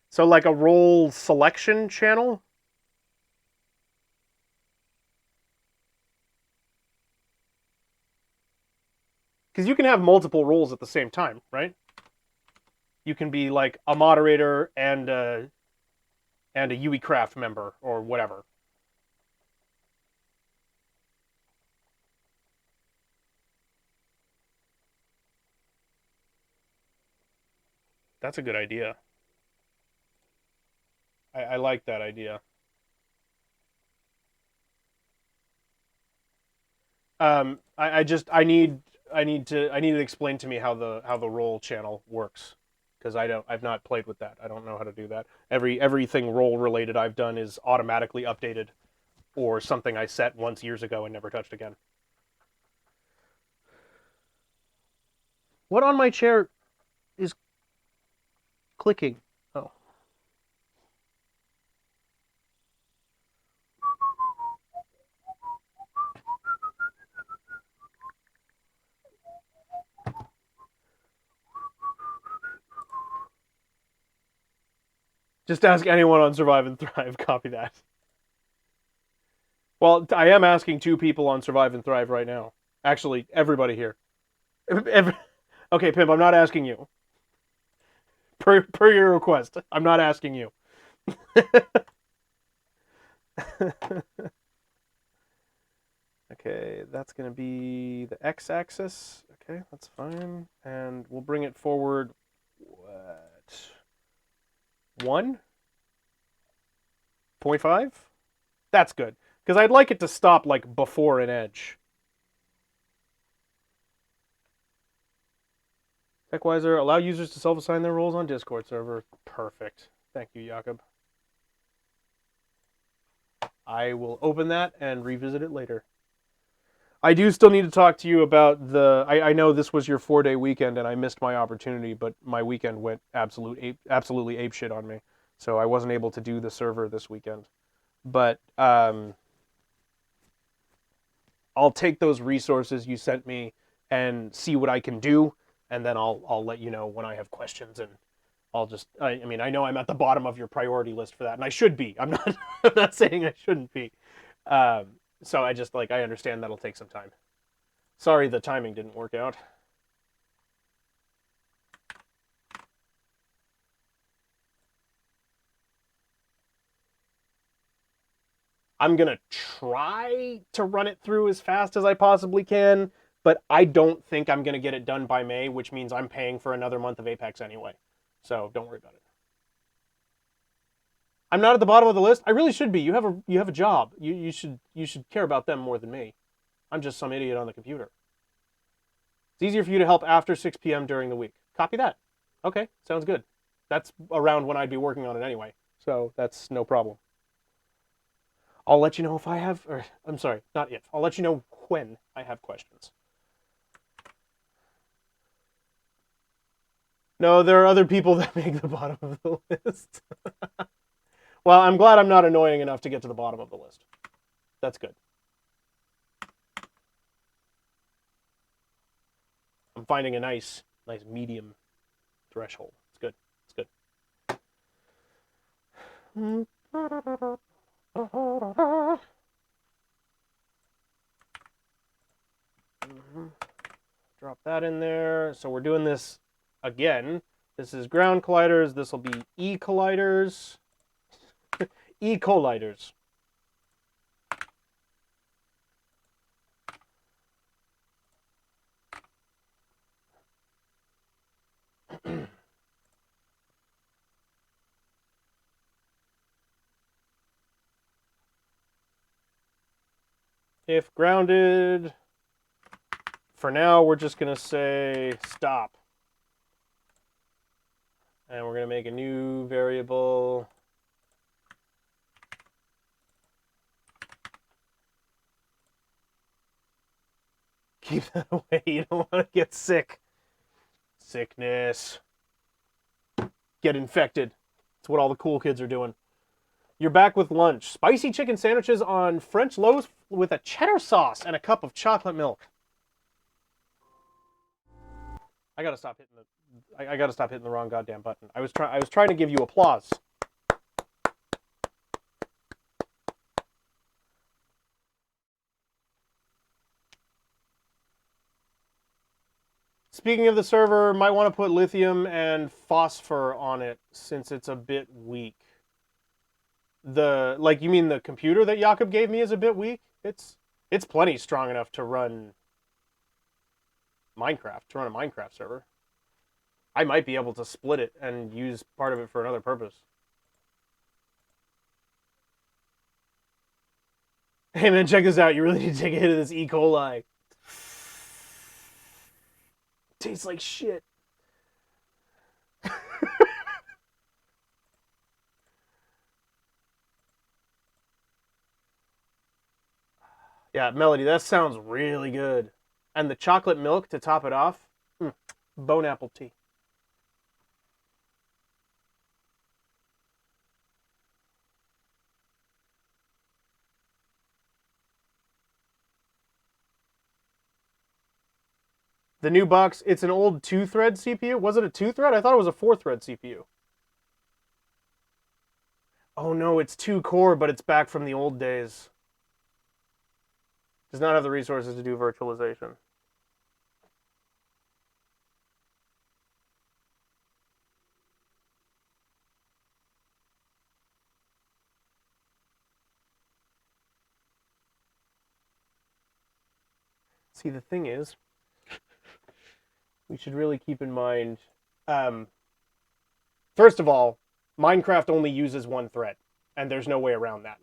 S1: So like a role selection channel? Because you can have multiple roles at the same time, right? You can be like a moderator and a UE Craft member or whatever. That's a good idea. I like that idea. I need to explain to me how the role channel works because I've not played with that. I don't know how to do that. Everything role related I've done is automatically updated or something I set once years ago and never touched again. What on my chair is clicking? Oh. Just ask anyone on Survive and Thrive. Copy that. Well, I am asking 2 people on Survive and Thrive right now. Actually, everybody here. Okay, Pimp, I'm not asking you. Per your request, I'm not asking you. Okay, that's going to be the x-axis. Okay, that's fine. And we'll bring it forward, what? 1.5? That's good. Because I'd like it to stop, like, before an edge. TechWiser, allow users to self-assign their roles on Discord server. Perfect. Thank you, Jakob. I will open that and revisit it later. I do still need to talk to you about the. I know this was your 4-day weekend and I missed my opportunity, but my weekend went absolutely ape shit on me, so I wasn't able to do the server this weekend. But I'll take those resources you sent me and see what I can do, and then I'll let you know when I have questions, and I'll just. I mean, I know I'm at the bottom of your priority list for that, and I should be. I'm not. I'm not saying I shouldn't be. Um, so I just I understand that'll take some time. Sorry, the timing didn't work out. I'm going to try to run it through as fast as I possibly can, but I don't think I'm going to get it done by May, which means I'm paying for another month of Apex anyway. So don't worry about it. I'm not at the bottom of the list. I really should be. You have a job. You should care about them more than me. I'm just some idiot on the computer. It's easier for you to help after 6 p.m. during the week. Copy that. Okay, sounds good. That's around when I'd be working on it anyway, so that's no problem. I'll let you know if I have, or I'm sorry, not if. I'll let you know when I have questions. No, there are other people that make the bottom of the list. Well, I'm glad I'm not annoying enough to get to the bottom of the list. That's good. I'm finding a nice medium threshold. It's good. It's good. Drop that in there. So we're doing this again. This is ground colliders. This will be e-colliders. E-colliders. If grounded, for now, we're just going to say stop. And we're going to make a new variable. Keep that away. You don't want to get sick. Sickness. Get infected. That's what all the cool kids are doing. You're back with lunch. Spicy chicken sandwiches on French loaves with a cheddar sauce and a cup of chocolate milk. I gotta stop hitting the. I gotta stop hitting the wrong goddamn button. I was trying to give you applause. Speaking of the server, might want to put lithium and phosphor on it since it's a bit weak. You mean the computer that Jakob gave me is a bit weak? It's plenty strong enough to run Minecraft, to run a Minecraft server. I might be able to split it and use part of it for another purpose. Hey man, check this out. You really need to take a hit of this E. coli. Tastes like shit. Yeah, Melody, that sounds really good. And the chocolate milk to top it off. Bone apple tea. The new box, it's an old 2-thread CPU. Was it a 2-thread? I thought it was a 4-thread CPU. Oh no, it's 2-core, but it's back from the old days. Does not have the resources to do virtualization. See, the thing is, we should really keep in mind, first of all, Minecraft only uses 1 thread, and there's no way around that.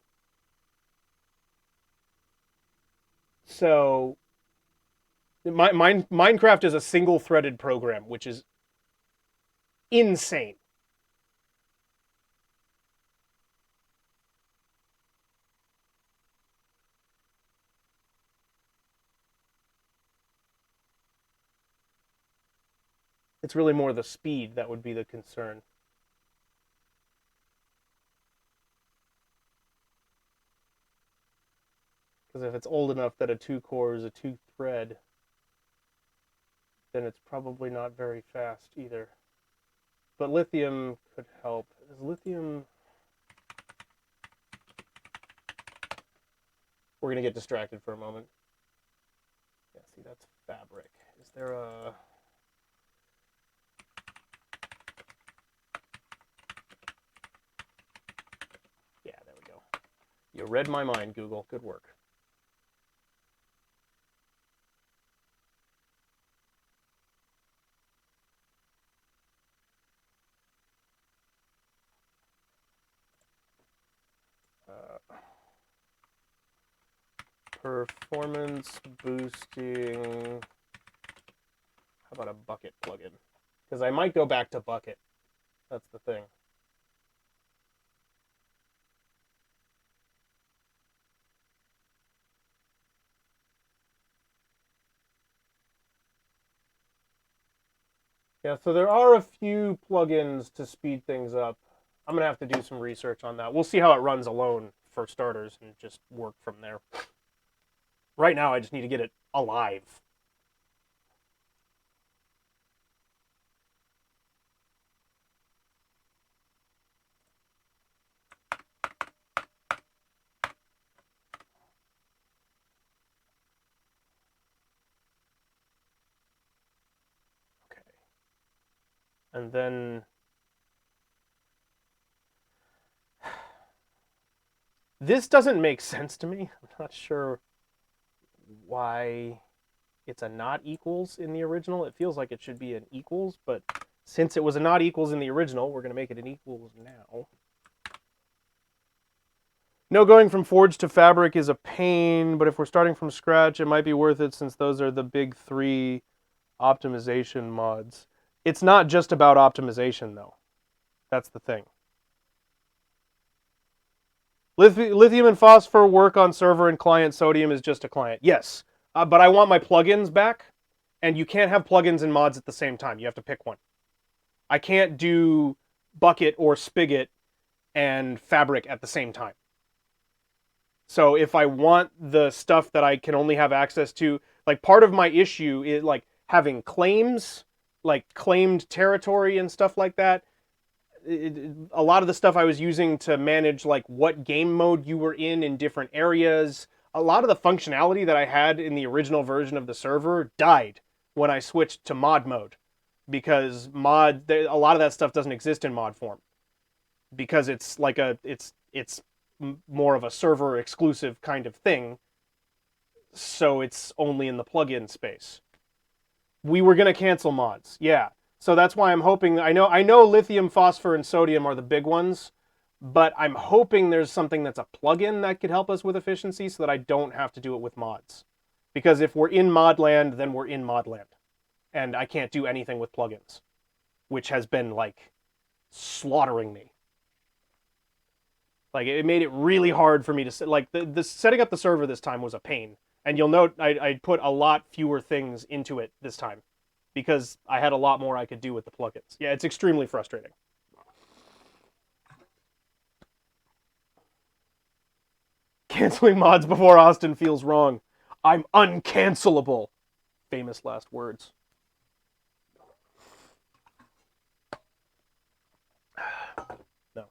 S1: So, Minecraft is a single-threaded program, which is insane. It's really more the speed that would be the concern. Because if it's old enough that a 2-core is a 2-thread, then it's probably not very fast either. But lithium could help. Is lithium... We're going to get distracted for a moment. Yeah, see, that's fabric. Is there a... Yeah, there we go. You read my mind, Google. Good work. Performance boosting. How about a bucket plugin? Because I might go back to bucket. That's the thing. Yeah, so there are a few plugins to speed things up. I'm going to have to do some research on that. We'll see how it runs alone for starters and just work from there. Right now, I just need to get it alive. Okay. And then... This doesn't make sense to me. I'm not sure why it's a not equals in the original. It feels like it should be an equals, but since it was a not equals in the original, we're going to make it an equals now. No, going from forge to fabric is a pain, but if we're starting from scratch, it might be worth it since those are the big 3 optimization mods. It's not just about optimization, though. That's the thing. Lithium and phosphor work on server and client. Sodium is just a client. Yes, but I want my plugins back, and you can't have plugins and mods at the same time. You have to pick one. I can't do bucket or spigot and Fabric at the same time. So if I want the stuff that I can only have access to, like part of my issue is like having claims, like claimed territory and stuff like that. A lot of the stuff I was using to manage like what game mode you were in different areas, a lot of the functionality that I had in the original version of the server died when I switched to mod mode, because a lot of that stuff doesn't exist in mod form, because it's like it's more of a server exclusive kind of thing, so it's only in the plugin space. We were going to cancel mods, yeah. So that's why I'm hoping. I know lithium, phosphor, and sodium are the big ones, but I'm hoping there's something that's a plugin that could help us with efficiency, so that I don't have to do it with mods. Because if we're in mod land, then we're in mod land, and I can't do anything with plugins, which has been like slaughtering me. Like, it made it really hard for me to like the setting up the server this time was a pain. And you'll note I put a lot fewer things into it this time, because I had a lot more I could do with the plugins. Yeah, it's extremely frustrating. Canceling mods before Austin feels wrong. I'm uncancelable. Famous last words. No.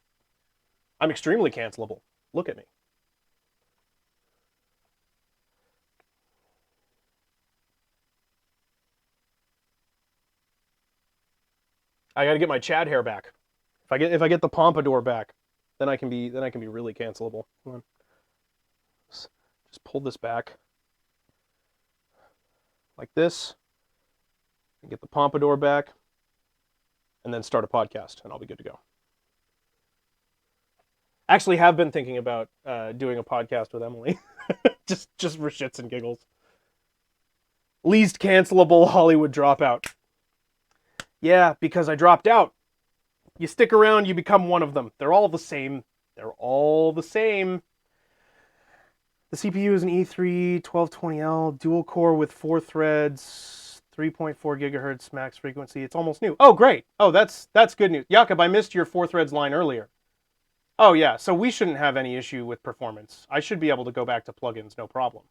S1: I'm extremely cancelable. Look at me. I got to get my Chad hair back. If I get the pompadour back, then I can be really cancelable. Come on. Just pull this back like this, and get the pompadour back, and then start a podcast, and I'll be good to go. Actually, have been thinking about doing a podcast with Emily, just for shits and giggles. Least cancelable Hollywood dropout. Yeah, because I dropped out. You stick around, you become one of them. They're all the same. They're all the same. The CPU is an E3 1220L dual core with 4 threads, 3.4 gigahertz max frequency. It's almost new. Oh, great. Oh, that's good news. Jakob, I missed your 4 threads line earlier. Oh, yeah. So we shouldn't have any issue with performance. I should be able to go back to plugins, no problem.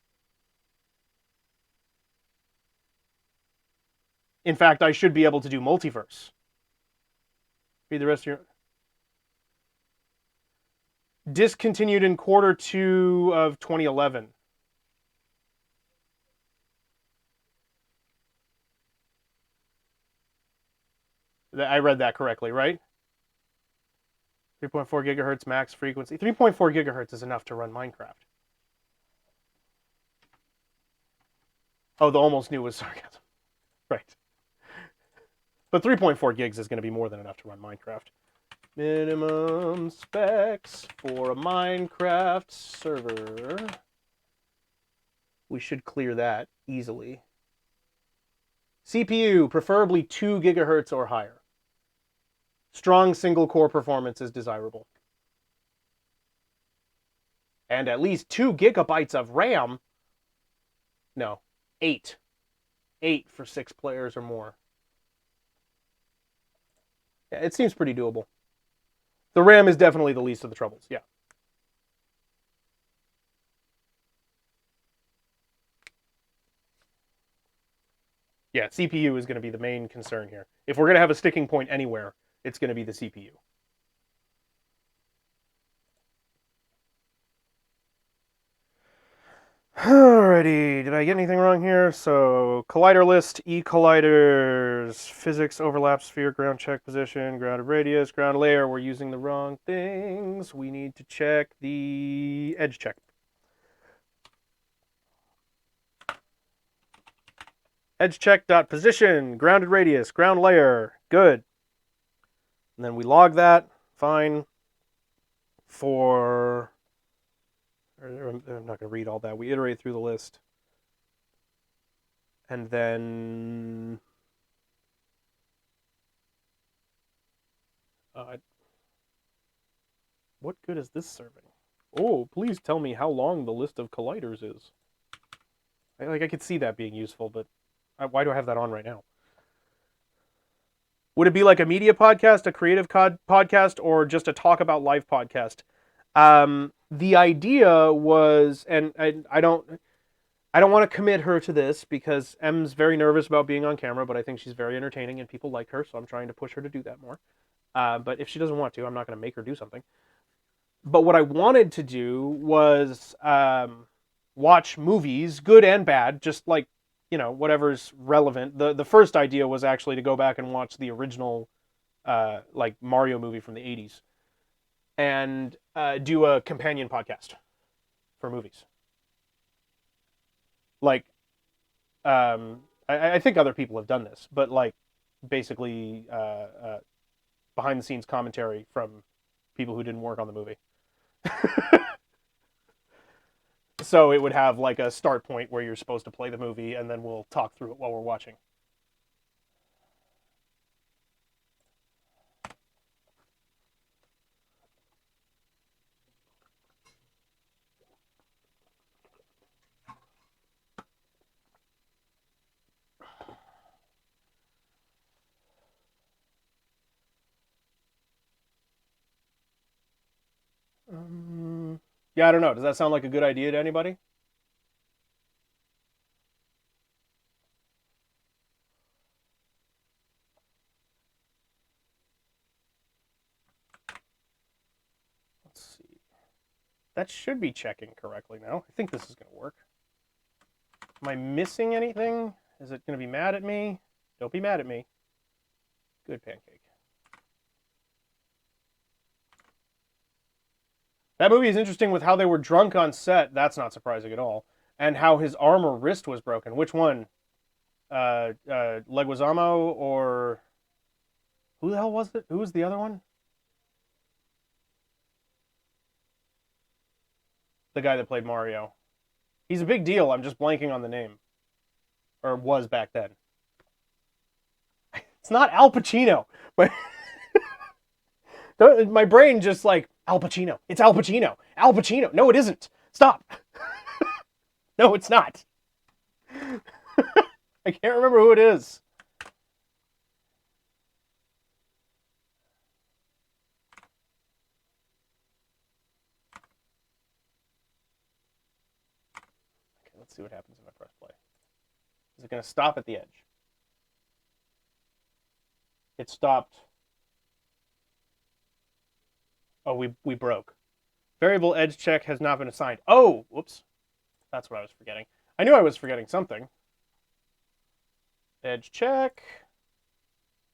S1: In fact, I should be able to do multiverse. Read the rest of your... Discontinued in Q2 of 2011. I read that correctly, right? 3.4 gigahertz max frequency. 3.4 gigahertz is enough to run Minecraft. Oh, the almost new was sarcasm. Right. But 3.4 gigs is going to be more than enough to run Minecraft. Minimum specs for a Minecraft server. We should clear that easily. CPU, preferably 2 gigahertz or higher. Strong single core performance is desirable. And at least 2 gigabytes of RAM. No, 8. 8 for 6 players or more. Yeah, it seems pretty doable. The RAM is definitely the least of the troubles, yeah. Yeah, CPU is going to be the main concern here. If we're going to have a sticking point anywhere, it's going to be the CPU. Alrighty, did I get anything wrong here? So, collider list, E-colliders, physics, overlap, sphere, ground check position, grounded radius, ground layer. We're using the wrong things. We need to check the edge check. Edge check dot position, grounded radius, ground layer. Good. And then we log that. Fine. For... I'm not going to read all that. We iterate through the list. And then... what good is this serving? Oh, please tell me how long the list of colliders is. I could see that being useful, but why do I have that on right now? Would it be like a media podcast, a creative podcast, or just a talk about life podcast? The idea was, and I don't want to commit her to this because M's very nervous about being on camera, but I think she's very entertaining and people like her, so I'm trying to push her to do that more. But if she doesn't want to, I'm not going to make her do something. But what I wanted to do was watch movies, good and bad, just like, whatever's relevant. The first idea was actually to go back and watch the original like Mario movie from the 80s and do a companion podcast for movies. Like, I think other people have done this, but like basically behind the scenes commentary from people who didn't work on the movie. So it would have like a start point where you're supposed to play the movie, and then we'll talk through it while we're watching. Yeah, I don't know. Does that sound like a good idea to anybody? Let's see. That should be checking correctly now. I think this is going to work. Am I missing anything? Is it going to be mad at me? Don't be mad at me. Good pancake. That movie is interesting with how they were drunk on set. That's not surprising at all. And how his arm or wrist was broken. Which one? Leguizamo or who the hell was it? Who was the other one? The guy that played Mario. He's a big deal. I'm just blanking on the name, or was back then. It's not Al Pacino, but my brain just like Al Pacino. It's Al Pacino. Al Pacino. No, it isn't. Stop. No, it's not. I can't remember who it is. Okay, let's see what happens if I press play. Is it going to stop at the edge? It stopped. Oh, we broke. Variable edge check has not been assigned. Oh, whoops. That's what I was forgetting. I knew I was forgetting something. Edge check.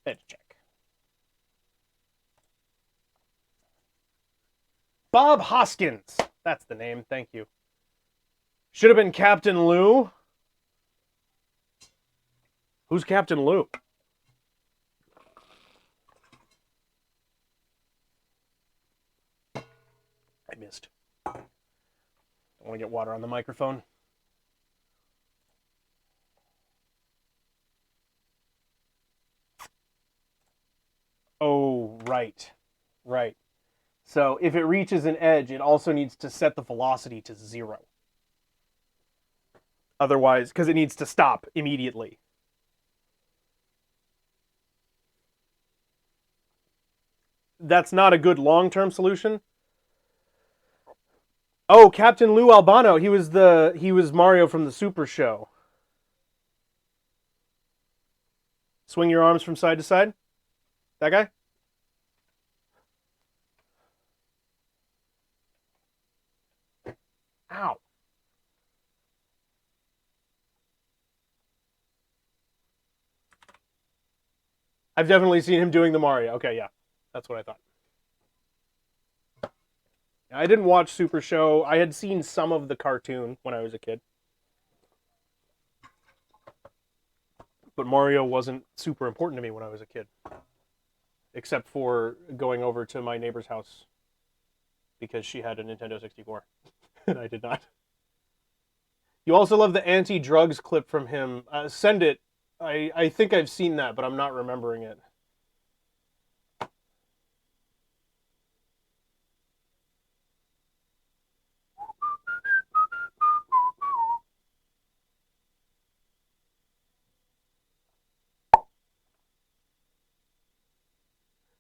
S1: Edge check. Bob Hoskins. That's the name. Thank you. Should have been Captain Lou. Who's Captain Lou? I missed. Don't want to get water on the microphone. Oh, right. Right. So if it reaches an edge, it also needs to set the velocity to 0. Otherwise, because it needs to stop immediately. That's not a good long-term solution. Oh, Captain Lou Albano. He was Mario from the Super Show. Swing your arms from side to side. That guy? Ow. I've definitely seen him doing the Mario. Okay, yeah. That's what I thought. I didn't watch Super Show. I had seen some of the cartoon when I was a kid. But Mario wasn't super important to me when I was a kid. Except for going over to my neighbor's house because she had a Nintendo 64. And I did not. You also love the anti-drugs clip from him. Send it. I think I've seen that, but I'm not remembering it.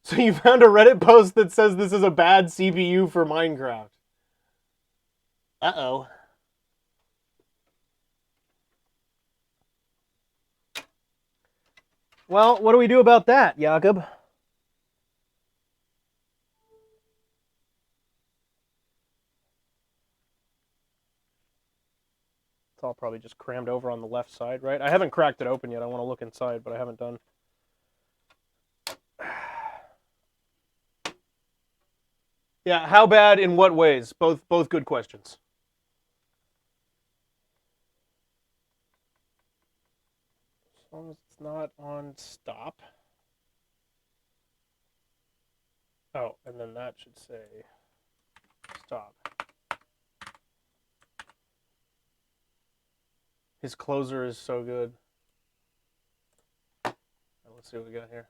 S1: So you found a Reddit post that says this is a bad CPU for Minecraft. Uh-oh. Well, what do we do about that, Jakob? It's all probably just crammed over on the left side, right? I haven't cracked it open yet. I want to look inside, but I haven't done. Yeah, how bad in what ways? Both good questions. As long as it's not on stop. Oh, and then that should say stop. His closer is so good. Let's see what we got here.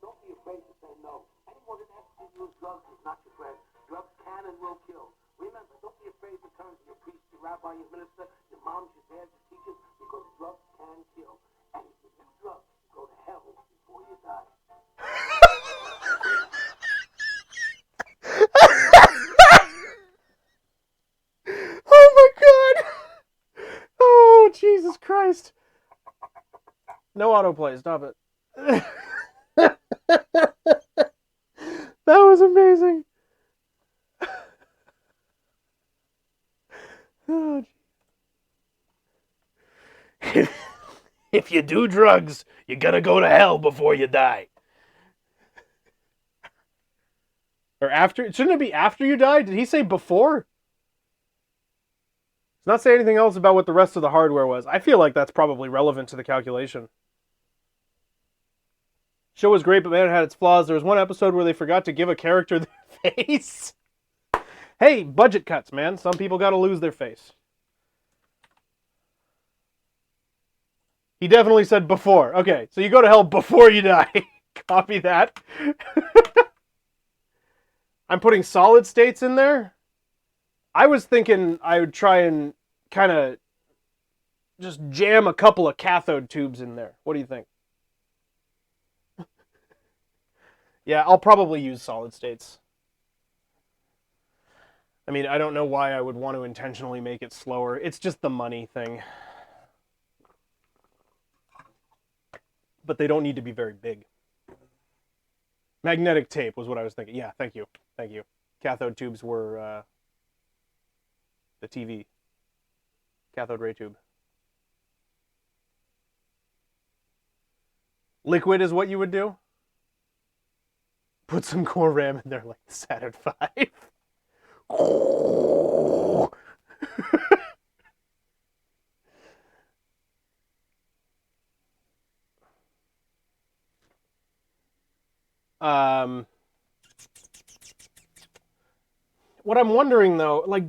S3: Don't be afraid to say no. Anyone that asks you to use drugs is not your friend. Drugs can and will kill. Remember, don't be afraid to turn to your priest, your rabbi, your minister, your moms, your dads, your teachers, because drugs can kill. And if you do drugs, you go to hell before you die.
S1: Oh my god! Oh, Jesus Christ. No autoplay, stop it. That was amazing. Oh, if you do drugs, you're gonna go to hell before you die. Or after? Shouldn't it be after you die? Did he say before? Does not say anything else about what the rest of the hardware was. I feel like that's probably relevant to the calculation. Show was great, but man, it had its flaws. There was one episode where they forgot to give a character their face. Hey, budget cuts, man. Some people gotta lose their face. He definitely said before. Okay, so you go to hell before you die. Copy that. I'm putting solid states in there. I was thinking I would try and kind of just jam a couple of cathode tubes in there. What do you think? Yeah, I'll probably use solid states. I mean, I don't know why I would want to intentionally make it slower. It's just the money thing. But they don't need to be very big. Magnetic tape was what I was thinking. Yeah, thank you. Thank you. Cathode tubes were the TV. Cathode ray tube. Liquid is what you would do? Put some core RAM in there like the Saturn V. What I'm wondering though, like,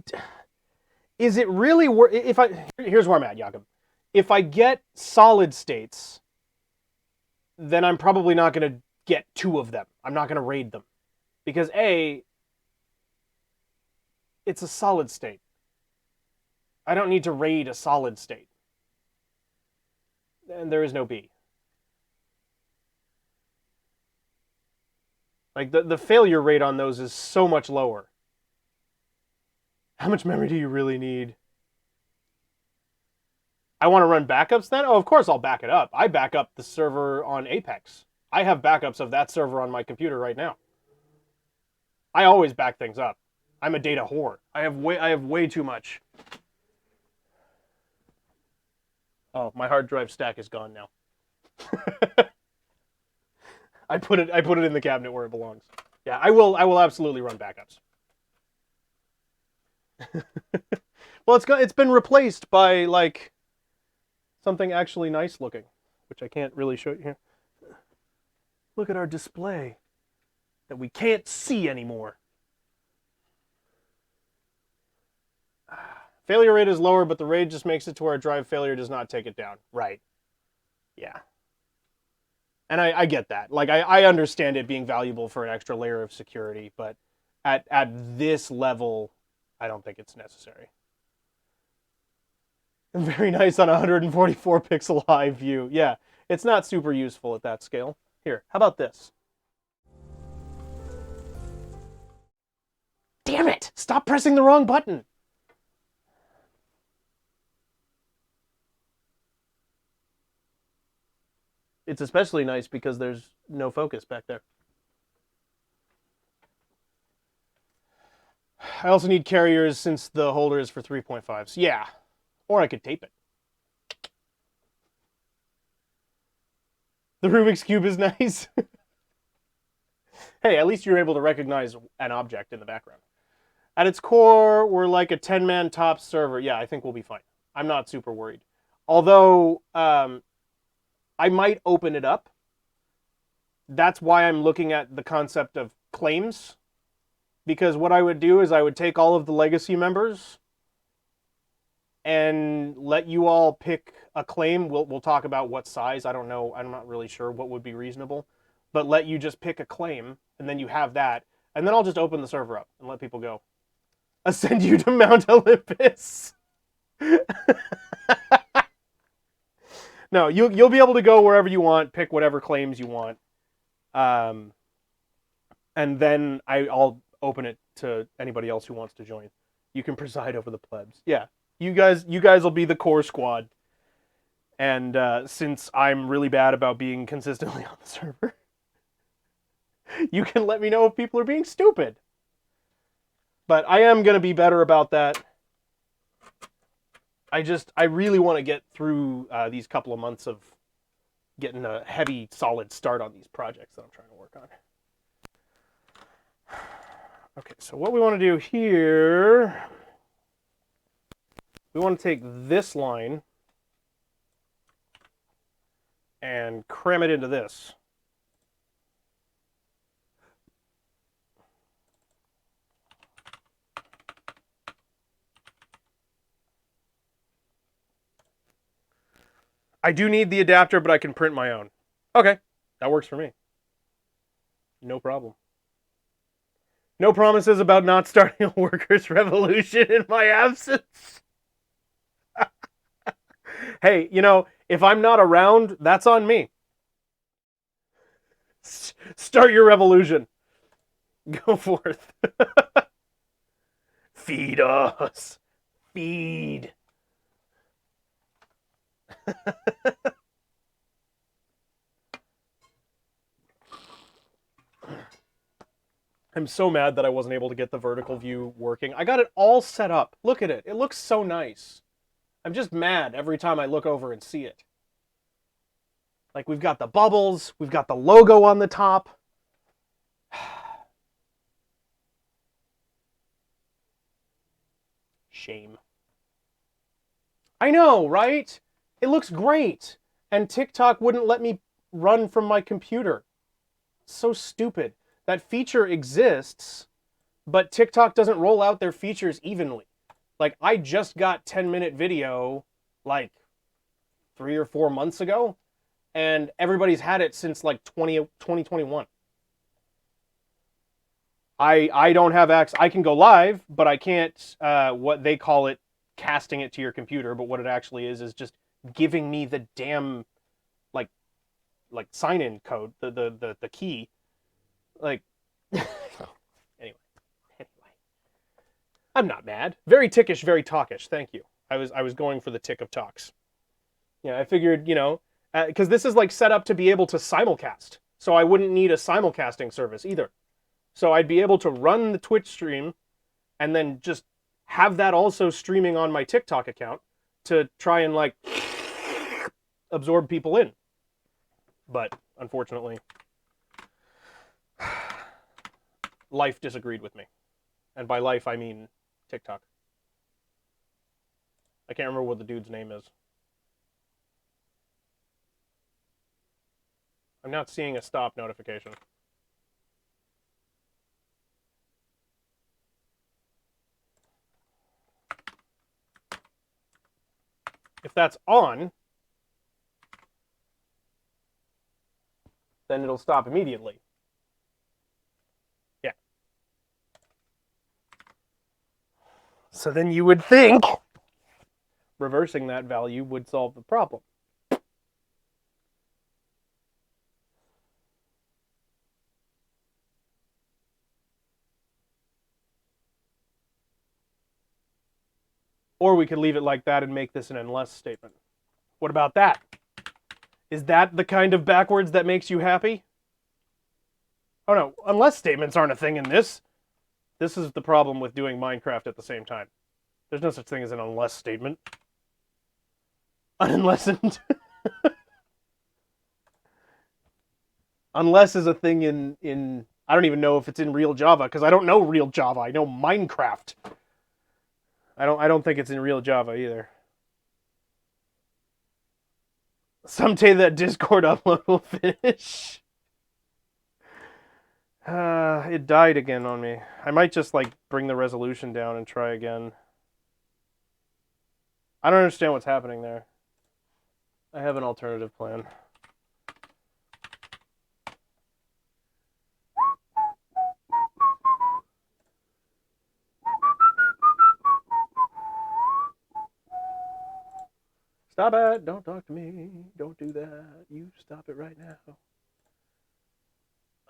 S1: is it really worth? Here's where I'm at, Jakob. If I get solid states, then I'm probably not going to get two of them. I'm not going to raid them, because A, it's a solid state. I don't need to raid a solid state, and there is no B. Like the failure rate on those is so much lower. How much memory do you really need? I want to run backups then? Oh, of course I'll back it up. I back up the server on Apex. I have backups of that server on my computer right now. I always back things up. I'm a data whore. I have way too much. Oh, my hard drive stack is gone now. I put it in the cabinet where it belongs. Yeah, I will absolutely run backups. Well, it's been replaced by like something actually nice looking, which I can't really show you here. Look at our display that we can't see anymore. Failure rate is lower, but the RAID just makes it to where a drive failure does not take it down. Right. Yeah. And I get that. Like, I understand it being valuable for an extra layer of security, but at this level, I don't think it's necessary. Very nice on a 144 pixel high view. Yeah. It's not super useful at that scale. Here, how about this? Damn it! Stop pressing the wrong button! It's especially nice because there's no focus back there. I also need carriers since the holder is for 3.5s. Yeah. Or I could tape it. The Rubik's Cube is nice. Hey, at least you're able to recognize an object in the background. At its core, we're like a 10-man top server. Yeah, I think we'll be fine. I'm not super worried. Although, I might open it up. That's why I'm looking at the concept of claims. Because what I would do is I would take all of the legacy members and let you all pick a claim. We'll talk about what size. I don't know. I'm not really sure what would be reasonable. But let you just pick a claim, and then you have that. And then I'll just open the server up and let people go. Ascend you to Mount Olympus. No, you'll be able to go wherever you want, pick whatever claims you want. And then I'll open it to anybody else who wants to join. You can preside over the plebs. Yeah, you guys will be the core squad. And since I'm really bad about being consistently on the server, you can let me know if people are being stupid. But I am going to be better about that. I really want to get through these couple of months of getting a heavy, solid start on these projects that I'm trying to work on. Okay, so what we want to do here, we want to take this line and cram it into this. I do need the adapter, but I can print my own. Okay, that works for me. No problem. No promises about not starting a workers' revolution in my absence. Hey, you know, if I'm not around, that's on me. Start your revolution. Go forth. Feed us. Feed. I'm so mad that I wasn't able to get the vertical view working. I got it all set up. Look at it. It looks so nice. I'm just mad every time I look over and see it. Like, we've got the bubbles. We've got the logo on the top. Shame. I know, right? It looks great. And TikTok wouldn't let me run from my computer. So stupid. That feature exists, but TikTok doesn't roll out their features evenly. Like, I just got 10-minute video, like, 3 or 4 months ago, and everybody's had it since, like, 2021. I don't have access. I can go live, but I can't, what they call it, casting it to your computer, but what it actually is just giving me the damn, like sign-in code, the key. Like, anyway, I'm not mad. Very tickish, very talkish. Thank you. I was going for the tick of talks. Yeah, I figured, you know, because this is like set up to be able to simulcast, so I wouldn't need a simulcasting service either. So I'd be able to run the Twitch stream, and then just have that also streaming on my TikTok account to try and like absorb people in. But unfortunately, life disagreed with me. And by life, I mean TikTok. I can't remember what the dude's name is. I'm not seeing a stop notification. If that's on, then it'll stop immediately. Yeah. So then you would think reversing that value would solve the problem. Or we could leave it like that and make this an unless statement. What about that? Is that the kind of backwards that makes you happy? Oh no, unless statements aren't a thing in this. This is the problem with doing Minecraft at the same time. There's no such thing as an unless statement. Unlessoned. Unless is a thing in I don't even know if it's in real Java, because I don't know real Java. I know Minecraft. I don't think it's in real Java either. Someday that Discord upload will finish. It died again on me. I might just like bring the resolution down and try again. I don't understand what's happening there. I have an alternative plan. Stop it! Don't talk to me. Don't do that. You stop it right now.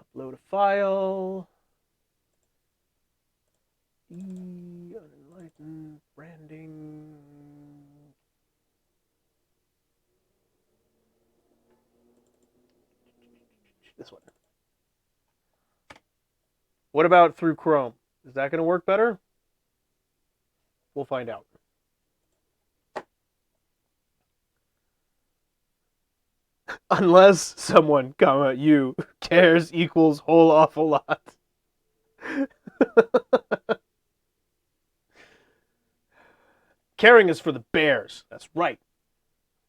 S1: Upload a file. Unenlightened branding. This one. What about through Chrome? Is that going to work better? We'll find out. Unless someone, comma, you, cares equals whole awful lot. Caring is for the bears. That's right.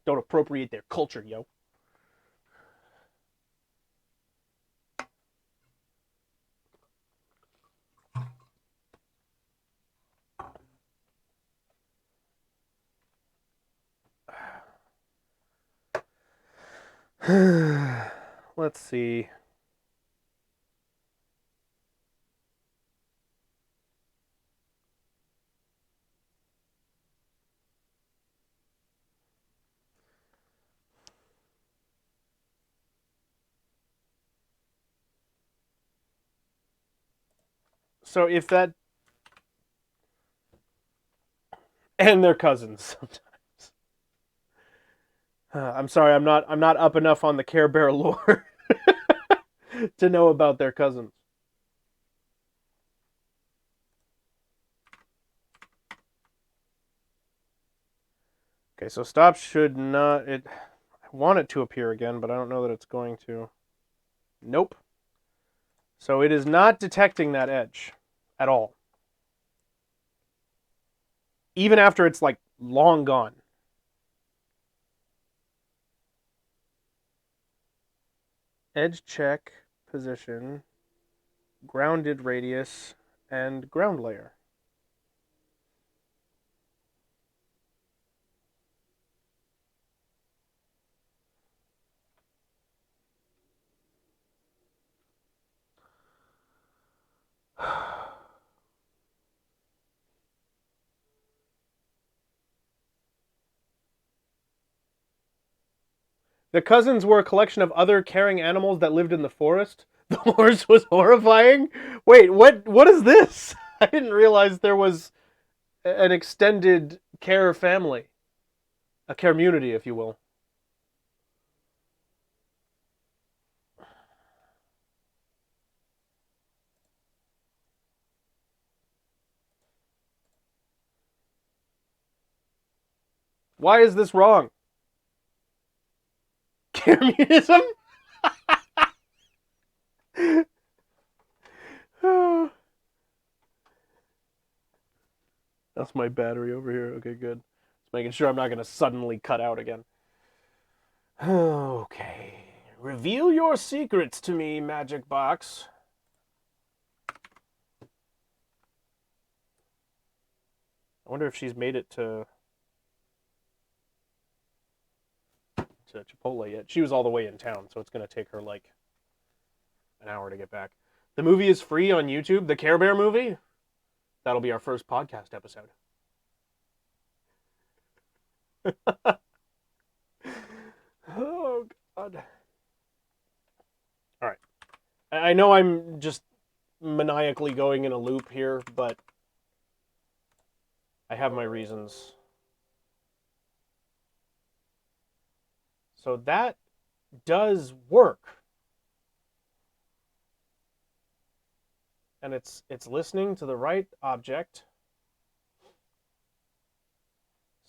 S1: Don't appropriate their culture, yo. Let's see. So if that, and they're cousins sometimes. I'm sorry, I'm not up enough on the Care Bear lore to know about their cousins. Okay, so stop should not I want it to appear again, but I don't know that it's going to. Nope. So it is not detecting that edge at all. Even after it's like long gone. Edge check, position, grounded radius, and ground layer. The cousins were a collection of other caring animals that lived in the forest. The horse was horrifying. Wait, what is this? I didn't realize there was an extended care family. A care community, if you will. Why is this wrong? Communism? That's my battery over here. Okay, good. Just making sure I'm not going to suddenly cut out again. Okay. Reveal your secrets to me, Magic Box. I wonder if she's made it to Chipotle yet. She was all the way in town, so it's going to take her like an hour to get back. The movie is free on YouTube. The Care Bear movie. That'll be our first podcast episode. Oh, God. All right. I know I'm just maniacally going in a loop here, but I have my reasons. So that does work. And it's listening to the right object.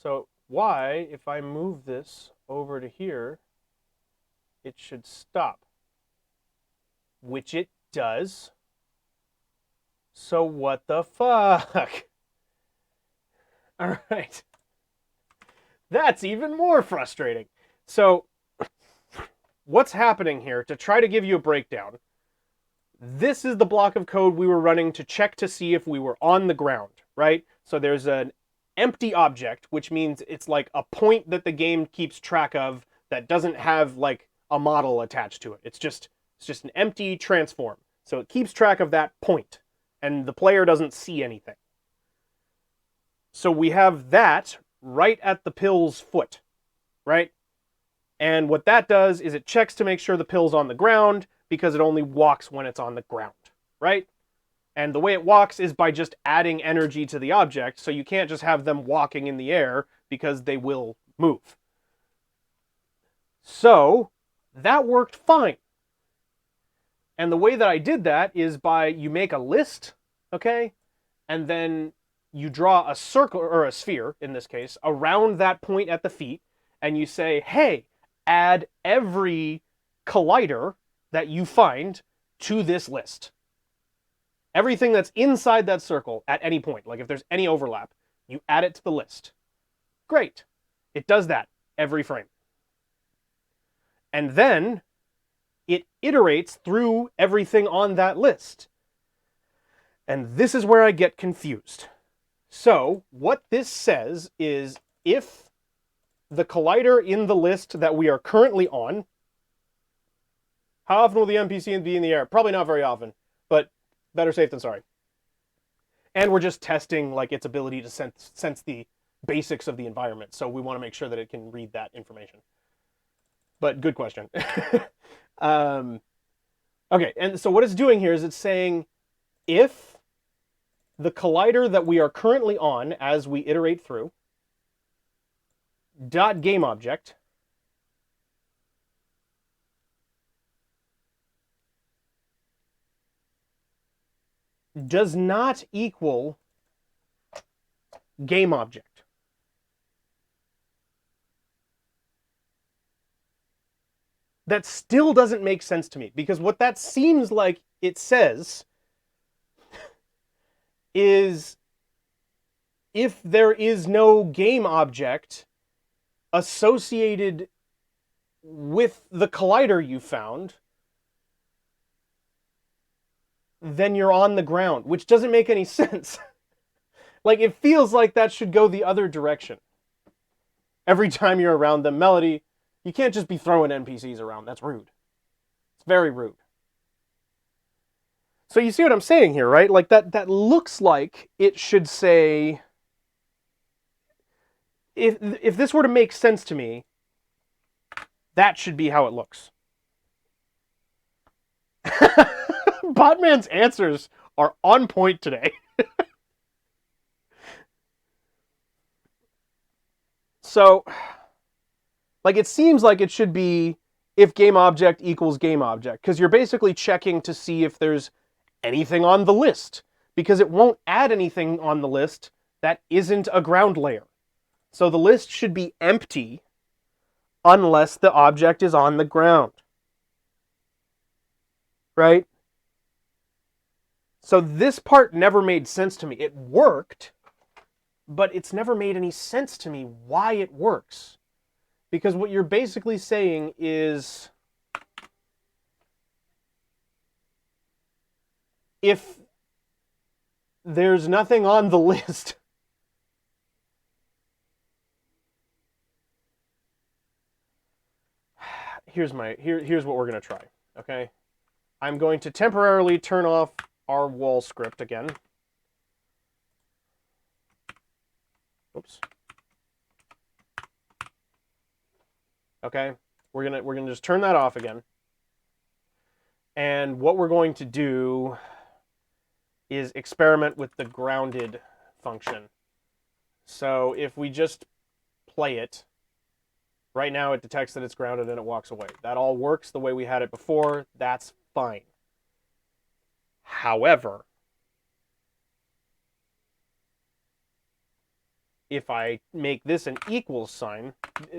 S1: So why, if I move this over to here, it should stop. Which it does. So what the fuck? All right. That's even more frustrating. So what's happening here, to try to give you a breakdown, this is the block of code we were running to check to see if we were on the ground, right? So there's an empty object, which means it's like a point that the game keeps track of that doesn't have like a model attached to it. It's just an empty transform. So it keeps track of that point, and the player doesn't see anything. So we have that right at the pill's foot, right? And what that does is it checks to make sure the pill's on the ground, because it only walks when it's on the ground, right? And the way it walks is by just adding energy to the object, so you can't just have them walking in the air, because they will move. So that worked fine. And the way that I did that is by, you make a list, okay? And then you draw a circle, or a sphere in this case, around that point at the feet, and you say, hey, add every collider that you find to this list. Everything that's inside that circle at any point, like if there's any overlap, you add it to the list. Great. It does that every frame. And then it iterates through everything on that list. And this is where I get confused. So what this says is, if the collider in the list that we are currently on, how often will the NPC be in the air? Probably not very often, but better safe than sorry. And we're just testing like its ability to sense the basics of the environment, so we want to make sure that it can read that information. But good question. Okay, and so what it's doing here is it's saying, if the collider that we are currently on as we iterate through, dot game object, does not equal game object. That still doesn't make sense to me, because what that seems like it says is, if there is no game object associated with the collider you found, then you're on the ground, which doesn't make any sense. Like, it feels like that should go the other direction. Every time you're around them, Melody, you can't just be throwing NPCs around. That's rude. It's very rude. So you see what I'm saying here, right? Like, that looks like it should say, if this were to make sense to me, that should be how it looks. Botman's answers are on point today. So, like, it seems like it should be if game object equals game object, because you're basically checking to see if there's anything on the list, because it won't add anything on the list that isn't a ground layer. So the list should be empty unless the object is on the ground. Right? So this part never made sense to me. It worked, but it's never made any sense to me why it works. Because what you're basically saying is, if there's nothing on the list, here's what we're going to try, okay? I'm going to temporarily turn off our wall script again. Oops. Okay, we're gonna just turn that off again. And what we're going to do is experiment with the grounded function. So if we just play it, right now it detects that it's grounded and it walks away. That all works the way we had it before. That's fine. However, if I make this an equals sign,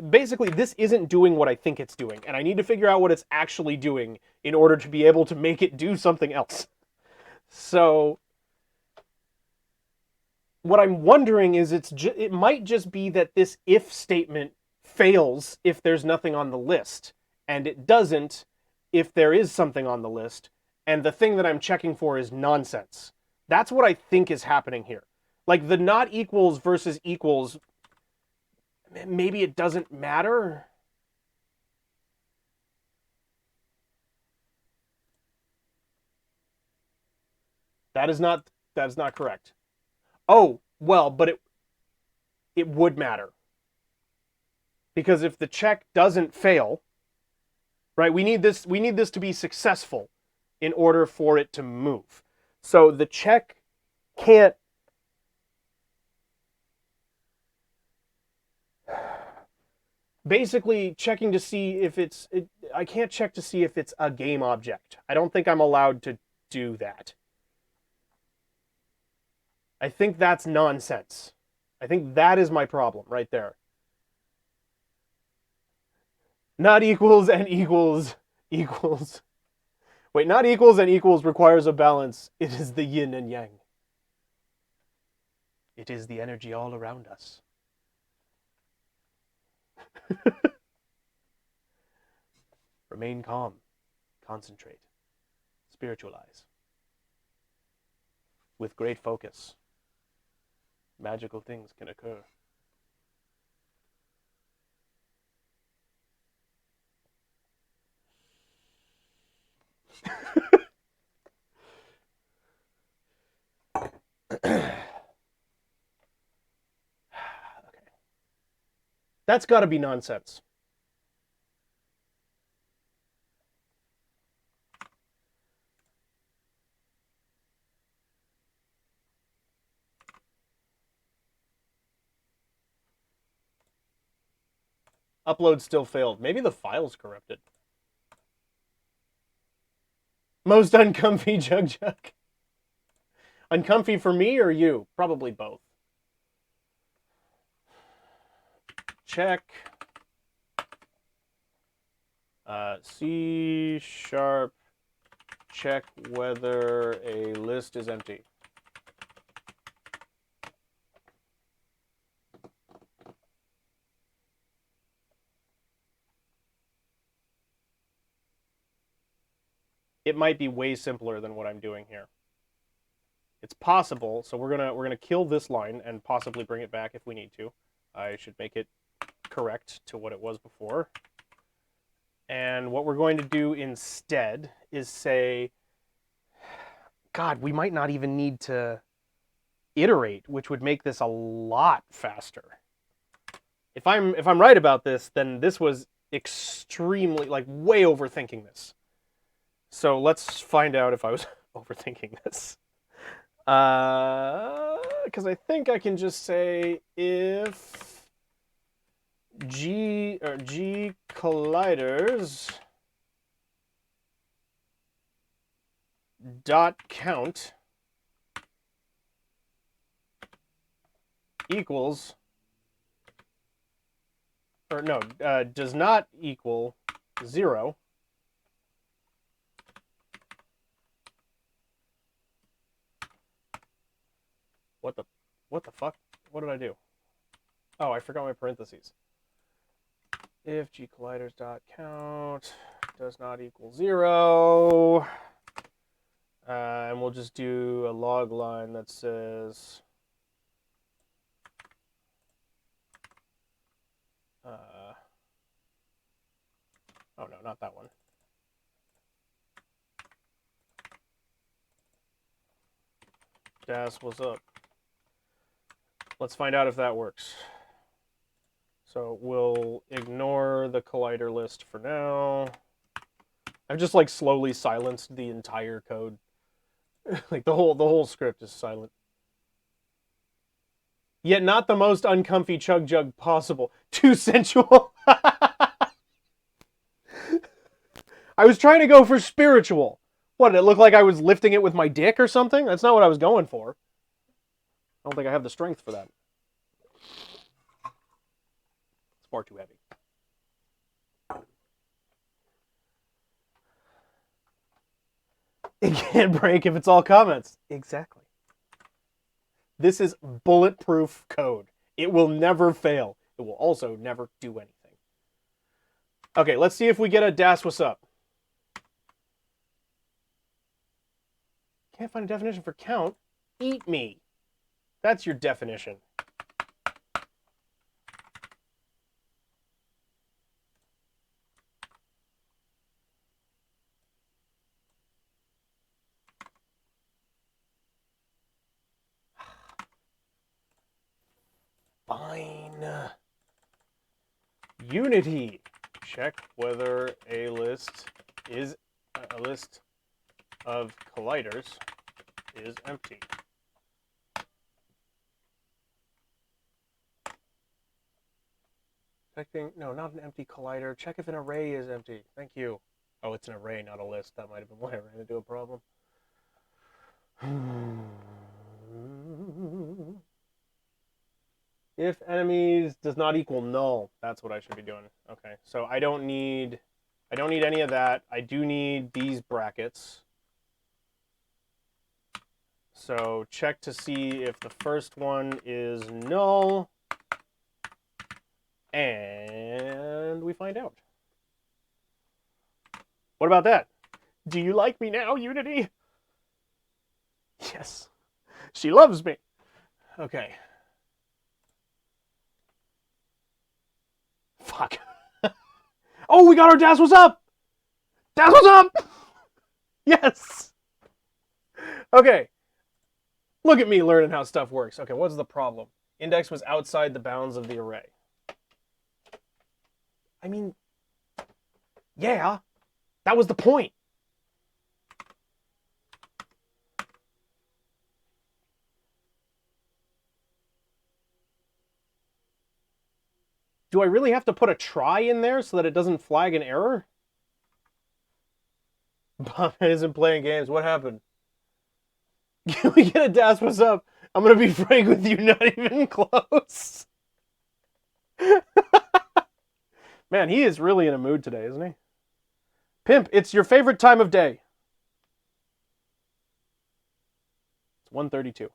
S1: basically this isn't doing what I think it's doing, and I need to figure out what it's actually doing in order to be able to make it do something else. So what I'm wondering is it might just be that this if statement fails if there's nothing on the list, and it doesn't if there is something on the list, and the thing that I'm checking for is nonsense. That's what I think is happening here. Like the not equals versus equals, maybe it doesn't matter. That is not correct. Oh, well, but it would matter. Because if the check doesn't fail, right? We need this to be successful in order for it to move. So the check can't basically checking to see if I can't check to see if it's a game object. I don't think I'm allowed to do that. I think that's nonsense. I think that is my problem right there. Not equals and equals equals. Wait, not equals and equals requires a balance. It is the yin and yang. It is the energy all around us. Remain calm. Concentrate. Spiritualize. With great focus, magical things can occur. Okay. That's got to be nonsense. Upload still failed. Maybe the file's corrupted. Most uncomfy Jug Jug. Uncomfy for me or you? Probably both. Check. C#. Check whether a list is empty. It might be way simpler than what I'm doing here. It's possible, so we're gonna kill this line and possibly bring it back if we need to. I should make it correct to what it was before. And what we're going to do instead is say, God, we might not even need to iterate, which would make this a lot faster. If I'm right about this, then this was extremely, like, way overthinking this. So let's find out if I was overthinking this. Because I think I can just say if G colliders dot count equals, or no, does not equal 0. What the fuck? What did I do? Oh, I forgot my parentheses. If G colliders dot count does not equal 0, and we'll just do a log line that says oh no, not that one. Das, what's up? Let's find out if that works. So we'll ignore the collider list for now. I've just like slowly silenced the entire code. Like the whole script is silent. Yet not the most uncomfy chug jug possible. Too sensual. I was trying to go for spiritual. What, did it look like I was lifting it with my dick or something? That's not what I was going for. I don't think I have the strength for that. It's far too heavy. It can't break if it's all comments. Exactly. This is bulletproof code. It will never fail. It will also never do anything. Okay, let's see if we get a Das what's up. Can't find a definition for count. Eat me. That's your definition. Fine. Unity. Check whether a list of colliders is empty. Checking, no, not an empty collider. Check if an array is empty. Thank you. Oh, it's an array, not a list. That might have been why I ran into a problem. If enemies does not equal null, that's what I should be doing. Okay, so I don't need any of that. I do need these brackets. So check to see if the first one is null. And we find out. What about that? Do you like me now, Unity? Yes. She loves me. Okay. Fuck. Oh, we got our Das what's up! Das what's up! Yes! Okay. Look at me learning how stuff works. Okay, what's the problem? Index was outside the bounds of the array. I mean, yeah, that was the point. Do I really have to put a try in there so that it doesn't flag an error? Bob isn't playing games. What happened? Can we get a Das what's up? I'm going to be frank with you, not even close. Man, he is really in a mood today, isn't he? Pimp, it's your favorite time of day. It's 1:32.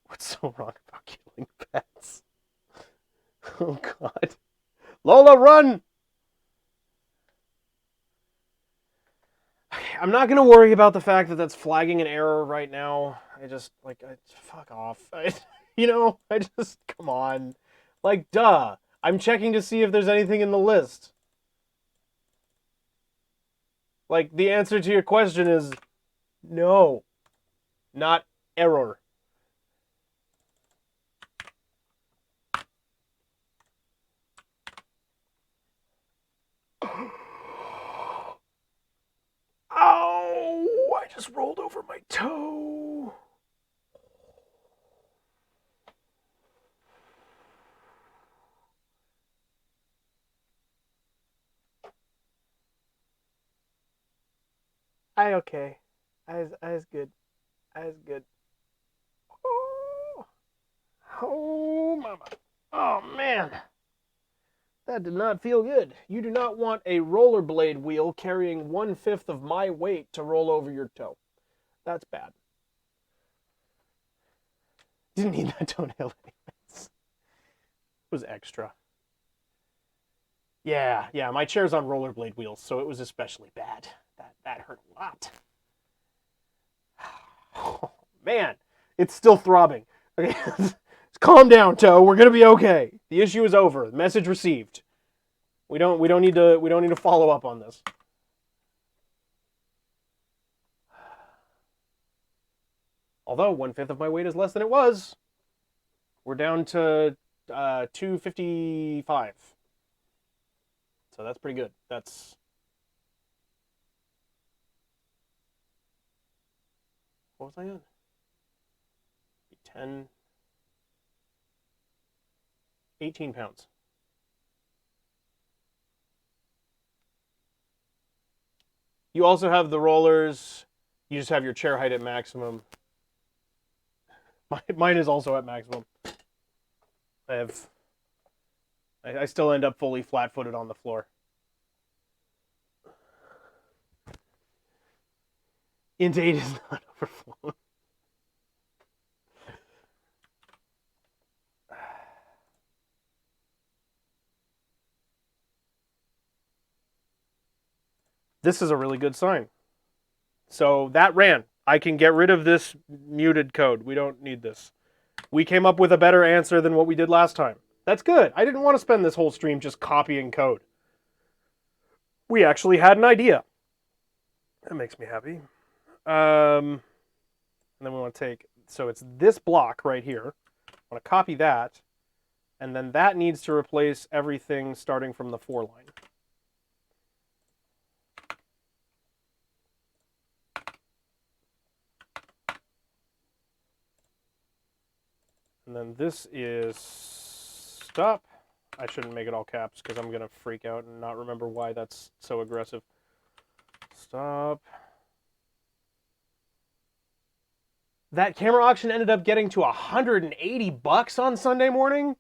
S1: What's so wrong about killing pets? Oh, God. Lola, run! I'm not going to worry about the fact that that's flagging an error right now. Fuck off. Come on. Like, duh. I'm checking to see if there's anything in the list. Like, the answer to your question is no. Not error. Ow! I just rolled over my toe. Okay. I was good. I was good. Oh, mama. Oh, man. That did not feel good. You do not want a rollerblade wheel carrying 1/5 of my weight to roll over your toe. That's bad. Didn't need that toenail anyways. It was extra. Yeah, my chair's on rollerblade wheels, so it was especially bad. That hurt a lot. Oh, man, it's still throbbing. Okay, calm down, Toe. We're gonna be okay. The issue is over. The message received. We don't need to follow up on this. Although 1/5 of my weight is less than it was, we're down to 255. So that's pretty good. That's... What was I on? 10, 18 pounds. You also have the rollers. You just have your chair height at maximum. Mine is also at maximum. I still end up fully flat-footed on the floor. Int 8 is not overflown. This is a really good sign. So that ran. I can get rid of this muted code. We don't need this. We came up with a better answer than what we did last time. That's good. I didn't want to spend this whole stream just copying code. We actually had an idea. That makes me happy. And then we want to take, so it's this block right here. I want to copy that. And then that needs to replace everything starting from the 4 line. And then this is stop. I shouldn't make it all caps because I'm going to freak out and not remember why that's so aggressive. Stop. That camera auction ended up getting to $180 on Sunday morning.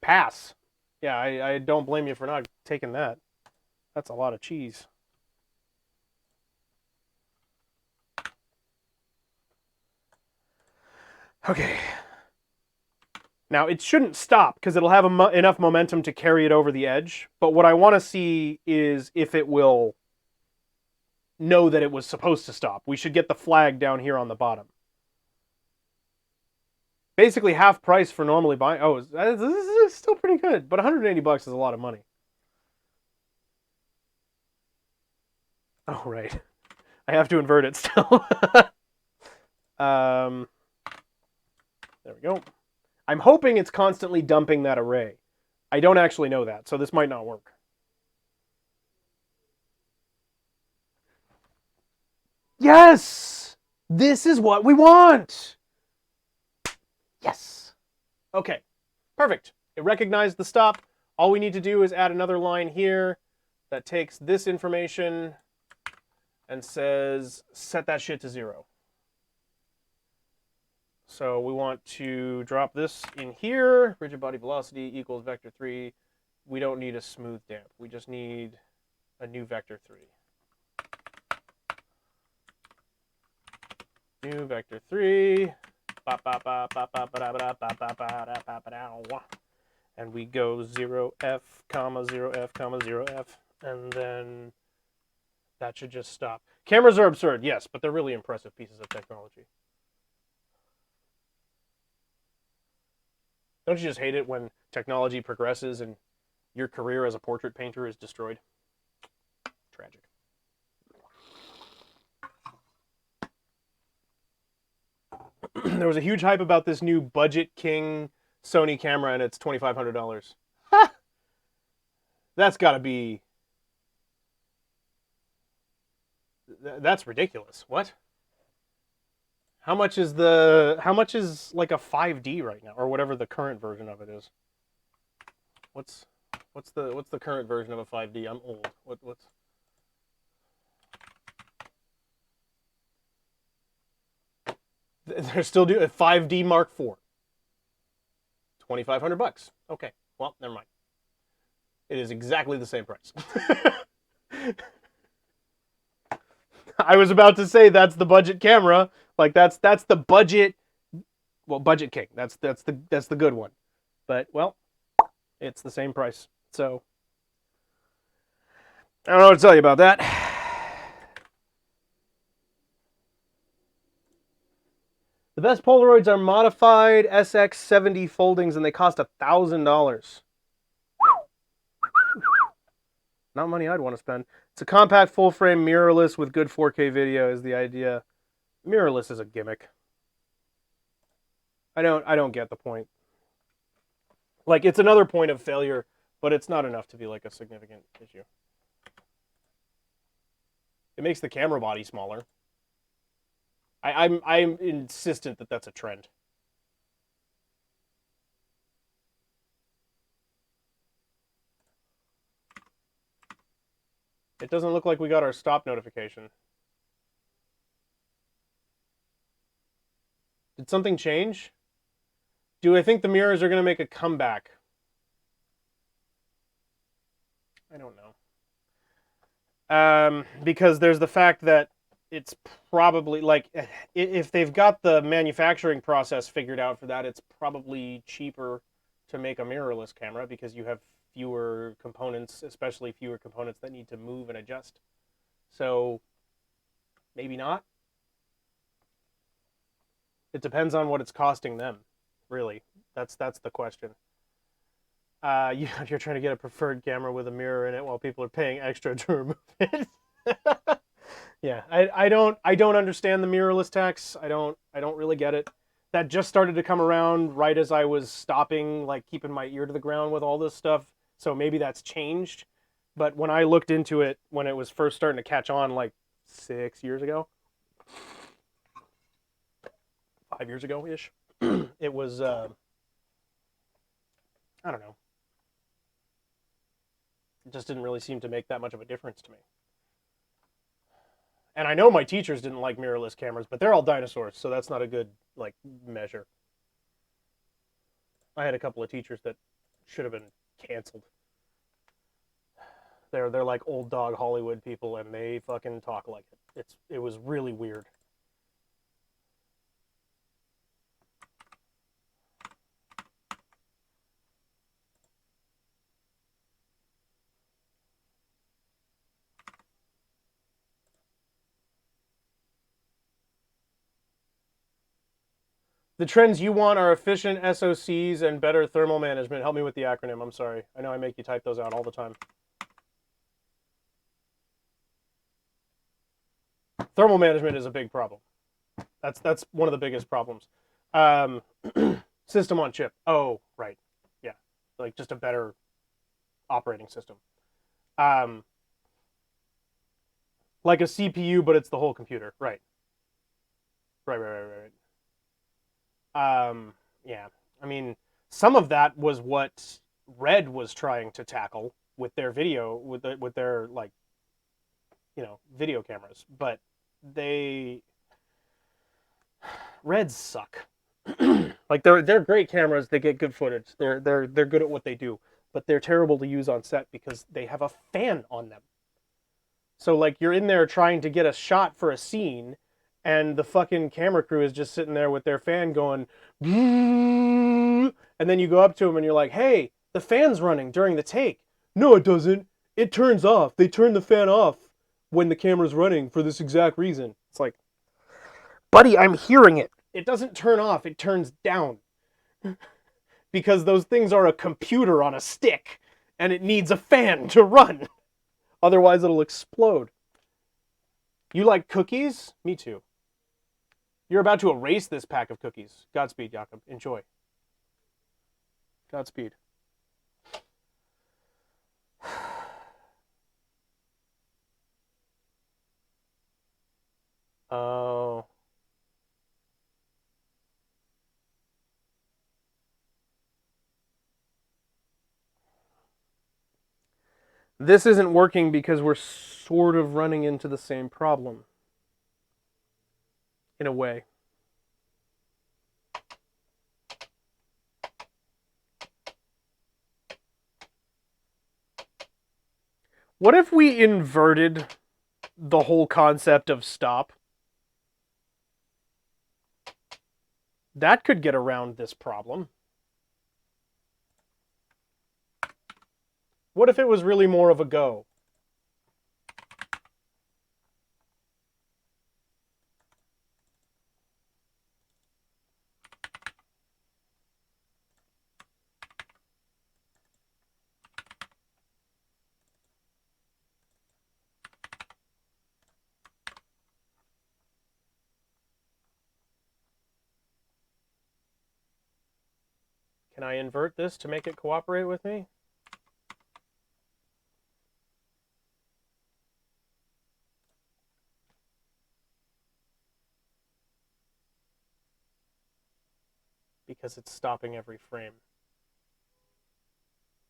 S1: Pass. Yeah, I don't blame you for not taking that. That's a lot of cheese. Okay. Now, it shouldn't stop because it'll have enough momentum to carry it over the edge. But what I want to see is if it will know that it was supposed to stop. We should get the flag down here on the bottom. Basically half price for normally buying. Oh, this is still pretty good, but $180 is a lot of money. Oh, right. I have to invert it still. There we go. I'm hoping it's constantly dumping that array. I don't actually know that, so this might not work. Yes! This is what we want! Yes! Okay, perfect. It recognized the stop. All we need to do is add another line here that takes this information and says, set that shit to 0. So we want to drop this in here. Rigid body velocity equals vector 3. We don't need a smooth damp. We just need a new vector 3. New vector 3. And we go 0f, comma 0f, comma 0f. And then that should just stop. Cameras are absurd, yes, but they're really impressive pieces of technology. Don't you just hate it when technology progresses and your career as a portrait painter is destroyed? Tragic. There was a huge hype about this new Budget King Sony camera, and it's $2,500. Ha! That's got to be... That's ridiculous. What? How much is like a 5D right now, or whatever the current version of it is? What's the current version of a 5D? I'm old. What's They're still doing a 5D Mark IV. $2,500. Okay, well, never mind. It is exactly the same price. I was about to say that's the budget camera. Like that's the budget. Well, Budget King. That's the good one. But well, it's the same price. So I don't know what to tell you about that. The best Polaroids are modified SX70 foldings, and they cost $1,000. Not money I'd want to spend. It's a compact, full-frame, mirrorless with good 4K video is the idea. Mirrorless is a gimmick. I don't get the point. Like, it's another point of failure, but it's not enough to be like a significant issue. It makes the camera body smaller. I'm insistent that that's a trend. It doesn't look like we got our stop notification. Did something change? Do I think the mirrors are going to make a comeback? I don't know. Because there's the fact that it's probably like if they've got the manufacturing process figured out for that, it's probably cheaper to make a mirrorless camera because you have fewer components, especially fewer components that need to move and adjust. So maybe not. It depends on what it's costing them, really. That's the question. You're trying to get a preferred camera with a mirror in it while people are paying extra to remove it. Yeah, I don't understand the mirrorless tax. I don't really get it. That just started to come around right as I was stopping, like keeping my ear to the ground with all this stuff. So maybe that's changed. But when I looked into it when it was first starting to catch on, like 6 years ago, 5 years ago ish, it was I don't know. It just didn't really seem to make that much of a difference to me. And I know my teachers didn't like mirrorless cameras, but they're all dinosaurs, so that's not a good like measure. I had a couple of teachers that should have been canceled. They're like old dog Hollywood people, and they fucking talk like it. It was really weird. The trends you want are efficient SOCs and better thermal management. Help me with the acronym. I'm sorry. I know I make you type those out all the time. Thermal management is a big problem. That's one of the biggest problems. System on chip. Oh, right. Yeah. Like just a better operating system. Like a CPU, but it's the whole computer. Right. Right. Yeah. I mean, some of that was what Red was trying to tackle with their video, with their like, video cameras, but Reds suck. Like they're great cameras. They get good footage. They're good at what they do, but they're terrible to use on set because they have a fan on them. So like you're in there trying to get a shot for a scene, and the fucking camera crew is just sitting there with their fan going, and then you go up to them and you're like, "Hey, the fan's running during the take." No, it doesn't. It turns off. They turn the fan off when the camera's running for this exact reason. It's like, buddy, I'm hearing it. It doesn't turn off. It turns down. Because those things are a computer on a stick, and it needs a fan to run. Otherwise, it'll explode. You like cookies? Me too. You're about to erase this pack of cookies. Godspeed, Jakob. Enjoy. Godspeed. Oh. This isn't working because we're sort of running into the same problem. In a way. What if we inverted the whole concept of stop? That could get around this problem. What if it was really more of a go? Can I invert this to make it cooperate with me? because it's stopping every frame.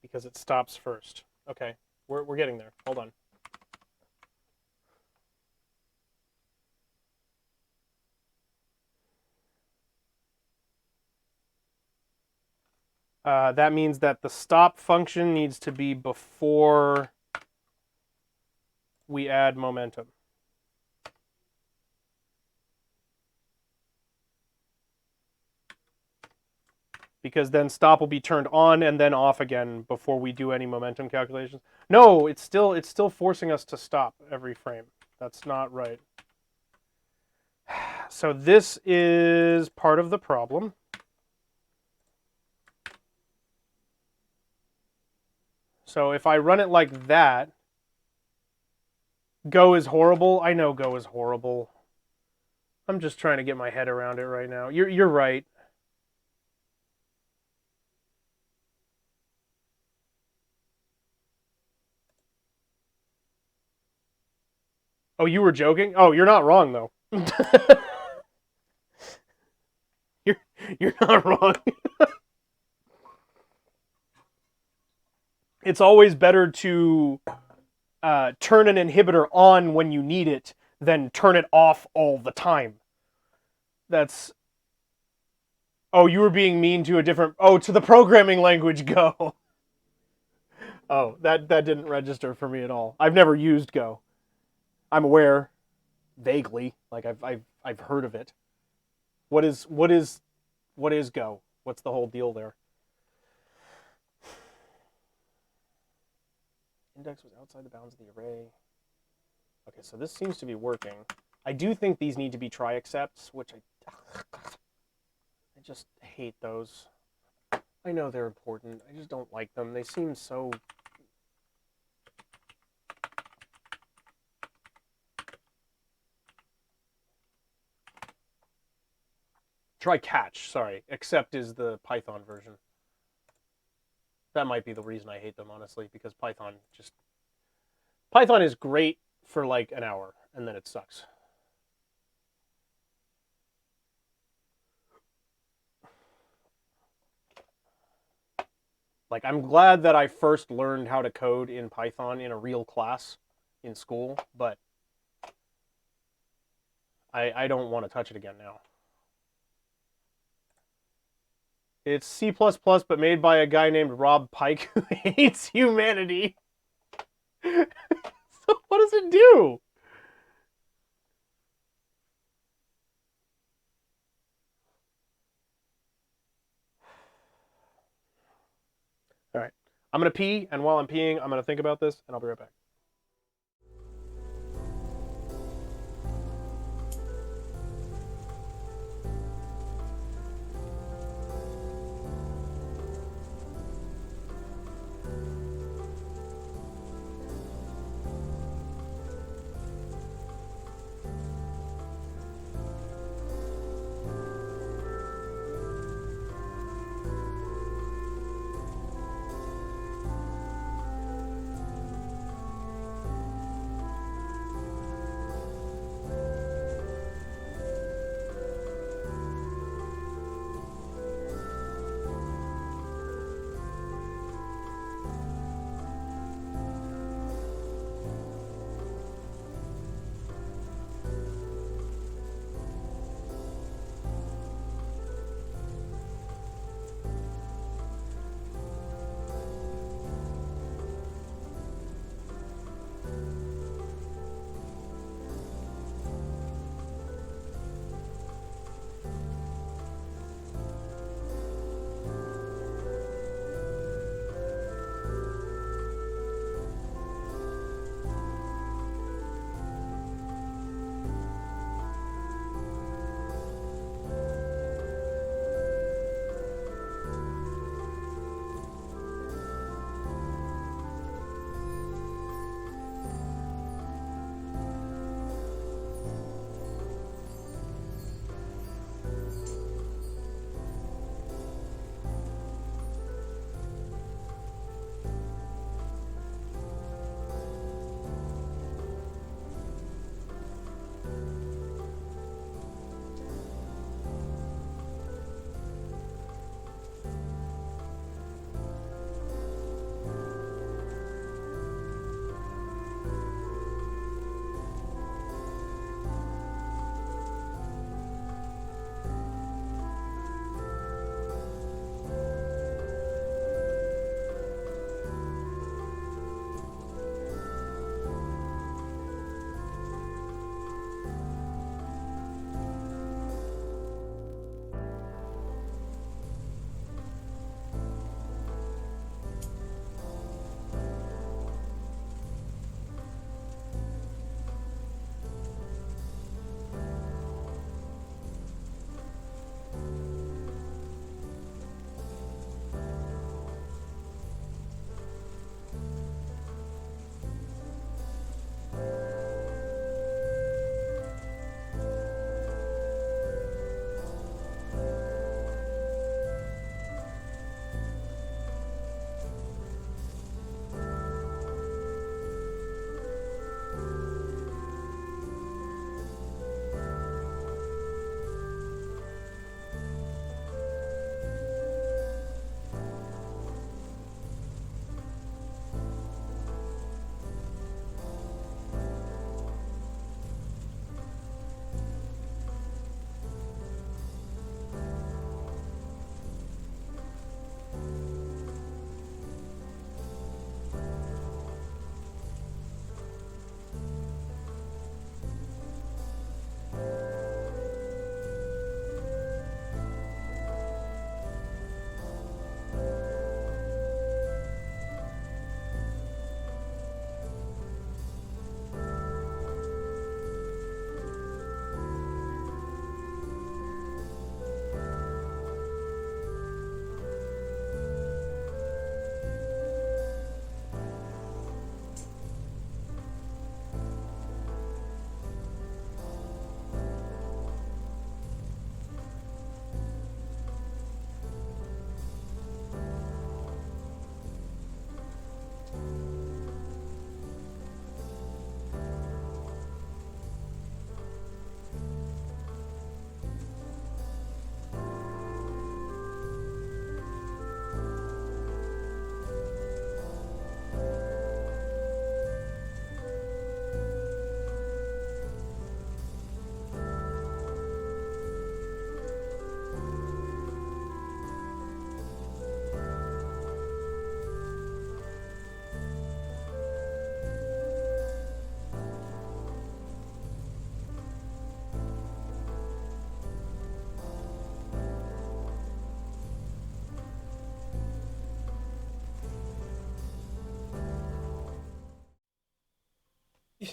S1: Because it stops first. Okay, we're getting there. Hold on. That means that the stop function needs to be before we add momentum. Because then stop will be turned on and then off again before we do any momentum calculations. No, it's still forcing us to stop every frame. That's not right. So this is part of the problem. So if I run it like that, Go is horrible. I know Go is horrible. I'm just trying to get my head around it right now. You're right. Oh, you were joking? Oh, you're not wrong though. you're not wrong. It's always better to turn an inhibitor on when you need it than turn it off all the time. That's... Oh, you were being mean to a different... Oh, to the programming language Go. Oh, that didn't register for me at all. I've never used Go. I'm aware, vaguely, like I've heard of it. What is Go? What's the whole deal there? Index was outside the bounds of the array. Okay, so this seems to be working. I do think these need to be try excepts, which I just hate those. I know they're important. I just don't like them. They seem so... Try catch, sorry. Except is the Python version. That might be the reason I hate them, honestly, because Python is great for like an hour, and then it sucks. Like, I'm glad that I first learned how to code in Python in a real class in school, but I don't want to touch it again now. It's C++, but made by a guy named Rob Pike who hates humanity. So what does it do? All right. I'm going to pee, and while I'm peeing, I'm going to think about this, and I'll be right back.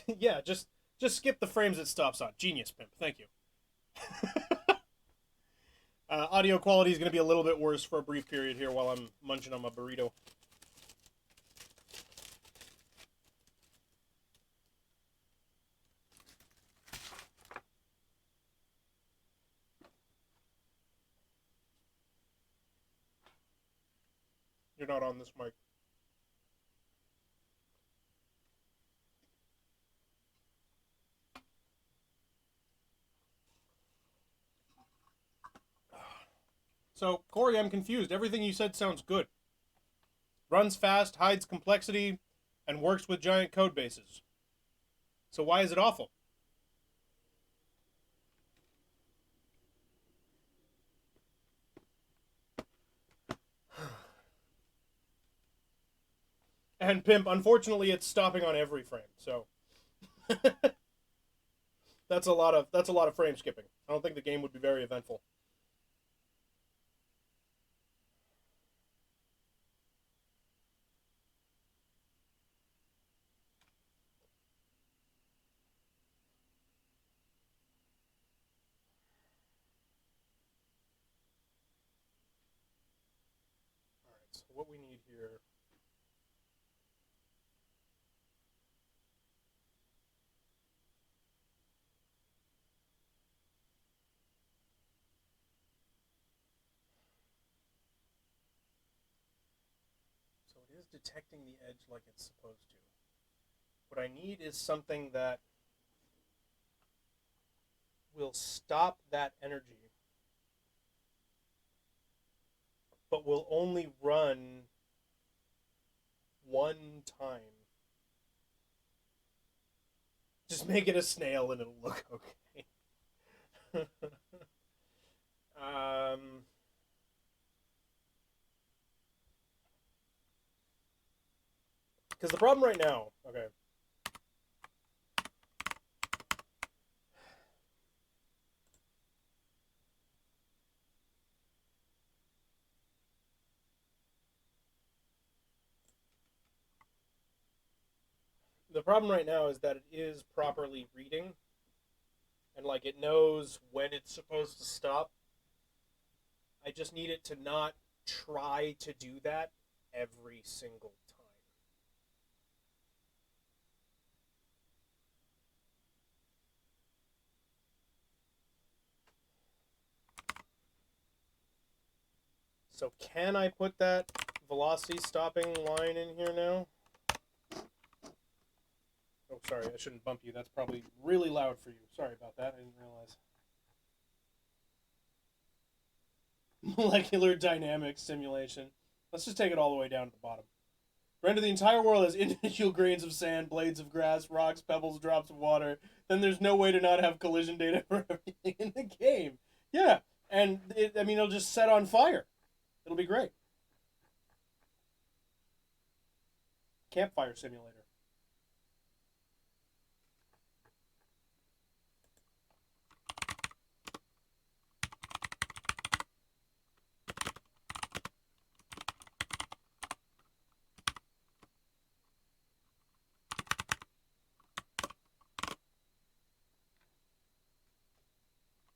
S1: Yeah, just skip the frames it stops on. Genius, Pimp. Thank you. Audio quality is going to be a little bit worse for a brief period here while I'm munching on my burrito. You're not on this mic. So, Corey, I'm confused. Everything you said sounds good. Runs fast, hides complexity, and works with giant code bases. So why is it awful? And Pimp, unfortunately, it's stopping on every frame. So that's a lot of frame skipping. I don't think the game would be very eventful. All right, so what we need here. So it is detecting the edge like it's supposed to. What I need is something that will stop that energy, but will only run one time. Just make it a snail and it'll look okay. um, because the problem right now, okay. The problem right now is that it is properly reading, and like it knows when it's supposed to stop. I just need it to not try to do that every single time. So can I put that velocity stopping line in here now? Oh, sorry, I shouldn't bump you. That's probably really loud for you. Sorry about that. I didn't realize. Molecular dynamics simulation. Let's just take it all the way down to the bottom. Render the entire world as individual grains of sand, blades of grass, rocks, pebbles, drops of water. Then there's no way to not have collision data for everything in the game. Yeah, and it'll just set on fire. It'll be great. Campfire simulator.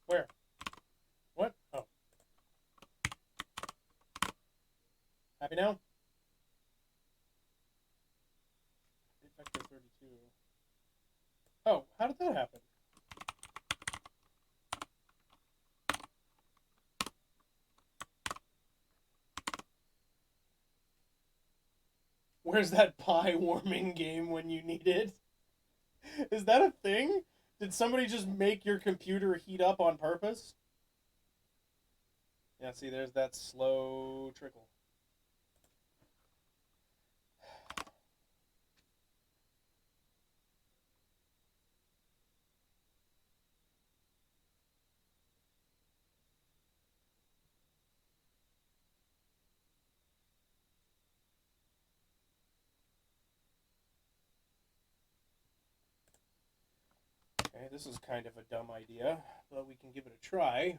S1: Where? What? Oh. Happy now? Vector 32. Oh, how did that happen? Where's that pie warming game when you need it? Is that a thing? Did somebody just make your computer heat up on purpose? Yeah, see, there's that slow trickle. Okay, this is kind of a dumb idea, but we can give it a try.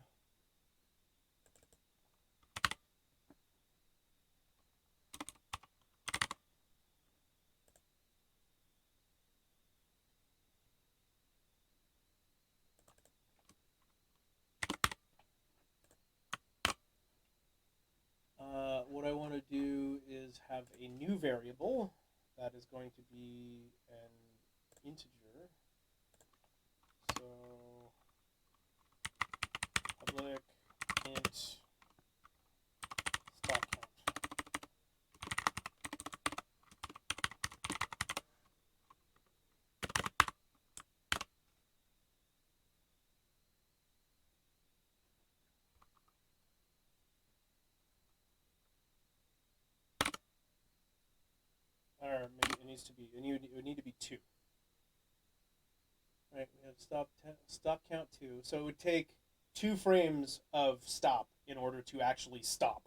S4: have a new variable that is going to be an integer. So public int stop count. Or maybe it needs to be. It would need to be 2. All right, we have stop count 2. So it would take 2 frames of stop in order to actually stop.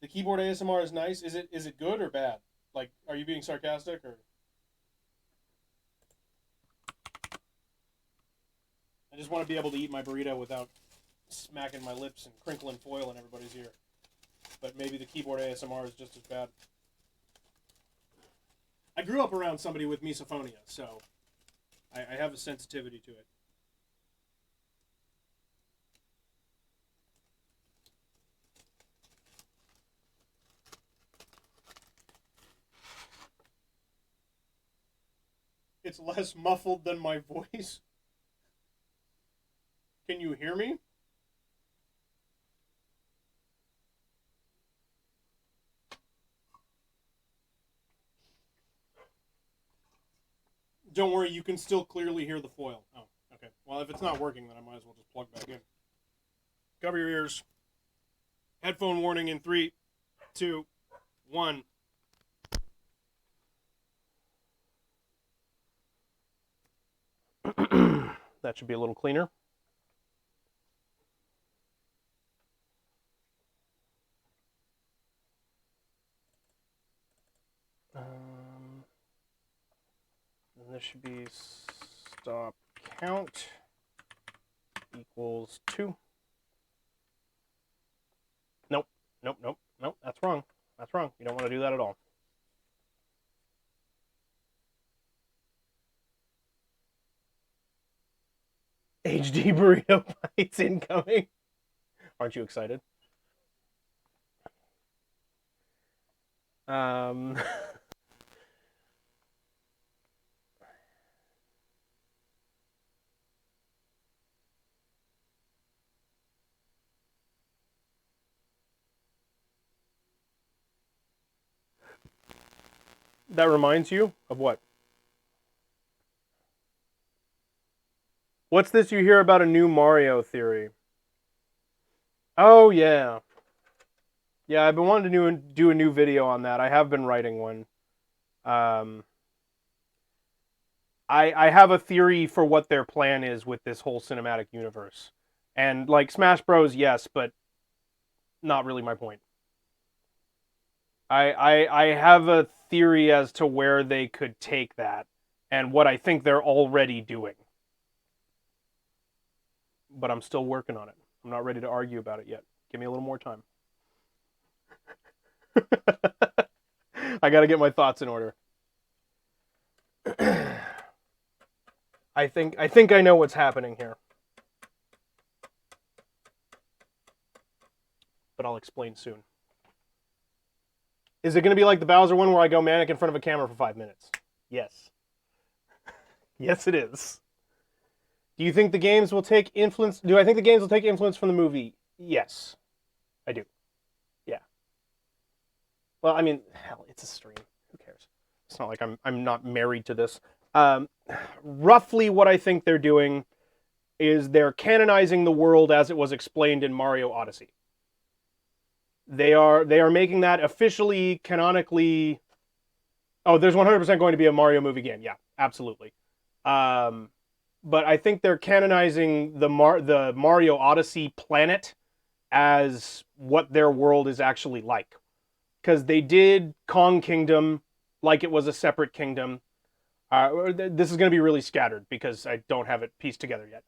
S4: The keyboard ASMR is nice. Is it good or bad? Like, are you being sarcastic or? I just want to be able to eat my burrito without smacking my lips and crinkling foil in everybody's ear. But maybe the keyboard ASMR is just as bad. I grew up around somebody with misophonia, so I have a sensitivity to it. It's less muffled than my voice. Can you hear me? Don't worry, you can still clearly hear the foil. Oh, okay. Well, if it's not working, then I might as well just plug back in. Cover your ears. Headphone warning in 3, 2, 1.
S1: That should be a little cleaner. And this should be stop count equals 2. Nope. That's wrong. That's wrong. You don't want to do that at all. HD burrito bites incoming. Aren't you excited? That reminds you of what? What's this you hear about a new Mario theory? Oh, yeah. Yeah, I've been wanting to do a new video on that. I have been writing one. I have a theory for what their plan is with this whole cinematic universe. And, like, Smash Bros, yes, but not really my point. I have a theory as to where they could take that and what I think they're already doing. But I'm still working on it. I'm not ready to argue about it yet. Give me a little more time. I got to get my thoughts in order. I think I know what's happening here. But I'll explain soon. Is it going to be like the Bowser one where I go manic in front of a camera for 5 minutes? Yes. Yes, it is. Do you think the games will take influence? Do I think the games will take influence from the movie? Yes. I do. Yeah. Well, I mean, hell, it's a stream. Who cares? It's not like I'm not married to this. Roughly what I think they're doing is they're canonizing the world as it was explained in Mario Odyssey. They are making that officially, canonically. Oh, there's 100% going to be a Mario movie game. Yeah, absolutely. But I think they're canonizing the Mario Odyssey planet as what their world is actually like. Because they did Kong Kingdom like it was a separate kingdom. This is going to be really scattered because I don't have it pieced together yet.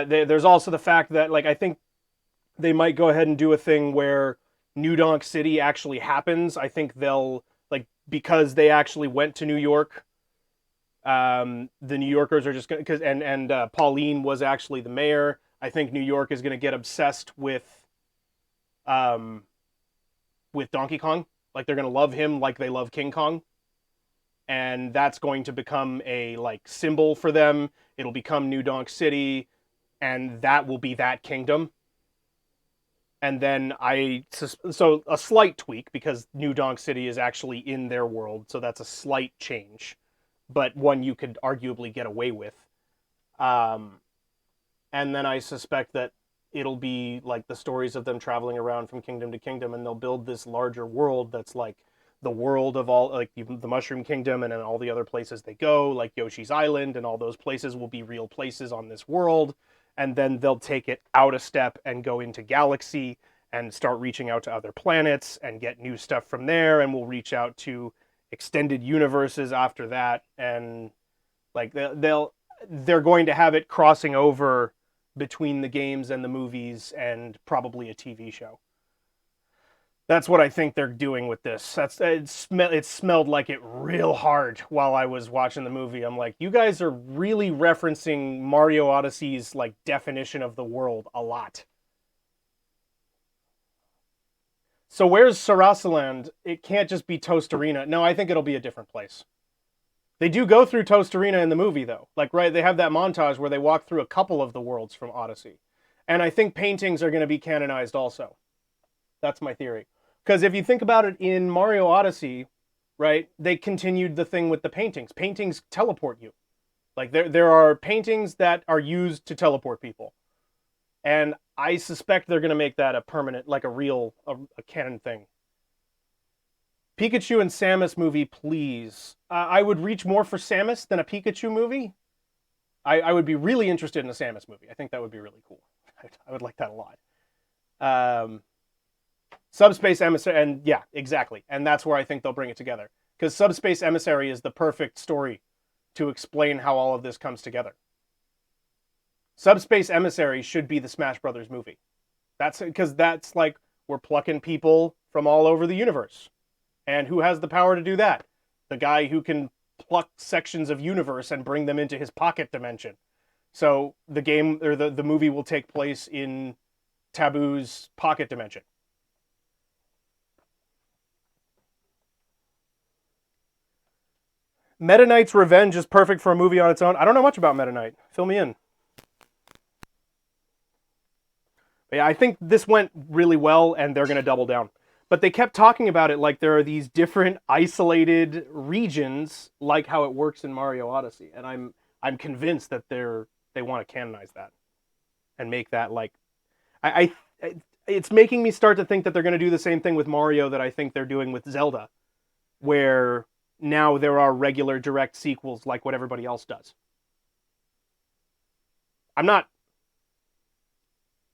S1: There's also the fact that, like, I think they might go ahead and do a thing where New Donk City actually happens. I think they'll, like, because they actually went to New York, the New Yorkers are just going to, and Pauline was actually the mayor. I think New York is going to get obsessed with with Donkey Kong. Like they're going to love him like they love King Kong. And that's going to become a like symbol for them. It'll become New Donk City, and that will be that kingdom. And then so a slight tweak because New Donk City is actually in their world, so that's a slight change, but one you could arguably get away with. And then I suspect that it'll be like the stories of them traveling around from kingdom to kingdom, and they'll build this larger world that's like the world of all, like the Mushroom Kingdom and then all the other places they go, like Yoshi's Island, and all those places will be real places on this world. And then they'll take it out a step and go into Galaxy and start reaching out to other planets and get new stuff from there, and we'll reach out to extended universes after that, and like they're going to have it crossing over between the games and the movies and probably a TV show. That's what I think they're doing with this. It smelled like it real hard while I was watching the movie. I'm like, you guys are really referencing Mario Odyssey's like definition of the world a lot. So where's Sarasaland? It can't just be Toast Arena. No, I think it'll be a different place. They do go through Toast Arena in the movie, though. Like, right, they have that montage where they walk through a couple of the worlds from Odyssey. And I think paintings are going to be canonized also. That's my theory. Because if you think about it in Mario Odyssey, right, they continued the thing with the paintings. Paintings teleport you. Like, there are paintings that are used to teleport people. And I suspect they're going to make that a permanent, like a canon thing. Pikachu and Samus movie, please. I would reach more for Samus than a Pikachu movie. I would be really interested in a Samus movie. I think that would be really cool. I would like that a lot. Subspace Emissary, and yeah, exactly. And that's where I think they'll bring it together. Because Subspace Emissary is the perfect story to explain how all of this comes together. Subspace Emissary should be the Smash Brothers movie. Because that's like, we're plucking people from all over the universe. And who has the power to do that? The guy who can pluck sections of universe and bring them into his pocket dimension. So the game, or the movie will take place in Taboo's pocket dimension. Meta Knight's Revenge is perfect for a movie on its own. I don't know much about Meta Knight. Fill me in. But yeah, I think this went really well, and they're going to double down. But they kept talking about it like there are these different isolated regions, like how it works in Mario Odyssey. And I'm convinced that they want to canonize that and make that like it's making me start to think that they're going to do the same thing with Mario that I think they're doing with Zelda, where now there are regular direct sequels like what everybody else does. I'm not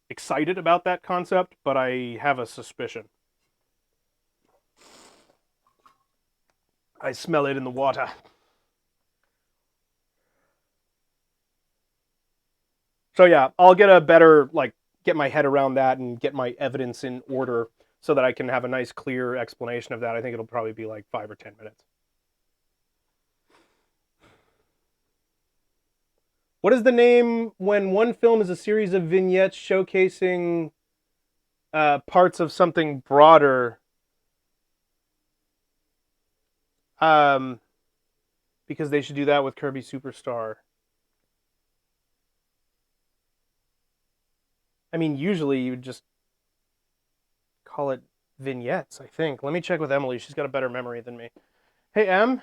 S1: excited about that concept, but I have a suspicion. I smell it in the water. So yeah, I'll get a better, get my head around that and get my evidence in order so that I can have a nice, clear explanation of that. I think it'll probably be like 5 or 10 minutes. What is the name when one film is a series of vignettes showcasing parts of something broader? Because they should do that with Kirby Superstar. I mean, usually you would just call it vignettes, I think. Let me check with Emily. She's got a better memory than me. Hey, Em?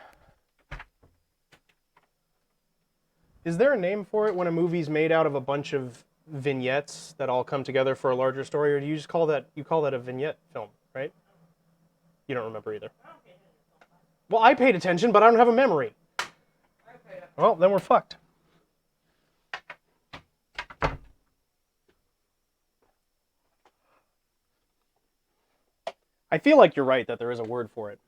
S1: Is there a name for it when a movie's made out of a bunch of vignettes that all come together for a larger story, or do you just call that a vignette film, right? You don't remember either. Well, I paid attention, but I don't have a memory. Well, then we're fucked. I feel like you're right that there is a word for it.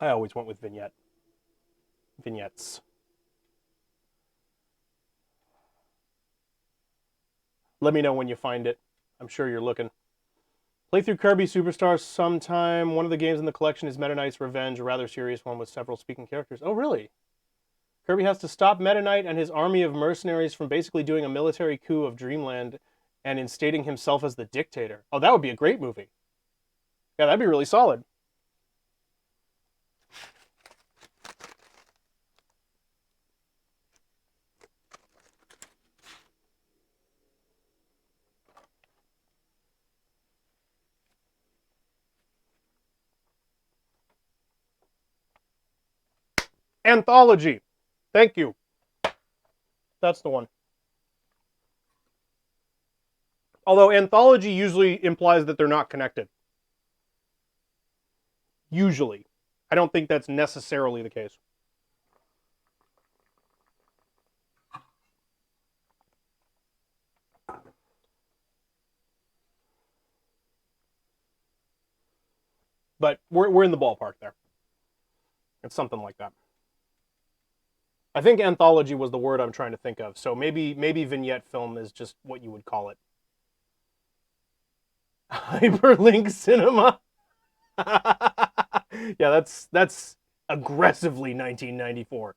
S1: I always went with vignette. Vignettes. Let me know when you find it. I'm sure you're looking. Play through Kirby Superstar sometime. One of the games in the collection is Meta Knight's Revenge, a rather serious one with several speaking characters. Oh, really? Kirby has to stop Meta Knight and his army of mercenaries from basically doing a military coup of Dreamland and instating himself as the dictator. Oh, that would be a great movie. Yeah, that'd be really solid. Anthology. Thank you. That's the one. Although anthology usually implies that they're not connected. Usually. I don't think that's necessarily the case. But we're in the ballpark there. It's something like that. I think anthology was the word I'm trying to think of. So maybe vignette film is just what you would call it. Hyperlink cinema. Yeah, that's aggressively 1994.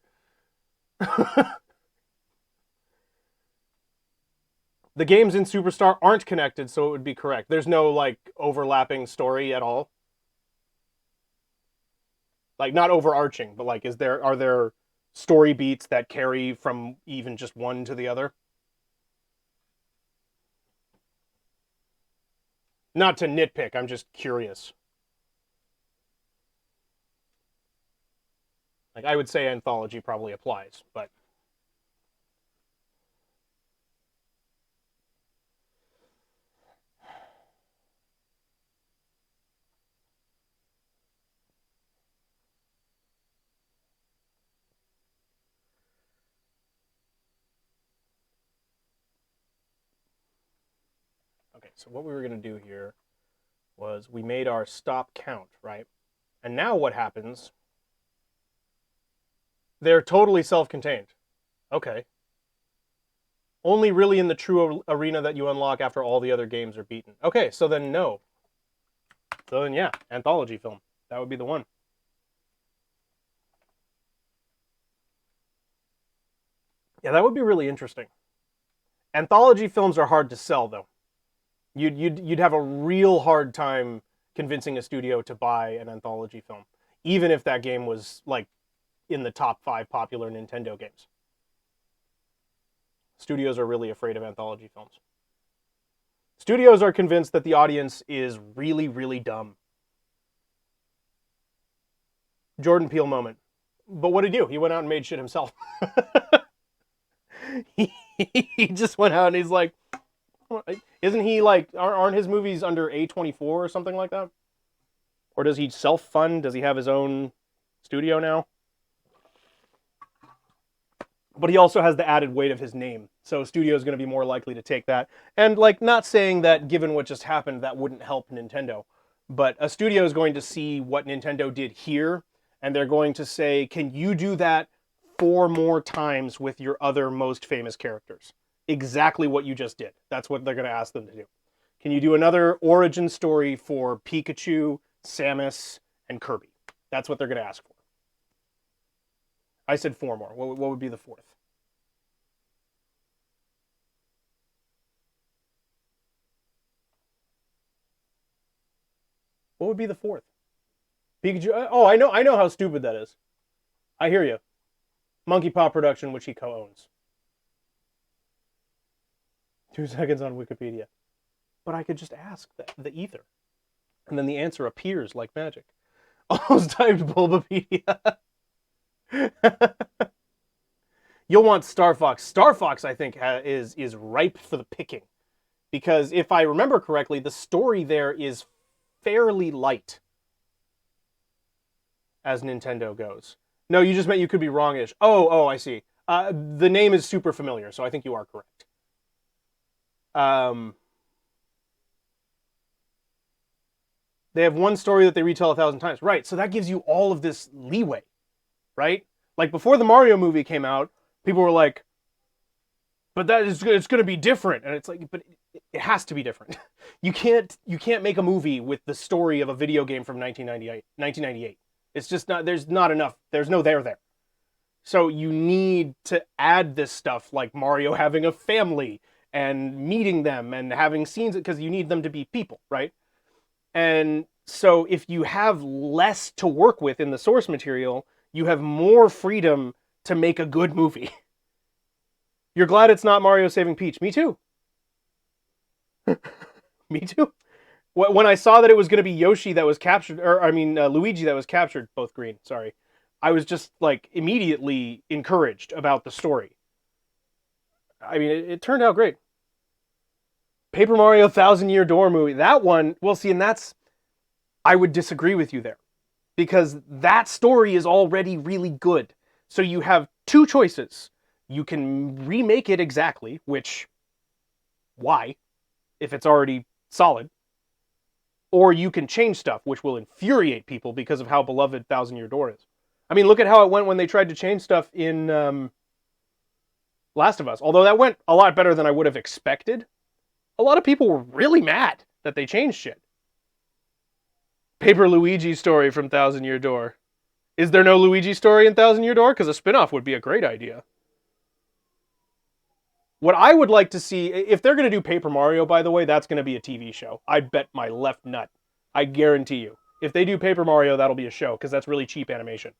S1: The games in Superstar aren't connected, so it would be correct. There's no like overlapping story at all. Like not overarching, but like are there story beats that carry from even just one to the other? Not to nitpick, I'm just curious. Like I would say anthology probably applies, but okay, so what we were going to do here was we made our stop count, right? And now what happens? They're totally self-contained. Okay. Only really in the true arena that you unlock after all the other games are beaten. Okay, so then no. So then yeah, anthology film. That would be the one. Yeah, that would be really interesting. Anthology films are hard to sell, though. You'd have a real hard time convincing a studio to buy an anthology film, even if that game was like in the top 5 popular Nintendo games. Studios are really afraid of anthology films. Studios are convinced that the audience is really, really dumb. Jordan Peele moment. But what did he do? He went out and made shit himself. he just went out and he's like, isn't he like, aren't his movies under A24 or something like that? Or does he self-fund? Does he have his own studio now? But he also has the added weight of his name. So studio is going to be more likely to take that. And like, not saying that given what just happened, that wouldn't help Nintendo. But a studio is going to see what Nintendo did here, and they're going to say, can you do that 4 more times with your other most famous characters? Exactly what you just did. That's what they're going to ask them to do. Can you do another origin story for Pikachu, Samus, and Kirby? That's what they're going to ask for. I said 4 more. What would be the 4th? What would be the 4th? Pikachu. Oh, I know how stupid that is. I hear you. Monkey Paw Production, which he co-owns. 2 seconds on Wikipedia. But I could just ask the ether. And then the answer appears like magic. Almost typed Bulbapedia. You'll want Star Fox. Star Fox, I think, is ripe for the picking. Because if I remember correctly, the story there is fairly light as Nintendo goes. No, you just meant you could be wrong-ish. Oh, I see. The name is super familiar, so I think you are correct. They have one story that they retell 1,000 times. Right, so that gives you all of this leeway, right? Like, before the Mario movie came out, people were like, but it's going to be different. And it's like, but it has to be different. You can't make a movie with the story of a video game from 1998. It's just not, there's not enough, there's no there. So you need to add this stuff like Mario having a family and meeting them and having scenes, because you need them to be people, right? And so if you have less to work with in the source material, you have more freedom to make a good movie. You're glad it's not Mario saving Peach. Me too. Me too. When I saw that it was going to be Yoshi that was captured, or I mean Luigi that was captured, both green, sorry, I was just like immediately encouraged about the story. I mean, it turned out great. Paper Mario Thousand Year Door movie, that one, well, see, and that's, I would disagree with you there, because that story is already really good. So you have two choices. You can remake it exactly, which, why, if it's already solid? Or you can change stuff, which will infuriate people because of how beloved Thousand Year Door is. I mean, look at how it went when they tried to change stuff in Last of Us. Although that went a lot better than I would have expected, a lot of people were really mad that they changed shit. Paper Luigi story from Thousand Year Door. Is there no Luigi story in Thousand Year Door? Because a spin-off would be a great idea. What I would like to see, if they're going to do Paper Mario, by the way, that's going to be a TV show. I bet my left nut. I guarantee you. If they do Paper Mario, that'll be a show, because that's really cheap animation.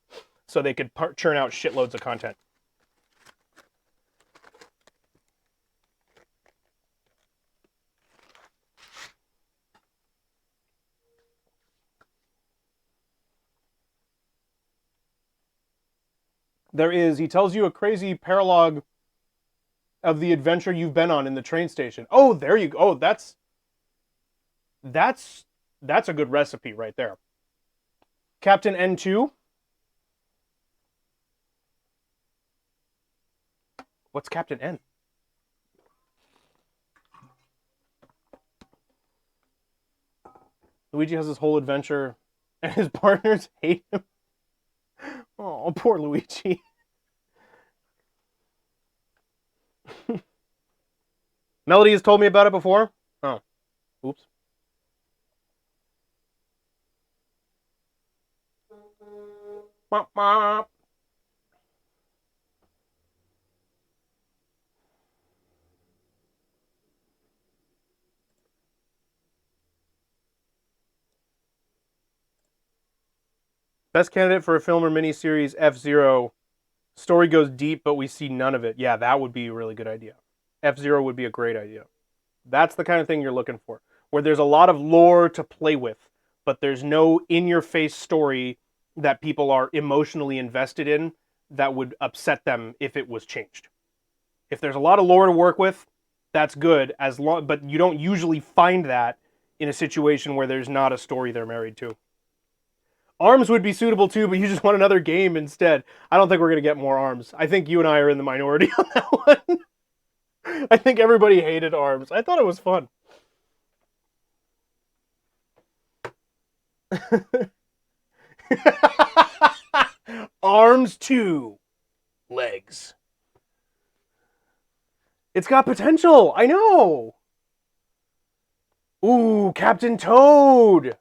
S1: So they could churn out shitloads of content. There is, he tells you a crazy paralogue of the adventure you've been on in the train station. Oh, there you go. Oh, that's a good recipe right there. Captain N2. What's Captain N? Luigi has his whole adventure and his partners hate him. Oh, poor Luigi. Melody has told me about it before. Oh, oops. Best candidate for a film or miniseries, F-Zero. Story goes deep, but we see none of it. Yeah, that would be a really good idea. F-Zero would be a great idea. That's the kind of thing you're looking for, where there's a lot of lore to play with, but there's no in-your-face story that people are emotionally invested in that would upset them if it was changed. If there's a lot of lore to work with, that's good, but you don't usually find that in a situation where there's not a story they're married to. ARMS would be suitable too, but you just want another game instead. I don't think we're going to get more ARMS. I think you and I are in the minority on that one. I think everybody hated ARMS. I thought it was fun. ARMS 2. Legs. It's got potential. I know. Ooh, Captain Toad.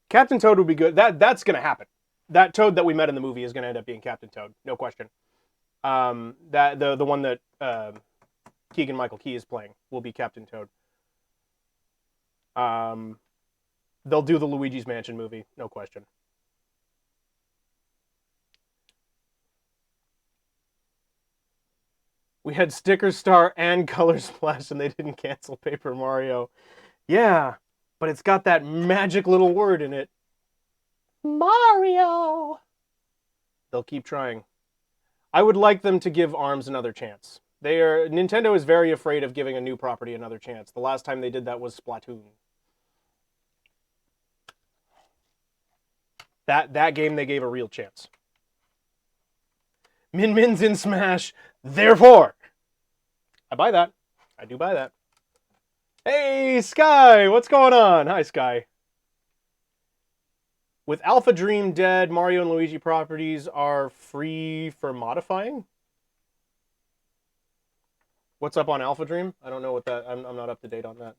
S1: Captain Toad would be good. That's going to happen. That Toad that we met in the movie is going to end up being Captain Toad. No question. The one that Keegan-Michael Key is playing will be Captain Toad. They'll do the Luigi's Mansion movie. No question. We had Sticker Star and Color Splash and they didn't cancel Paper Mario. Yeah, but it's got that magic little word in it. Mario! They'll keep trying. I would like them to give ARMS another chance. Nintendo is very afraid of giving a new property another chance. The last time they did that was Splatoon. That game they gave a real chance. Min Min's in Smash, therefore. I buy that. I do buy that. Hey, Sky! What's going on? Hi, Sky. With Alpha Dream dead, Mario and Luigi properties are free for modifying? What's up on Alpha Dream? I don't know what that... I'm not up to date on that.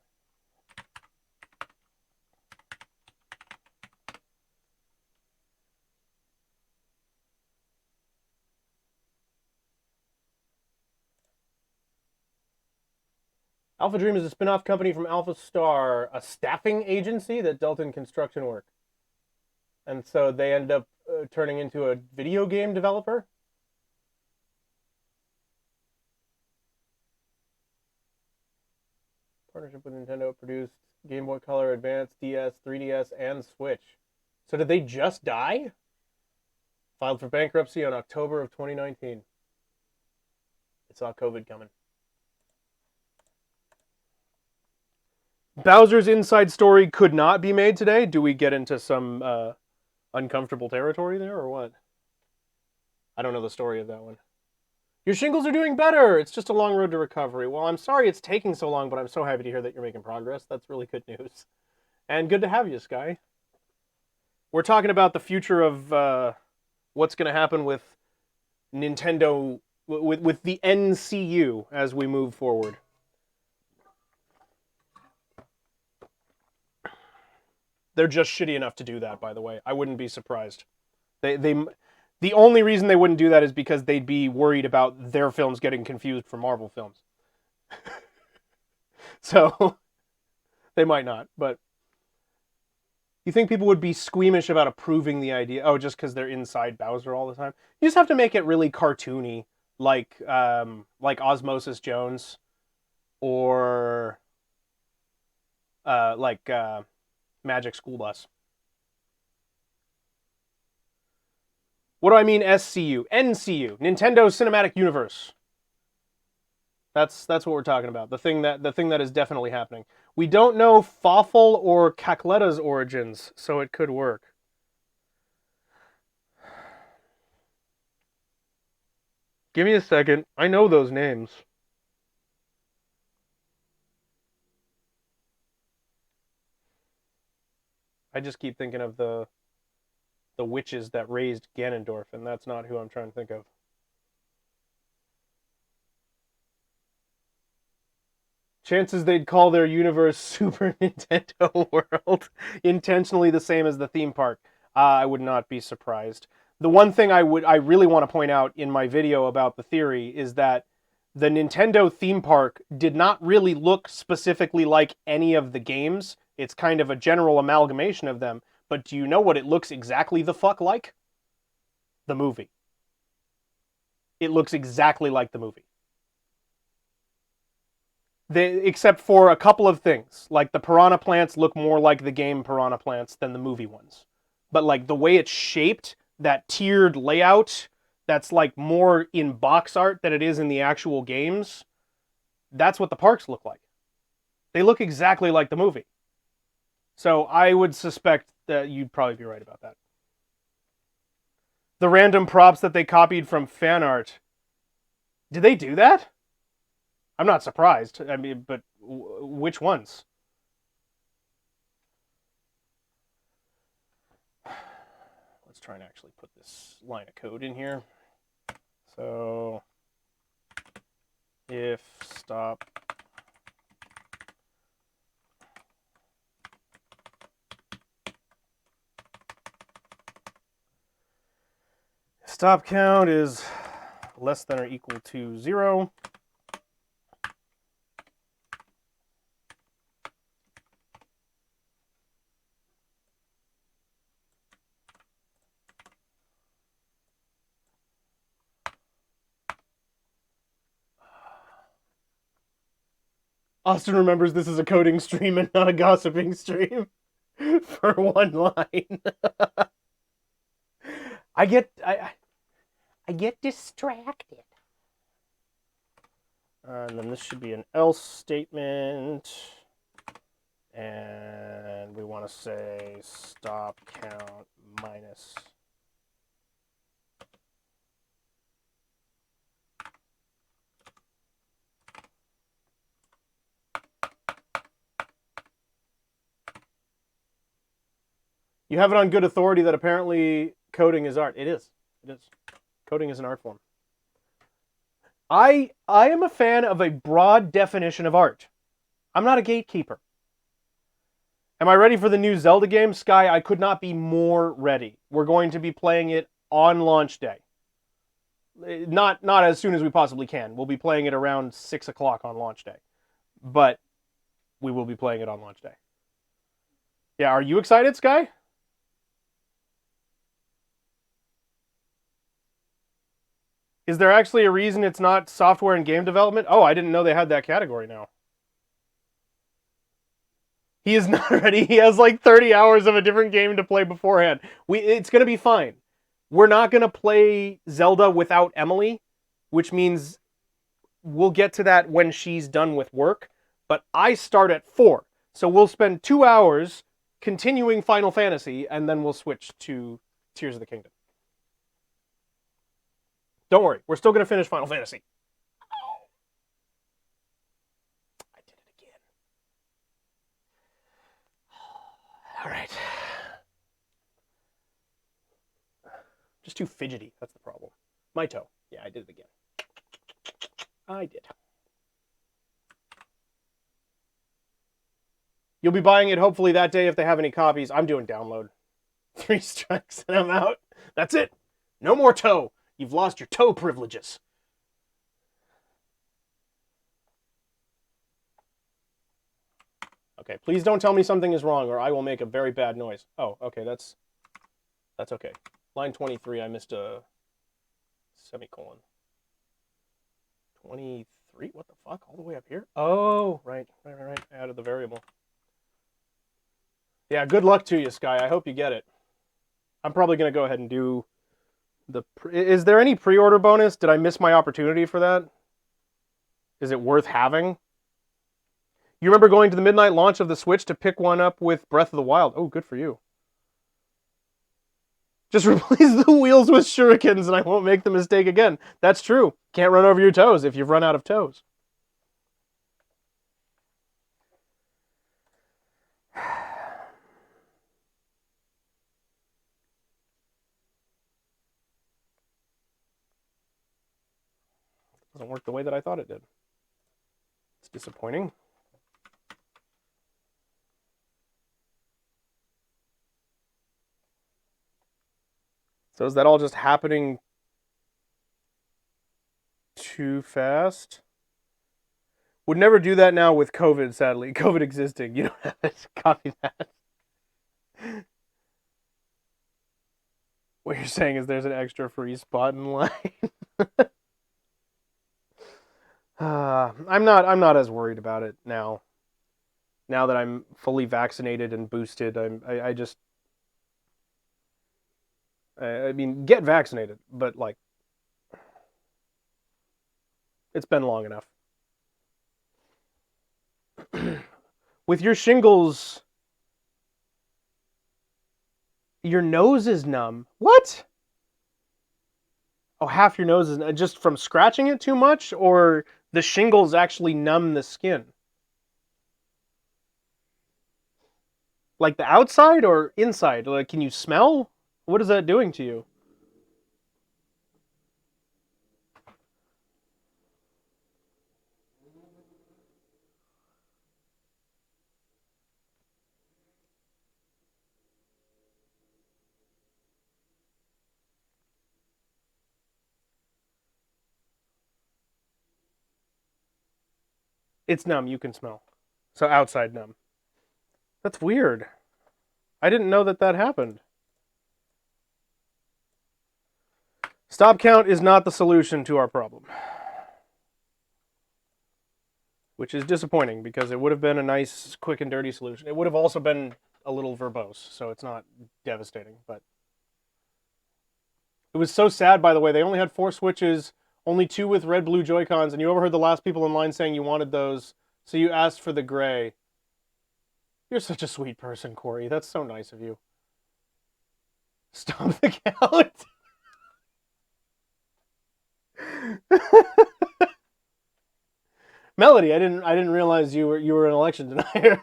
S1: Alpha Dream is a spin-off company from Alpha Star, a staffing agency that dealt in construction work. And so they end up turning into a video game developer. Partnership with Nintendo produced Game Boy Color, Advance, DS, 3DS, and Switch. So did they just die? Filed for bankruptcy on October of 2019. It saw COVID coming. Bowser's Inside Story could not be made today. Do we get into some uncomfortable territory there or what? I don't know the story of that one. Your shingles are doing better. It's just a long road to recovery. Well, I'm sorry it's taking so long, but I'm so happy to hear that you're making progress. That's really good news. And good to have you, Sky. We're talking about the future of what's going to happen with Nintendo, with the NCU as we move forward. They're just shitty enough to do that, by the way. I wouldn't be surprised. The only reason they wouldn't do that is because they'd be worried about their films getting confused for Marvel films. So, they might not, but you think people would be squeamish about approving the idea? Oh, just because they're inside Bowser all the time? You just have to make it really cartoony, like Osmosis Jones, or Magic School Bus. What do I mean SCU? NCU, Nintendo Cinematic Universe. That's what we're talking about. The thing that is definitely happening. We don't know Fawful or Cacletta's origins, so it could work. Give me a second. I know those names. I just keep thinking of the witches that raised Ganondorf, and that's not who I'm trying to think of. Chances they'd call their universe Super Nintendo World intentionally the same as the theme park. I would not be surprised. The one thing I really want to point out in my video about the theory is that the Nintendo theme park did not really look specifically like any of the games. It's kind of a general amalgamation of them. But do you know what it looks exactly the fuck like? The movie. It looks exactly like the movie. Except for a couple of things. Like the piranha plants look more like the game piranha plants than the movie ones. But like the way it's shaped, that tiered layout, that's like more in box art than it is in the actual games, that's what the parks look like. They look exactly like the movie. So I would suspect that you'd probably be right about that. The random props that they copied from fan art. Did they do that? I'm not surprised. I mean, but which ones? Let's try and actually put this line of code in here. So, if stop count is less than or equal to 0. Austin remembers this is a coding stream and not a gossiping stream for one line. I get distracted. And then this should be an else statement. And we want to say stop count minus. You have it on good authority that apparently coding is art. It is. It is. Coding is an art form. I am a fan of a broad definition of art. I'm not a gatekeeper. Am I ready for the new Zelda game? Sky, I could not be more ready. We're going to be playing it on launch day. Not as soon as we possibly can. We'll be playing it around 6 o'clock on launch day. but we will be playing it on launch day. Yeah, are you excited, Sky? Is there actually a reason it's not software and game development? Oh, I didn't know they had that category now. He is not ready. He has like 30 hours of a different game to play beforehand. It's going to be fine. We're not going to play Zelda without Emily, which means we'll get to that when she's done with work. But I start at 4. So we'll spend 2 hours continuing Final Fantasy, and then we'll switch to Tears of the Kingdom. Don't worry. We're still going to finish Final Fantasy. I did it again. All right. Just too fidgety. That's the problem. My toe. Yeah, I did it again. I did. You'll be buying it hopefully that day if they have any copies. I'm doing download. 3 strikes and I'm out. That's it. No more toe. You've lost your toe privileges. Okay, please don't tell me something is wrong or I will make a very bad noise. Oh, okay, that's okay. Line 23, I missed a semicolon. 23? What the fuck? All the way up here? Oh, right. I added the variable. Yeah, good luck to you, Sky. I hope you get it. I'm probably going to go ahead and do the... Is there any pre-order bonus? Did I miss my opportunity for that? Is it worth having? You remember going to the midnight launch of the Switch to pick one up with Breath of the Wild? Oh, good for you. Just replace the wheels with shurikens and I won't make the mistake again. That's true. Can't run over your toes if you've run out of toes. Doesn't work the way that I thought it did. It's disappointing. So is that all just happening too fast? Would never do that now with COVID, sadly. COVID existing. You don't have to copy that. What you're saying is there's an extra free spot in line. I'm not as worried about it now. Now that I'm fully vaccinated and boosted, I mean, get vaccinated, but like, it's been long enough. With your shingles, your nose is numb. What? Oh, half your nose is just from scratching it too much, or the shingles actually numb the skin? Like the outside or inside? Like, can you smell? What is that doing to you? It's numb, you can smell. So outside numb. That's weird. I didn't know that happened. Stop count is not the solution to our problem. Which is disappointing because it would have been a nice, quick and dirty solution. It would have also been a little verbose, so it's not devastating, but... It was so sad, by the way. They only had 4 Switches, only 2 with red, blue Joy-Cons, and you overheard the last people in line saying you wanted those, so you asked for the gray. You're such a sweet person, Corey. That's so nice of you. Stop the count. Melody, I didn't realize you were an election denier.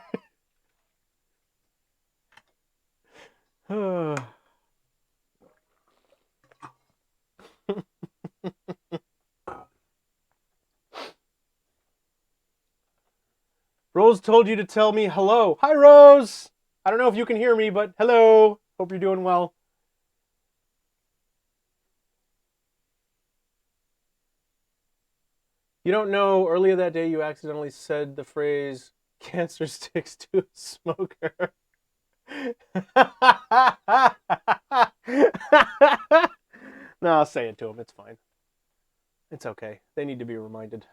S1: Rose told you to tell me hello. Hi, Rose. I don't know if you can hear me, but hello. Hope you're doing well. You don't know, earlier that day you accidentally said the phrase, cancer sticks to a smoker. No, I'll say it to him. It's fine. It's okay. They need to be reminded.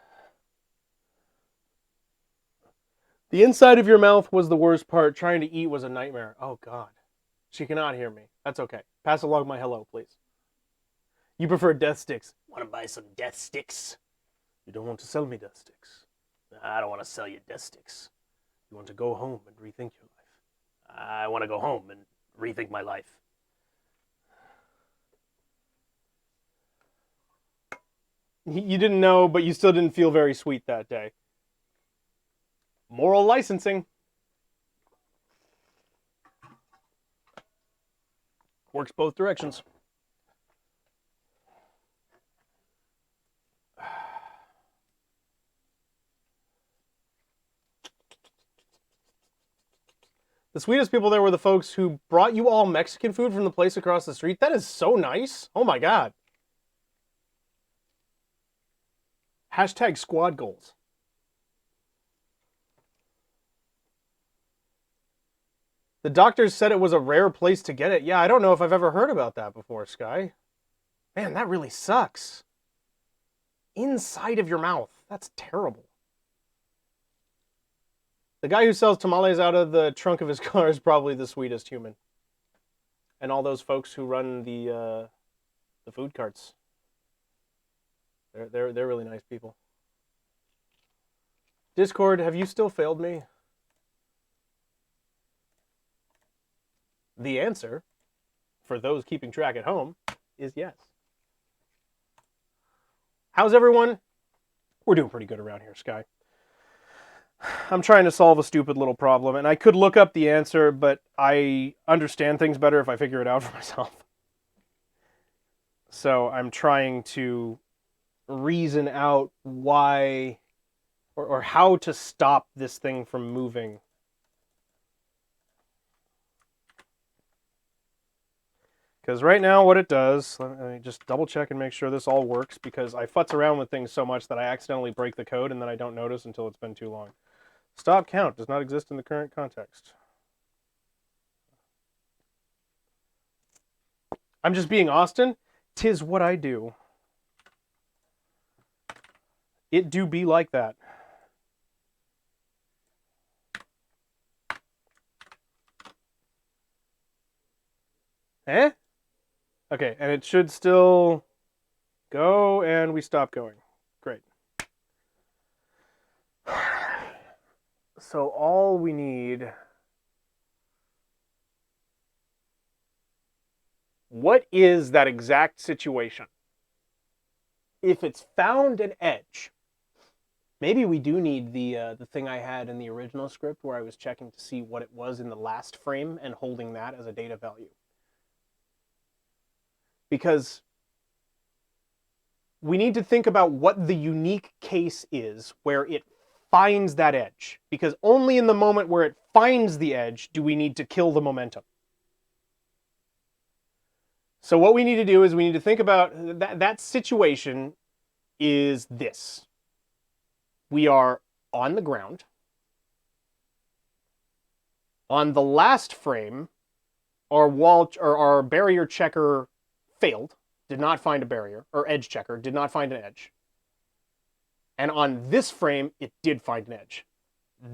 S1: The inside of your mouth was the worst part. Trying to eat was a nightmare. Oh, God. She cannot hear me. That's okay. Pass along my hello, please. You prefer death sticks. Want to buy some death sticks? You don't want to sell me death sticks. I don't want to sell you death sticks. You want to go home and rethink your life. I want to go home and rethink my life. You didn't know, but you still didn't feel very sweet that day. Moral licensing. Works both directions. The sweetest people there were the folks who brought you all Mexican food from the place across the street. That is so nice. Oh my God. Hashtag squad goals. The doctors said it was a rare place to get it. Yeah, I don't know if I've ever heard about that before, Sky. Man, that really sucks. Inside of your mouth. That's terrible. The guy who sells tamales out of the trunk of his car is probably the sweetest human. And all those folks who run the food carts. They're really nice people. Discord, have you still failed me? The answer, for those keeping track at home, is yes. How's everyone? We're doing pretty good around here, Sky. I'm trying to solve a stupid little problem, and I could look up the answer, but I understand things better if I figure it out for myself. So I'm trying to reason out why or how to stop this thing from moving. Because right now what it does, let me just double check and make sure this all works, because I futz around with things so much that I accidentally break the code and then I don't notice until it's been too long. Stop count does not exist in the current context. I'm just being Austin. 'Tis what I do. It do be like that. Eh? Okay, and it should still go, and we stop going. Great. So all we need... What is that exact situation? If it's found an edge, maybe we do need the thing I had in the original script where I was checking to see what it was in the last frame and holding that as a data value. Because we need to think about what the unique case is where it finds that edge. Because only in the moment where it finds the edge do we need to kill the momentum. So what we need to do is we need to think about that situation is this. We are on the ground. On the last frame, our barrier checker failed, did not find a barrier, or edge checker did not find an edge. And on this frame, it did find an edge.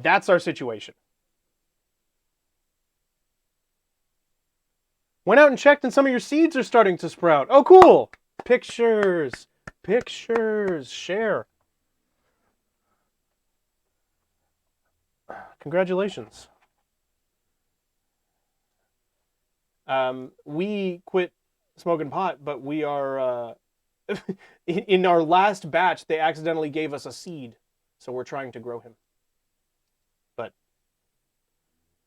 S1: That's our situation. Went out and checked and some of your seeds are starting to sprout. Oh, cool. Pictures. Pictures. Share. Congratulations. We quit smoking pot, but we are... in our last batch, they accidentally gave us a seed. So we're trying to grow him. But,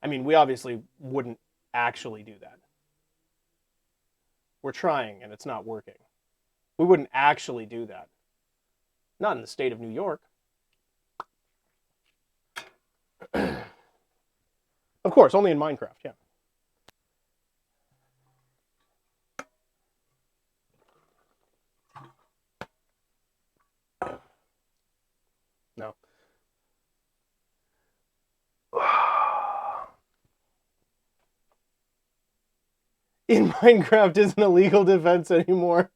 S1: I mean, we obviously wouldn't actually do that. We're trying, and it's not working. We wouldn't actually do that. Not in the state of New York. Of course, only in Minecraft, yeah. In Minecraft isn't a legal defense anymore.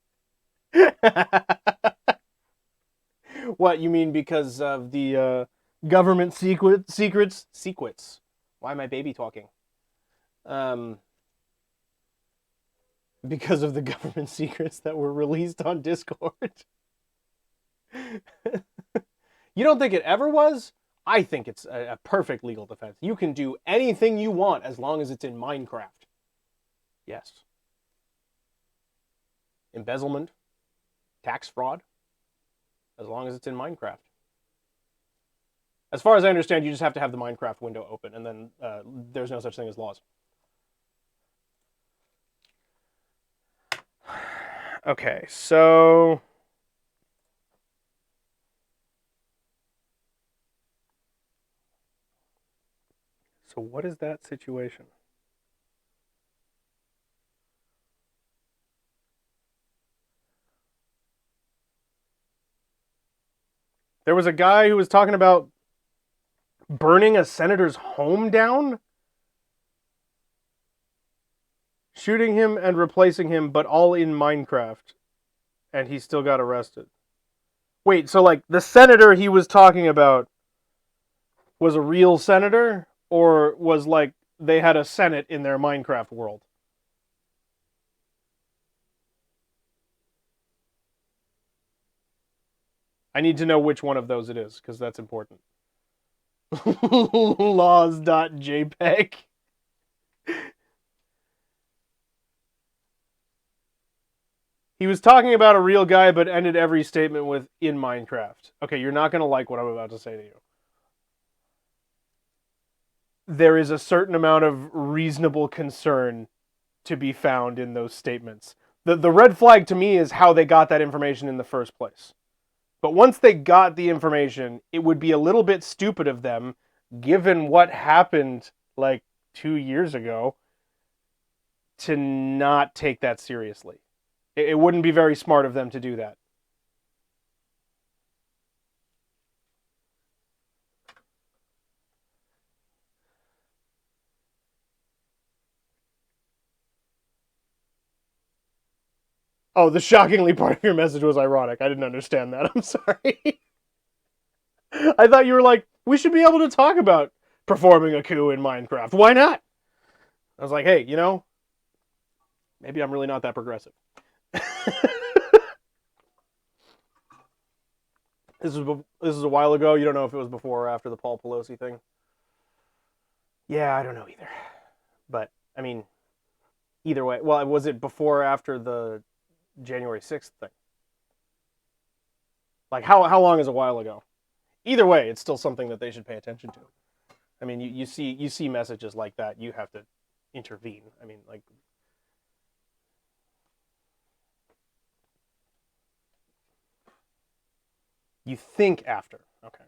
S1: What, you mean because of the government secrets? Why am I baby talking? Because of the government secrets that were released on Discord. You don't think it ever was? I think it's a perfect legal defense. You can do anything you want as long as it's in Minecraft. Yes. Embezzlement, tax fraud, as long as it's in Minecraft. As far as I understand, you just have to have the Minecraft window open, and then there's no such thing as laws. Okay, so what is that situation? There was a guy who was talking about burning a senator's home down, shooting him and replacing him, but all in Minecraft, and he still got arrested. Wait, so like the senator he was talking about was a real senator, or was like they had a Senate in their Minecraft world? I need to know which one of those it is, because that's important. Laws.jpg. He was talking about a real guy, but ended every statement with "in Minecraft." Okay, you're not going to like what I'm about to say to you. There is a certain amount of reasonable concern to be found in those statements. The red flag to me is how they got that information in the first place. But once they got the information, it would be a little bit stupid of them, given what happened like 2 years ago, to not take that seriously. It wouldn't be very smart of them to do that. Oh, the shockingly part of your message was ironic. I didn't understand that. I'm sorry. I thought you were like, we should be able to talk about performing a coup in Minecraft. Why not? I was like, hey, maybe I'm really not that progressive. This is a while ago. You don't know if it was before or after the Paul Pelosi thing. Yeah, I don't know either. But I mean, either way. Well, was it before or after the January 6th thing? Like how long is a while ago? Either way, it's still something that they should pay attention to. I mean, you see messages like that, you have to intervene. I mean, like, you think after. Okay.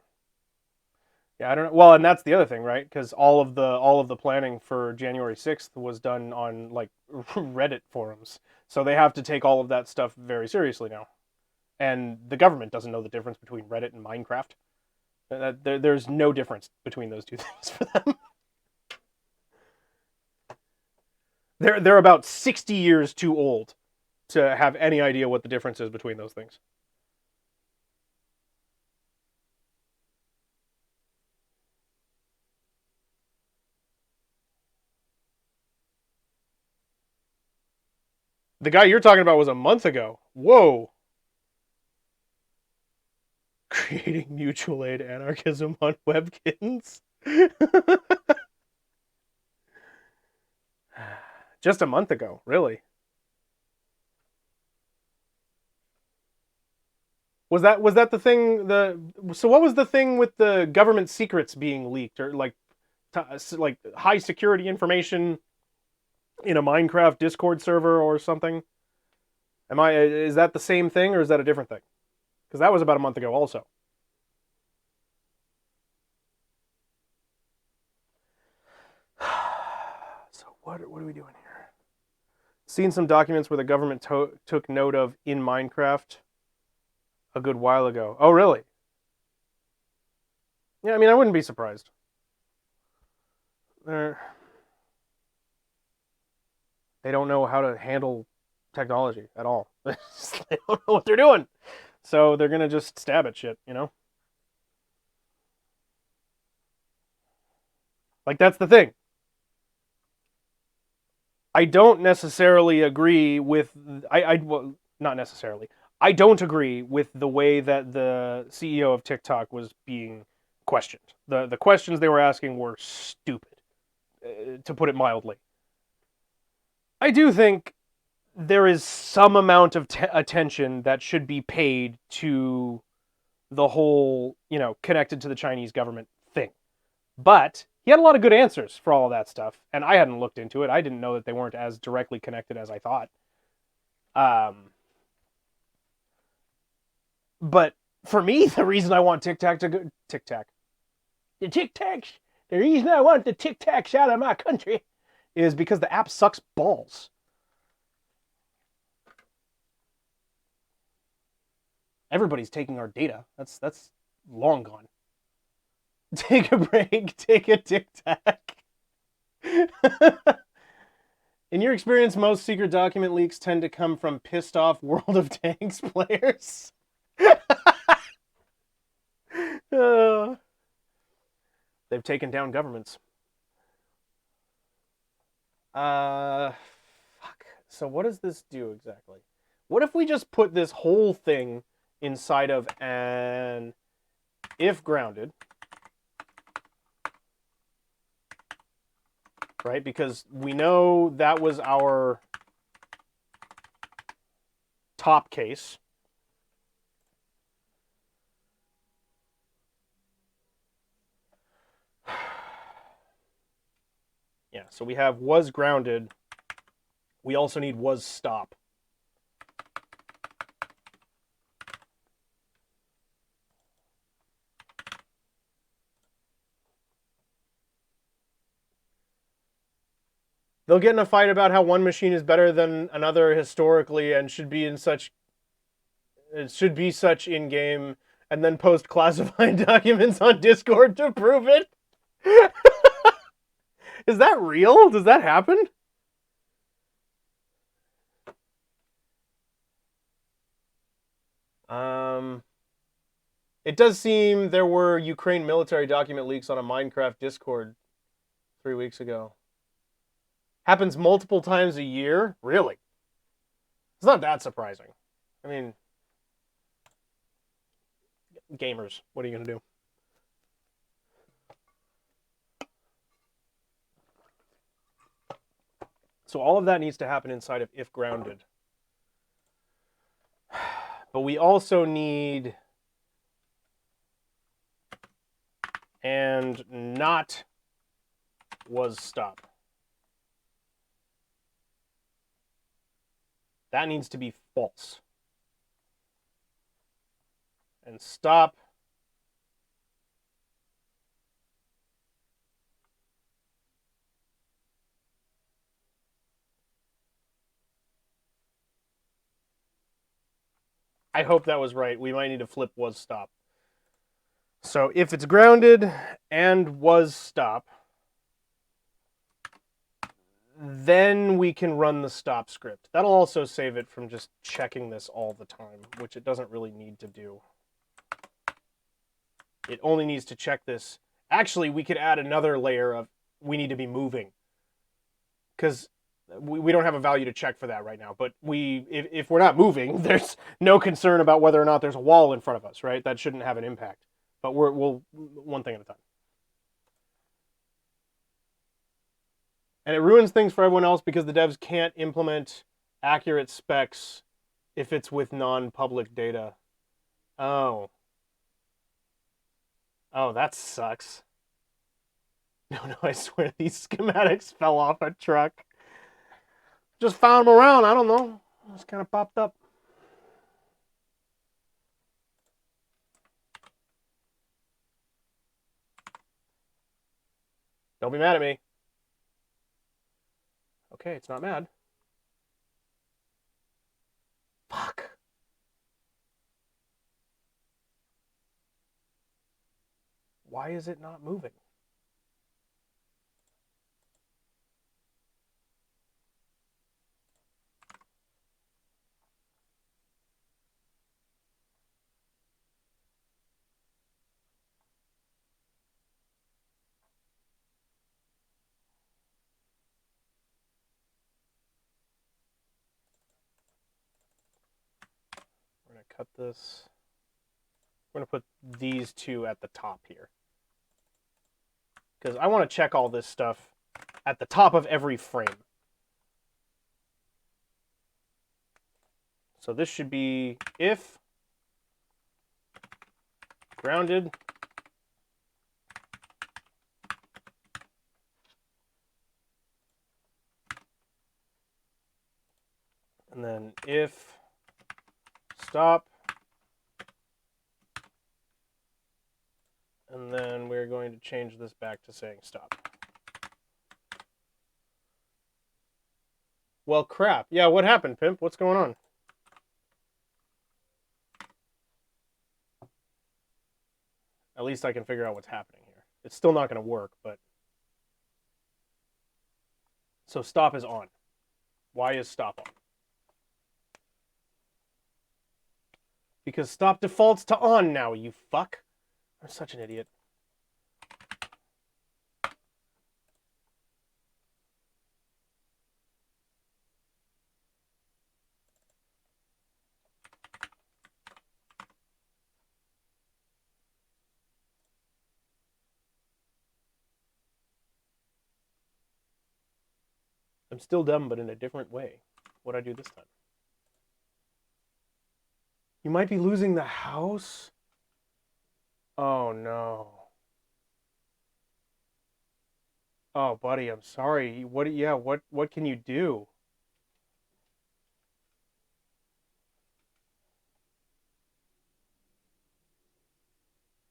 S1: Yeah, I don't know. Well, and that's the other thing, right? Because all of the planning for January 6th was done on like Reddit forums, so they have to take all of that stuff very seriously now. And the government doesn't know the difference between Reddit and Minecraft. There's no difference between those two things for them. They're about 60 years too old to have any idea what the difference is between those things. The guy you're talking about was a month ago. Whoa. Creating mutual aid anarchism on Webkins. Just a month ago, really. Was that the thing? So what was the thing with the government secrets being leaked, or like high security information in a Minecraft Discord server or something? Is that the same thing, or is that a different thing? Because that was about a month ago also. So what are we doing here? Seen some documents where the government took note of in Minecraft a good while ago. Oh, really? Yeah, I mean, I wouldn't be surprised. They don't know how to handle technology at all. They don't know what they're doing. So they're going to just stab at shit, you know? Like, that's the thing. I don't necessarily agree with well, not necessarily. I don't agree with the way that the CEO of TikTok was being questioned. The questions they were asking were stupid, to put it mildly. I do think there is some amount of attention that should be paid to the whole, connected to the Chinese government thing. But he had a lot of good answers for all of that stuff, and I hadn't looked into it. I didn't know that they weren't as directly connected as I thought. But for me, the reason I want TikTok to go the Tic Tacs, the reason I want the Tic Tacs out of my country is because the app sucks balls. Everybody's taking our data. That's long gone. Take a break. Take a Tic Tac. In your experience, most secret document leaks tend to come from pissed off World of Tanks players. They've taken down governments. Fuck. So what does this do exactly? What if we just put this whole thing inside of an if grounded, right? Because we know that was our top case. Yeah, so we have was grounded. We also need was stop. They'll get in a fight about how one machine is better than another historically and should be such in game, and then post classified documents on Discord to prove it. Is that real? Does that happen? It does seem there were Ukraine military document leaks on a Minecraft Discord 3 weeks ago. Happens multiple times a year? Really? It's not that surprising. I mean, gamers, what are you going to do? So all of that needs to happen inside of if grounded. But we also need and not was stop. That needs to be false. And stop I hope that was right. We might need to flip was stop. So if it's grounded and was stop, then we can run the stop script. That'll also save it from just checking this all the time, which it doesn't really need to do. It only needs to check this. Actually, we could add another layer of we need to be moving. Because we don't have a value to check for that right now. But if we're not moving, there's no concern about whether or not there's a wall in front of us, right? That shouldn't have an impact. But we'll one thing at a time. And it ruins things for everyone else because the devs can't implement accurate specs if it's with non-public data. Oh, that sucks. No, I swear these schematics fell off a truck. Just found them around, I don't know. Just kind of popped up. Don't be mad at me. Okay, it's not mad. Fuck. Why is it not moving? cut this. We're going to put these two at the top here. Because I want to check all this stuff at the top of every frame. So this should be if grounded and then if stop, and then we're going to change this back to saying stop. Well, crap. Yeah, what happened, Pimp? What's going on? At least I can figure out what's happening here. It's still not going to work, but... So stop is on. Why is stop on? Because stop defaults to on now, you fuck. I'm such an idiot. I'm still dumb, but in a different way. What'd I do this time? You might be losing the house? Oh, no. Oh, buddy, I'm sorry. What can you do?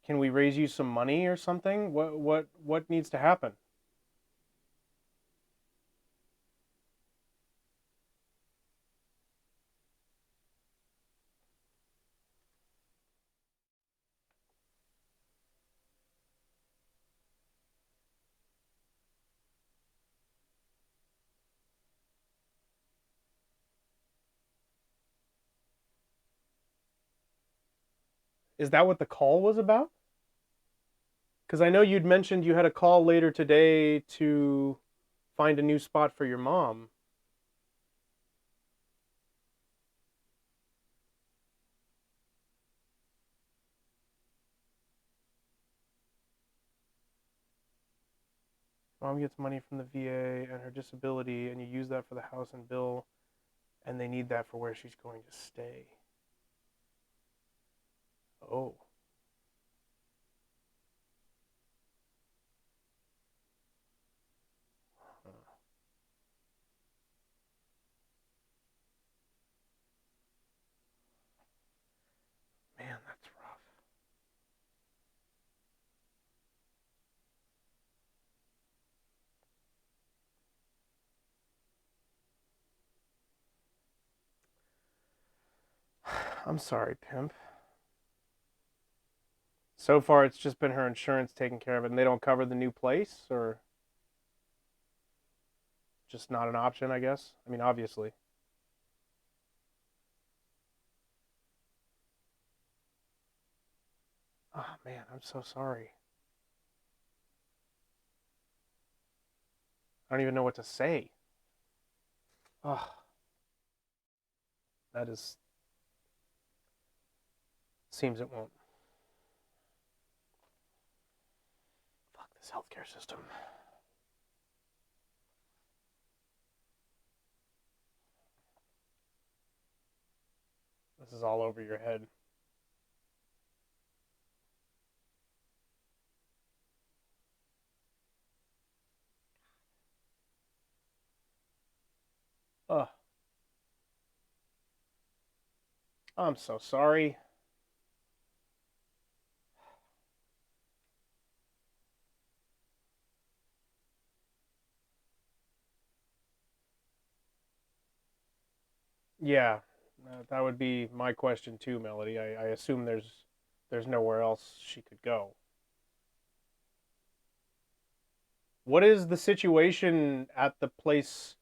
S1: Can we raise you some money or something? What needs to happen? Is that what the call was about? Because I know you'd mentioned you had a call later today to find a new spot for your mom. Mom gets money from the VA and her disability, and you use that for the house and bill, and they need that for where she's going to stay. Oh. Huh. Man, that's rough. I'm sorry, Pimp. So far, it's just been her insurance taking care of it, and they don't cover the new place, or just not an option, I guess? I mean, obviously. Oh, man, I'm so sorry. I don't even know what to say. Oh, that is... Seems it won't. Fuck this healthcare system. This is all over your head. Ugh. I'm so sorry. Yeah, that would be my question too, Melody. I assume there's nowhere else she could go. What is the situation at the place?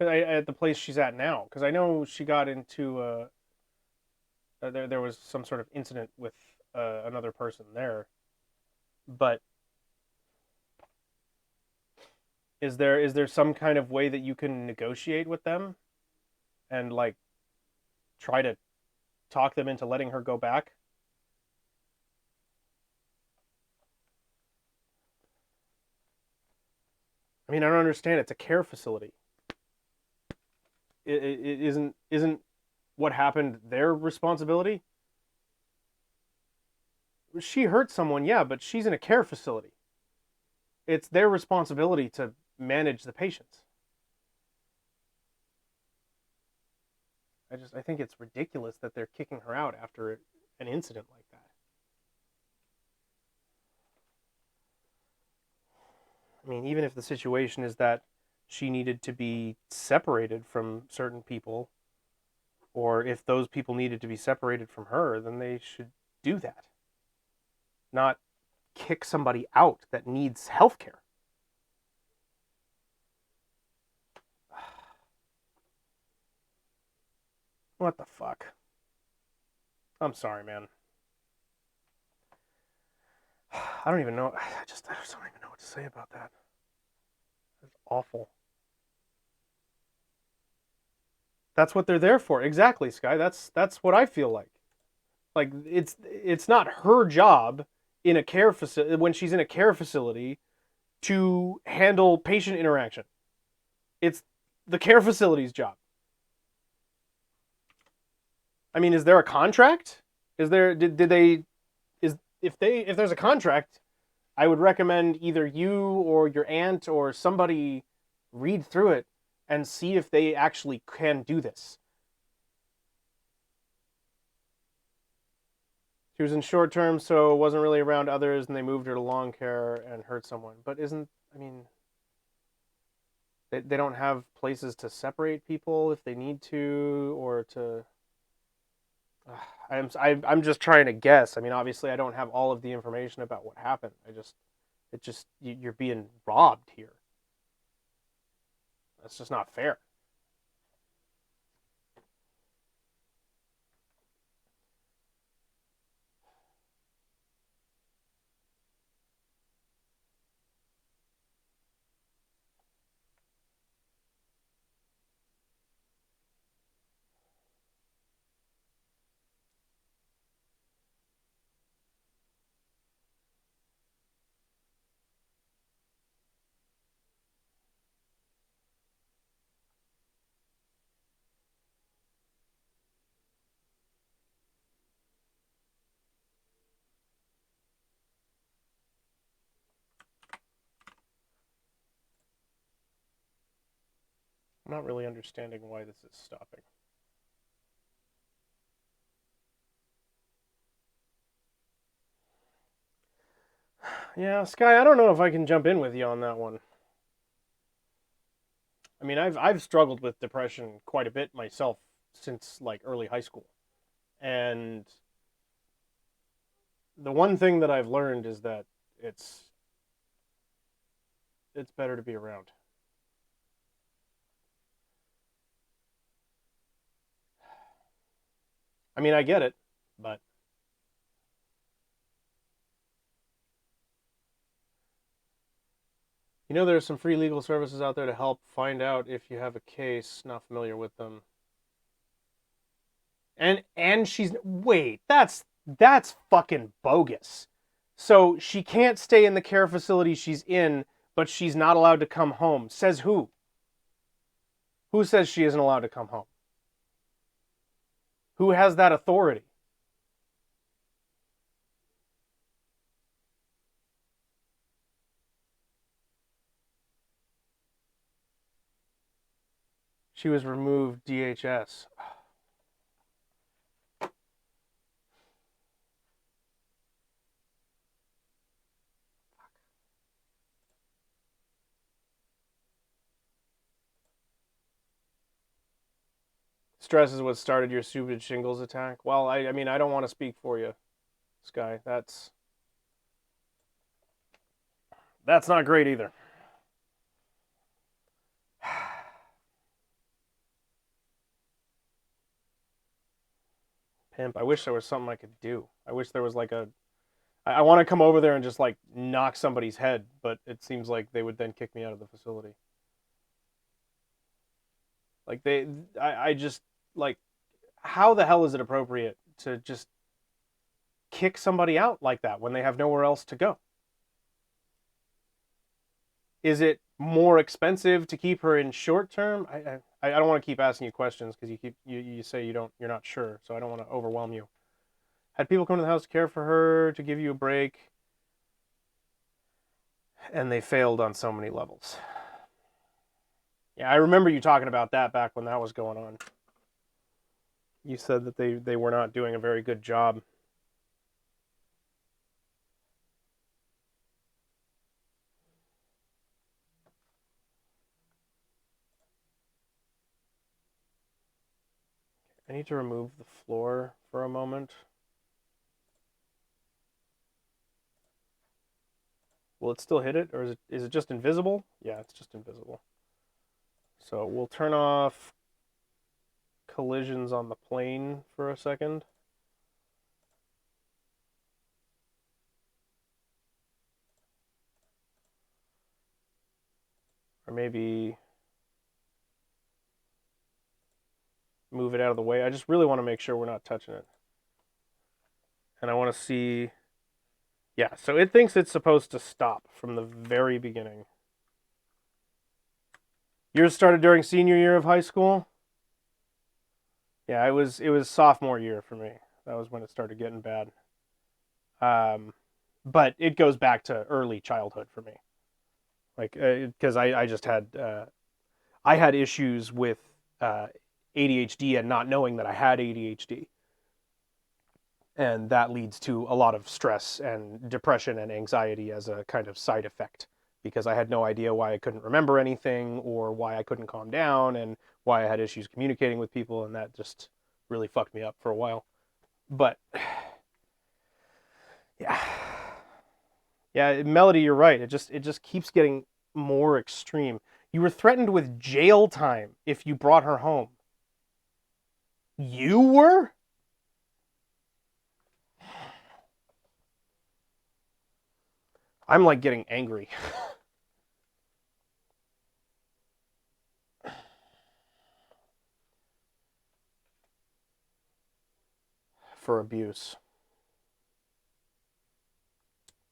S1: At the place she's at now, because I know she got into there was some sort of incident with another person there, but is there some kind of way that you can negotiate with them and like try to talk them into letting her go back. I mean, I don't understand. It's a care facility. It isn't what happened their responsibility? She hurt someone, yeah, but she's in a care facility. It's their responsibility to manage the patients. I think it's ridiculous that they're kicking her out after an incident like that. I mean, even if the situation is that she needed to be separated from certain people, or if those people needed to be separated from her, then they should do that. Not kick somebody out that needs health care. What the fuck? I'm sorry, man. I don't even know. I just don't even know what to say about that. It's awful. That's what they're there for. Exactly, Sky. That's what I feel like. Like it's not her job in a care facility when she's in a care facility to handle patient interaction. It's the care facility's job. I mean, is there a contract? Is there did they is if there's a contract, I would recommend either you or your aunt or somebody read through it and see if they actually can do this. She was in short term, so wasn't really around others, and they moved her to long care and hurt someone. But I mean, they don't have places to separate people if they need to, or to. I'm just trying to guess. I mean, obviously, I don't have all of the information about what happened. You're being robbed here. That's just not fair. I'm not really understanding why this is stopping. Yeah, Sky, I don't know if I can jump in with you on that one. I mean, I've struggled with depression quite a bit myself since like early high school. And the one thing that I've learned is that it's better to be around. I mean, I get it, but you know there's some free legal services out there to help find out if you have a case, not familiar with them. And she's wait, that's fucking bogus. So she can't stay in the care facility she's in, but she's not allowed to come home. Says who? Who says she isn't allowed to come home? Who has that authority? She was removed DHS. Stress is what started your stupid shingles attack. Well, I mean, I don't want to speak for you, Sky. That's not great either. Pimp, I wish there was something I could do. I wish there was like I want to come over there and just like knock somebody's head, but it seems like they would then kick me out of the facility. Like I just like how the hell is it appropriate to just kick somebody out like that when they have nowhere else to go? Is it more expensive to keep her in short term? I don't want to keep asking you questions because you say you're not sure, so I don't want to overwhelm you. Had people come to the house to care for her, to give you a break, and they failed on so many levels. Yeah, I remember you talking about that back when that was going on. You said that they were not doing a very good job. I need to remove the floor for a moment. Will it still hit it, or is it just invisible? Yeah, it's just invisible. So we'll turn off collisions on the plane for a second. Or maybe move it out of the way. I just really want to make sure we're not touching it. And I want to see... Yeah, so it thinks it's supposed to stop from the very beginning. Yours started during senior year of high school? Yeah, it was sophomore year for me. That was when it started getting bad. But it goes back to early childhood for me. Like, because I just had I had issues with ADHD and not knowing that I had ADHD. And that leads to a lot of stress and depression and anxiety as a kind of side effect, because I had no idea why I couldn't remember anything or why I couldn't calm down and why I had issues communicating with people, and that just really fucked me up for a while. But yeah. Yeah, Melody, you're right. It just keeps getting more extreme. You were threatened with jail time if you brought her home. You were? I'm like getting angry. For abuse.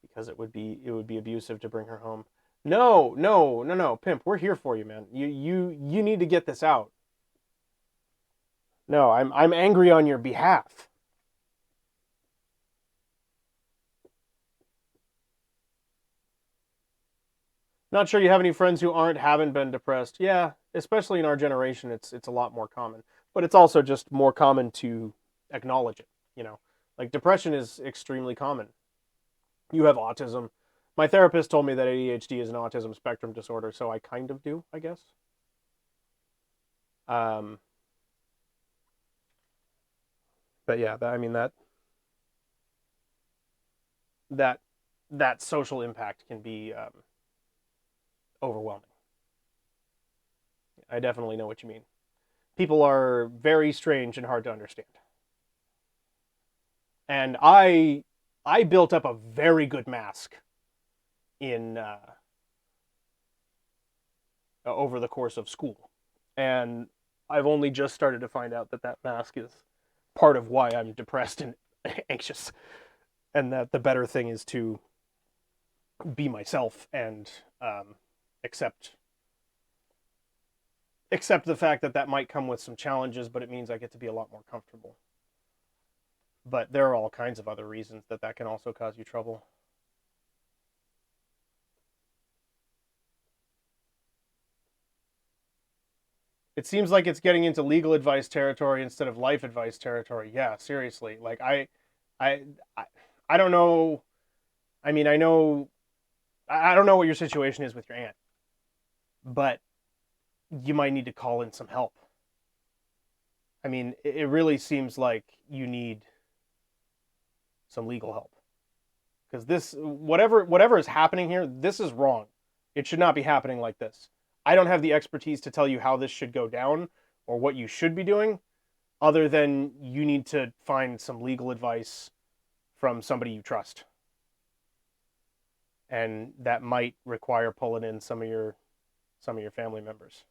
S1: Because it would be abusive to bring her home. No, no, no, no, Pimp, we're here for you, man. You need to get this out. No, I'm angry on your behalf. Not sure you have any friends who haven't been depressed. Yeah, especially in our generation, it's a lot more common. But it's also just more common to acknowledge it, you know. Like depression is extremely common. You have autism. My therapist told me that ADHD is an autism spectrum disorder, so I kind of do, I guess. Um, but yeah, I mean that that social impact can be overwhelming. I definitely know what you mean. People are very strange and hard to understand. And I built up a very good mask in over the course of school, and I've only just started to find out that that mask is part of why I'm depressed and anxious, and that the better thing is to be myself and accept the fact that that might come with some challenges, but it means I get to be a lot more comfortable. But there are all kinds of other reasons that that can also cause you trouble. It seems like it's getting into legal advice territory instead of life advice territory. Yeah, seriously. Like I, I, I don't know. I mean, I don't know what your situation is with your aunt, but you might need to call in some help. I mean, it really seems like you need some legal help, because this whatever is happening here, this is wrong. It should not be happening like this. I don't have the expertise to tell you how this should go down or what you should be doing, other than you need to find some legal advice from somebody you trust. And that might require pulling in some of your family members,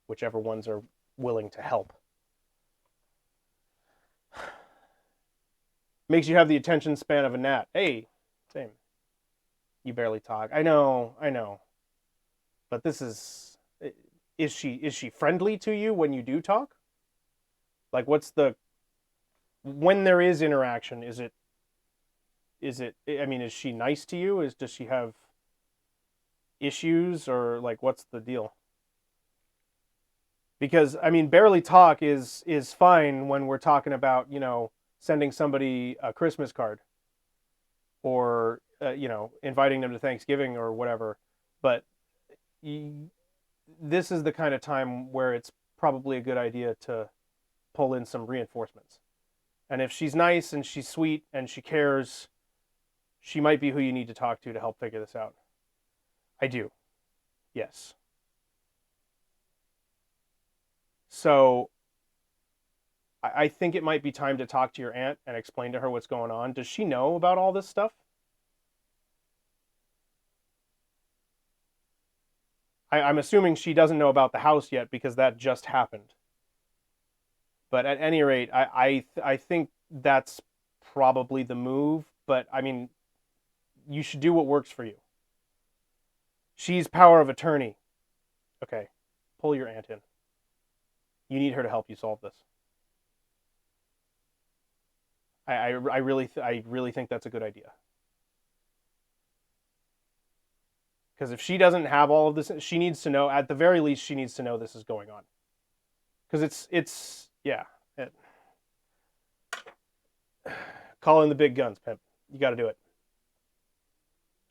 S1: whichever ones are willing to help. Makes you have the attention span of a gnat. Hey, same. You barely talk. I know. But this is she friendly to you when you do talk? Like, when there is interaction, is it, I mean, is she nice to you? Does she have issues, or like, what's the deal? Because, I mean, barely talk is fine when we're talking about, sending somebody a Christmas card, or inviting them to Thanksgiving or whatever. But this is the kind of time where it's probably a good idea to pull in some reinforcements. And if she's nice and she's sweet and she cares, she might be who you need to talk to help figure this out. I do. Yes. So I think it might be time to talk to your aunt and explain to her what's going on. Does she know about all this stuff? I'm assuming she doesn't know about the house yet because that just happened. But at any rate, I think that's probably the move. But I mean, you should do what works for you. She's power of attorney. Okay, pull your aunt in. You need her to help you solve this. I really think that's a good idea. Because if she doesn't have all of this, she needs to know. At the very least, she needs to know this is going on. Because call in the big guns, pimp. You got to do it.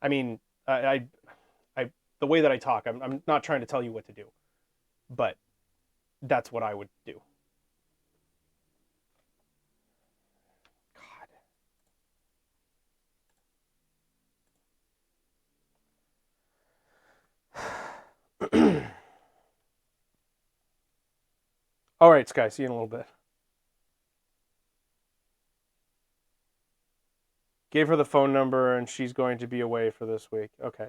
S1: I mean, the way that I talk, I'm not trying to tell you what to do, but that's what I would do. God. All right, Sky. See you in a little bit. Gave her the phone number, and she's going to be away for this week. Okay.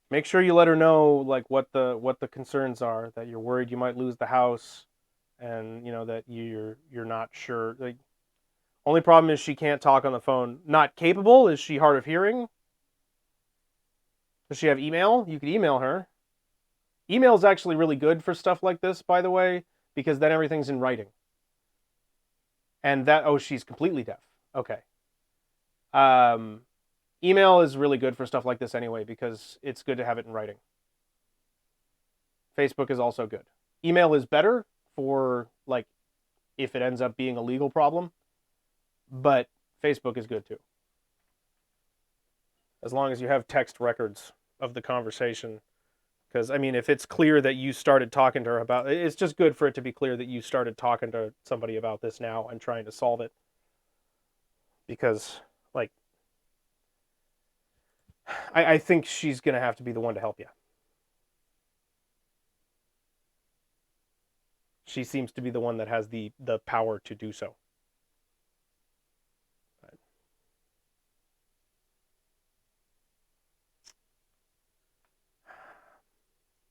S1: Make sure you let her know like what the concerns are. That you're worried you might lose the house, and that you're not sure. Like, only problem is she can't talk on the phone. Not capable? Is she hard of hearing? Does she have email? You could email her. Email is actually really good for stuff like this, by the way, because then everything's in writing. And she's completely deaf. Okay. Email is really good for stuff like this anyway, because it's good to have it in writing. Facebook is also good. Email is better for, like, if it ends up being a legal problem, but Facebook is good too. As long as you have text records of the conversation. Because, I mean, if it's clear that you started talking to her about it, it's just good for it to be clear that you started talking to somebody about this now and trying to solve it. Because, like, I think she's going to have to be the one to help you. She seems to be the one that has the power to do so.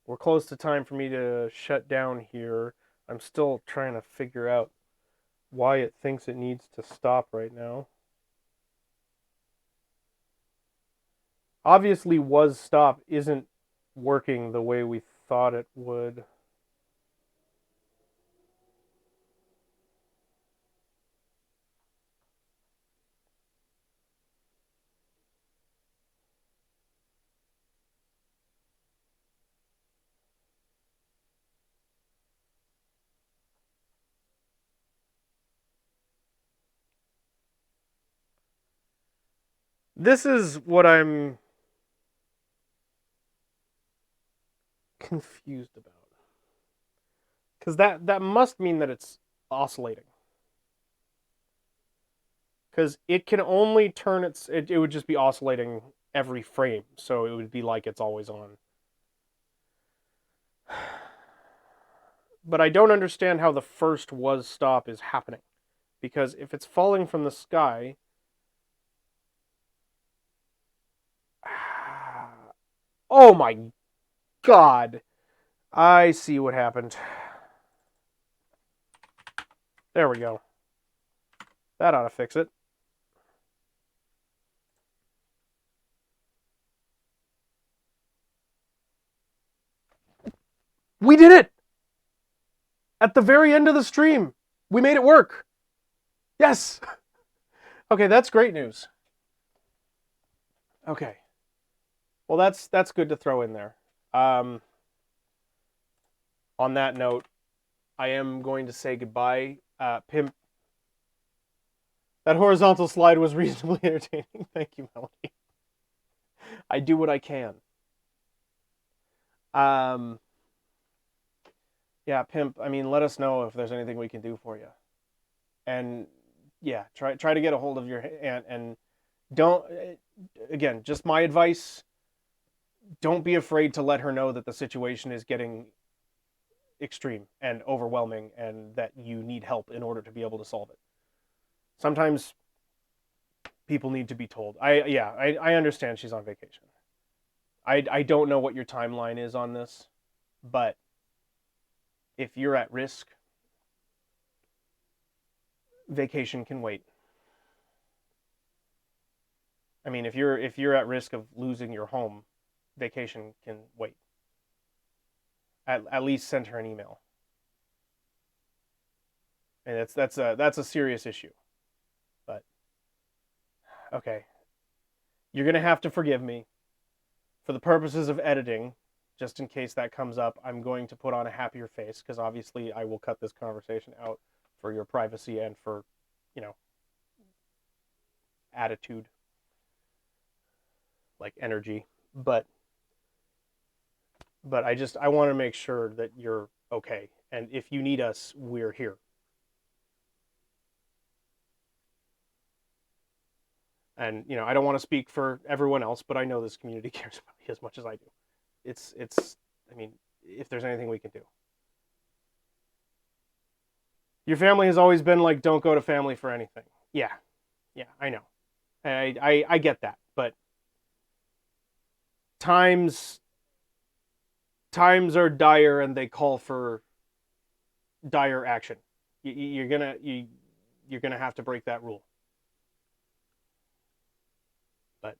S1: We're close to time for me to shut down here. I'm still trying to figure out why it thinks it needs to stop right now. Obviously, was stop isn't working the way we thought it would. This is what I'm confused about. Because that must mean that it's oscillating. Because it can only turn it would just be oscillating every frame. So it would be like it's always on. But I don't understand how the first was stop is happening. Because if it's falling from the sky... Oh my God. I see what happened. There we go. That ought to fix it. We did it! At the very end of the stream, we made it work. Yes! Okay, that's great news. Okay. Well, that's good to throw in there. On that note, I am going to say goodbye. Pimp, that horizontal slide was reasonably entertaining. Thank you, Melody. I do what I can. Yeah, Pimp, I mean, let us know if there's anything we can do for you. And yeah, try to get a hold of your aunt, and don't, again, just my advice, don't be afraid to let her know that the situation is getting extreme and overwhelming and that you need help in order to be able to solve it. Sometimes people need to be told. I understand she's on vacation. I don't know what your timeline is on this, but if you're at risk, vacation can wait. I mean, if you're at risk of losing your home, vacation can wait. At least send her an email. And that's a serious issue. But okay. You're going to have to forgive me. For the purposes of editing, just in case that comes up, I'm going to put on a happier face, because obviously I will cut this conversation out for your privacy and for, attitude, like energy. But I want to make sure that you're okay. And if you need us, we're here. And, I don't want to speak for everyone else, but I know this community cares about you as much as I do. It's, I mean, if there's anything we can do. Your family has always been like, don't go to family for anything. Yeah, I know. I get that, but times are dire and they call for dire action. You're gonna have to break that rule. But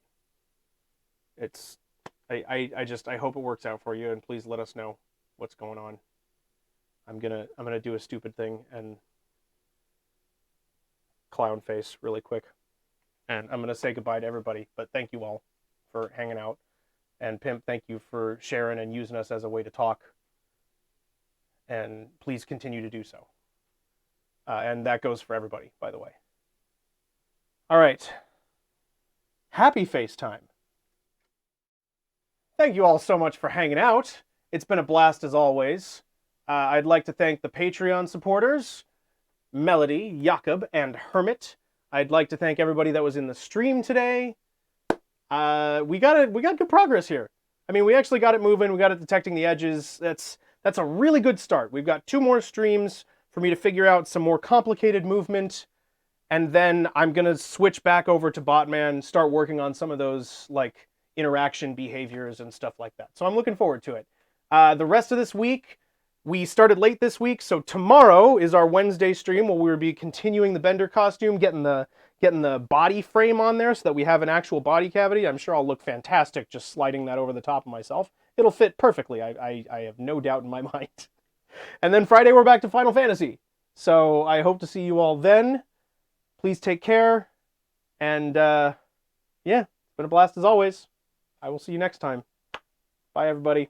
S1: I hope it works out for you, and please let us know what's going on. I'm gonna do a stupid thing and clown face really quick, and I'm gonna say goodbye to everybody. But thank you all for hanging out, and Pimp, thank you for sharing and using us as a way to talk. And please continue to do so. And that goes for everybody, by the way. All right. Happy FaceTime. Thank you all so much for hanging out. It's been a blast as always. I'd like to thank the Patreon supporters, Melody, Jakob, and Hermit. I'd like to thank everybody that was in the stream today. We got good progress here. I mean, we actually got it moving. We got it detecting the edges. That's a really good start. We've got 2 more streams for me to figure out some more complicated movement, and then I'm gonna switch back over to Botman, start working on some of those like interaction behaviors and stuff like that. So I'm looking forward to it. The rest of this week, we started late this week, so tomorrow is our Wednesday stream where we'll be continuing the Bender costume, getting the body frame on there so that we have an actual body cavity. I'm sure I'll look fantastic just sliding that over the top of myself. It'll fit perfectly. I have no doubt in my mind. And then Friday we're back to Final Fantasy. So I hope to see you all then. Please take care. And yeah, it's been a blast as always. I will see you next time. Bye everybody.